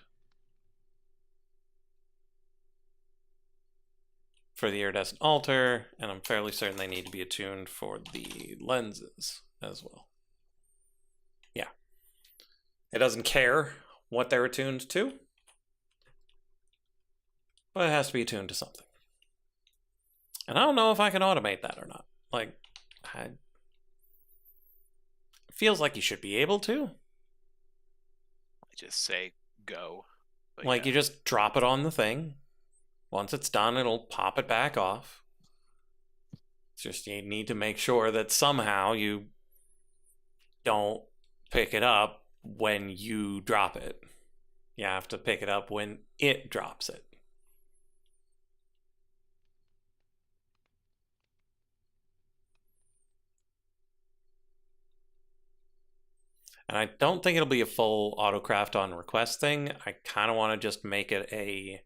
A: for the iridescent altar, and I'm fairly certain they need to be attuned for the lenses as well. Yeah. It doesn't care what they're attuned to, but it has to be attuned to something. And I don't know if I can automate that or not. Like, it feels like you should be able to.
B: I just say go. But
A: Like,
B: yeah.
A: you just drop it on the thing. Once it's done, it'll pop it back off. It's just you need to make sure that somehow you don't pick it up when you drop it. You have to pick it up when it drops it. And I don't think it'll be a full autocraft on request thing. I kind of want to just make it a...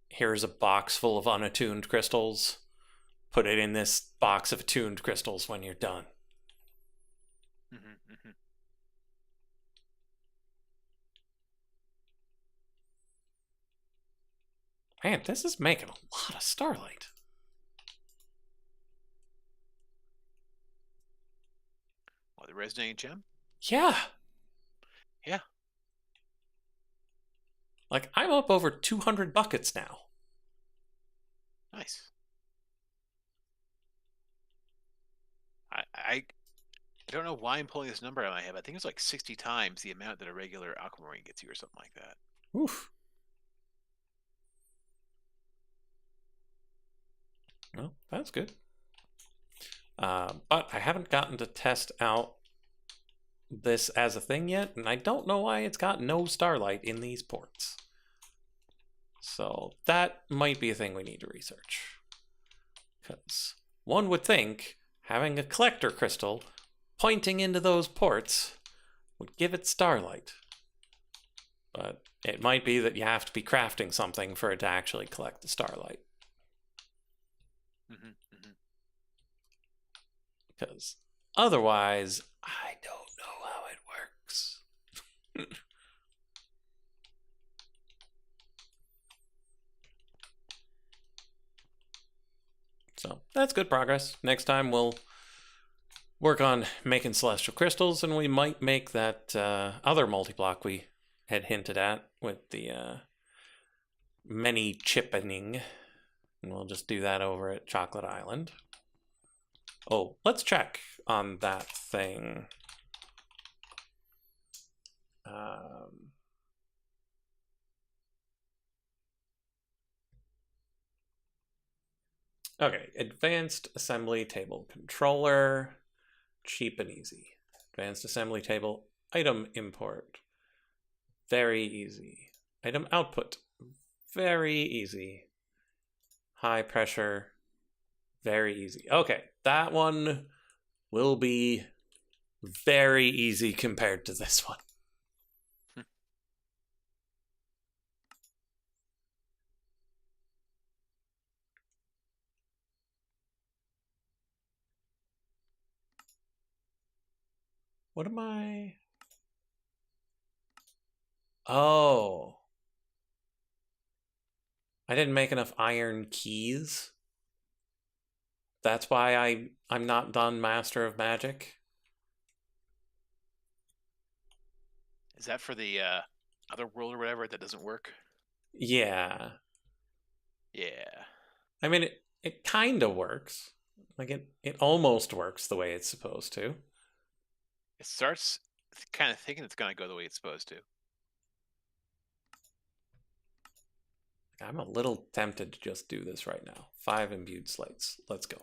A: Here's a box full of unattuned crystals. Put it in this box of attuned crystals when you're done. Man, this is making a lot of starlight.
B: What, the resonating gem?
A: Yeah.
B: Yeah.
A: Like, I'm up over 200 buckets now.
B: Nice. I don't know why I'm pulling this number out of my head. I think it's like 60 times the amount that a regular aquamarine gets you or something like that.
A: Oof. Well, that's good. But I haven't gotten to test out this as a thing yet, and I don't know why it's got no starlight in these ports. So that might be a thing we need to research. Because one would think having a collector crystal pointing into those ports would give it starlight. But it might be that you have to be crafting something for it to actually collect the starlight. Because otherwise, I don't know how it works. So that's good progress. Next time we'll work on making celestial crystals, and we might make that other multi-block we had hinted at with the many chippening. And we'll just do that over at Chocolate Island. Oh, let's check on that thing. Okay, advanced assembly table controller, cheap and easy. Advanced assembly table item import, very easy. Item output. Very easy. High pressure. Very easy. Okay, that one will be very easy compared to this one. What am I? Oh. I didn't make enough iron keys. That's why I'm not done Master of Magic.
B: Is that for the other world or whatever that doesn't work?
A: Yeah.
B: Yeah.
A: I mean, it kind of works. Like, it almost works the way it's supposed to.
B: It starts kind of thinking it's going to go the way it's supposed to.
A: I'm a little tempted to just do this right now. 5 imbued slates. Let's go.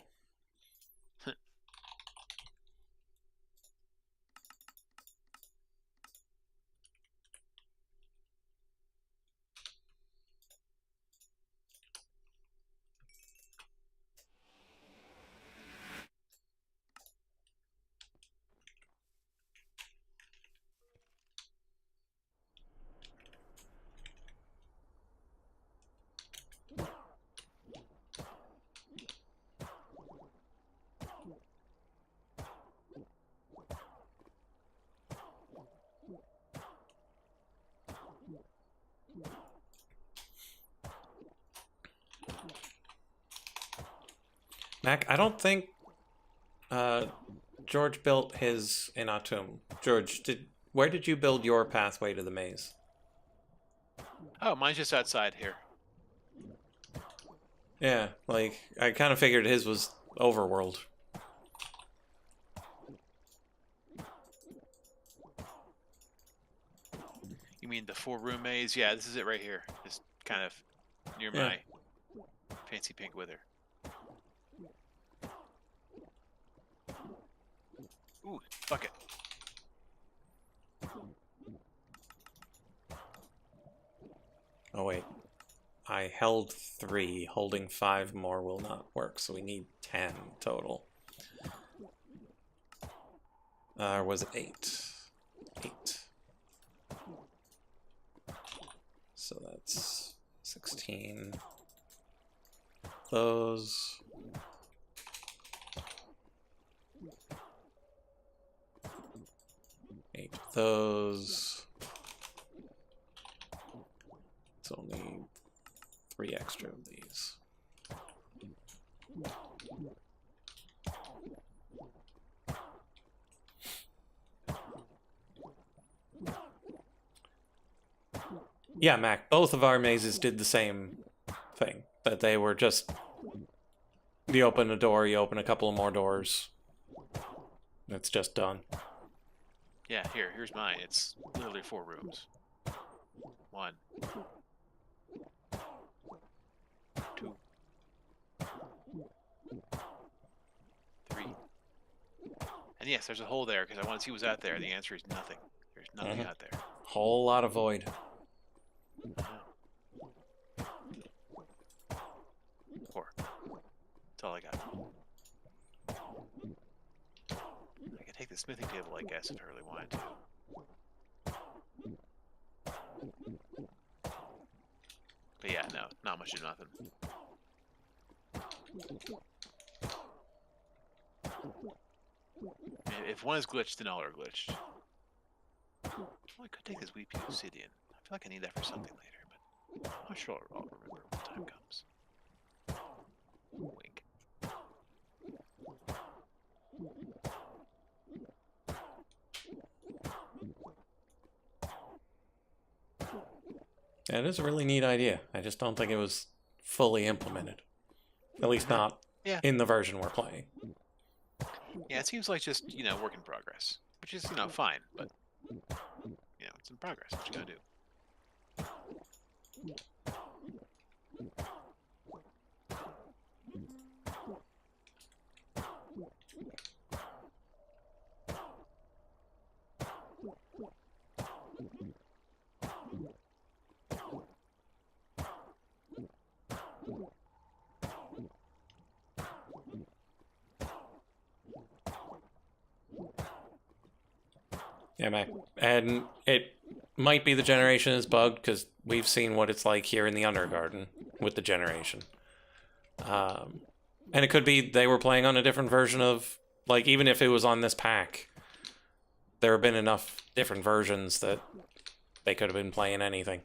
A: Mac, I don't think George built his in Atum. George, where did you build your pathway to the maze?
B: Oh, mine's just outside here.
A: Yeah, like, I kind of figured his was overworld.
B: You mean the 4-room maze? Yeah, this is it right here. Just kind of near
A: Yeah.
B: my fancy pink wither. Ooh, fuck it.
A: Oh, wait. I held 3. Holding 5 more will not work, so we need 10 total. Was it 8? 8. So that's 16. Those. 8 of those. It's only 3 extra of these. Yeah, Mac, both of our mazes did the same thing. That they were just... You open a door, you open a couple of more doors. It's just done.
B: Yeah, here's mine. It's literally 4 rooms. 1, 2, 3. And yes, there's a hole there because I want to see what's out there. The answer is nothing. There's nothing out there.
A: Whole lot of void.
B: 4. That's all I got. I could take the smithing table, I guess, if I really wanted to. But yeah, no, not much of nothing. If one is glitched, then all are glitched. Well, I could take this weepy obsidian. I feel like I need that for something later, but I'm sure I'll remember when time comes. Wink.
A: Yeah, it is a really neat idea. I just don't think it was fully implemented. At least not in the version we're playing.
B: Yeah, it seems like just, work in progress. Which is, fine, but, it's in progress. What you gotta do?
A: Yeah, Mac. And it might be the generation is bugged because we've seen what it's like here in the Undergarden with the generation. And it could be they were playing on a different version of, like, even if it was on this pack, there have been enough different versions that they could have been playing anything.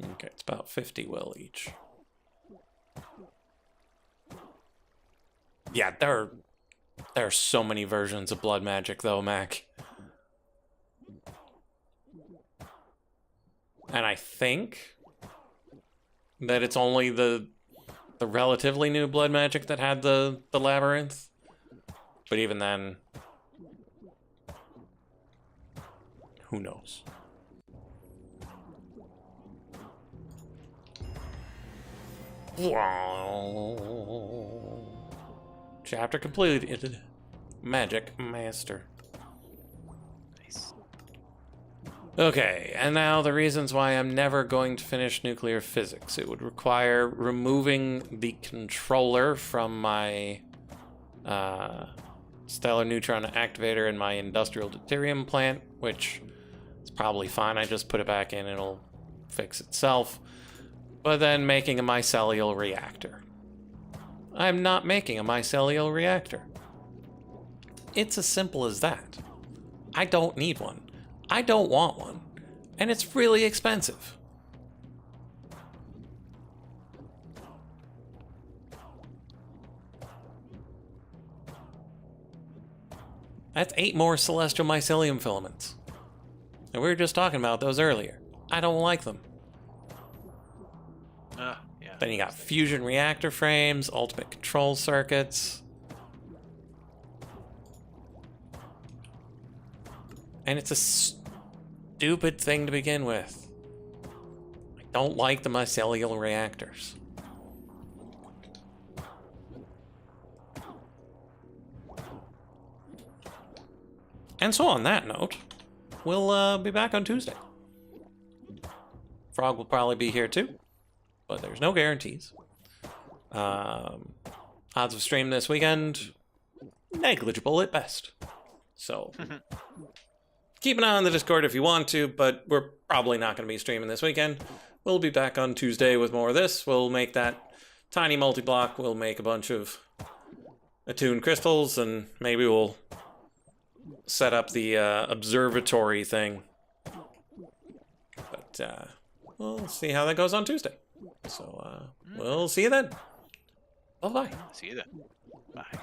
A: Okay, it's about 50 will each. Yeah, there are so many versions of blood magic though, Mac. And I think that it's only the relatively new blood magic that had the labyrinth. But even then, who knows? Chapter completed. Magic Master.
B: Nice.
A: Okay, and now the reasons why I'm never going to finish nuclear physics. It would require removing the controller from my stellar neutron activator in my industrial deuterium plant, which is probably fine. I just put it back in, it'll fix itself. But then making a mycelial reactor. I'm not making a mycelial reactor. It's as simple as that. I don't need one. I don't want one. And it's really expensive. That's 8 more celestial mycelium filaments. And we were just talking about those earlier. I don't like them.
B: Yeah.
A: Then you got fusion reactor frames, ultimate control circuits. And it's a stupid thing to begin with. I don't like the mycelial reactors. And so on that note, we'll be back on Tuesday. Frog will probably be here too, but there's no guarantees. Odds of stream this weekend, negligible at best. So keep an eye on the Discord if you want to, but we're probably not going to be streaming this weekend. We'll be back on Tuesday with more of this. We'll make that tiny multi-block. We'll make a bunch of attuned crystals, and maybe we'll set up the observatory thing. But we'll see how that goes on Tuesday. So we'll see you then. Bye-bye.
B: See you then. Bye.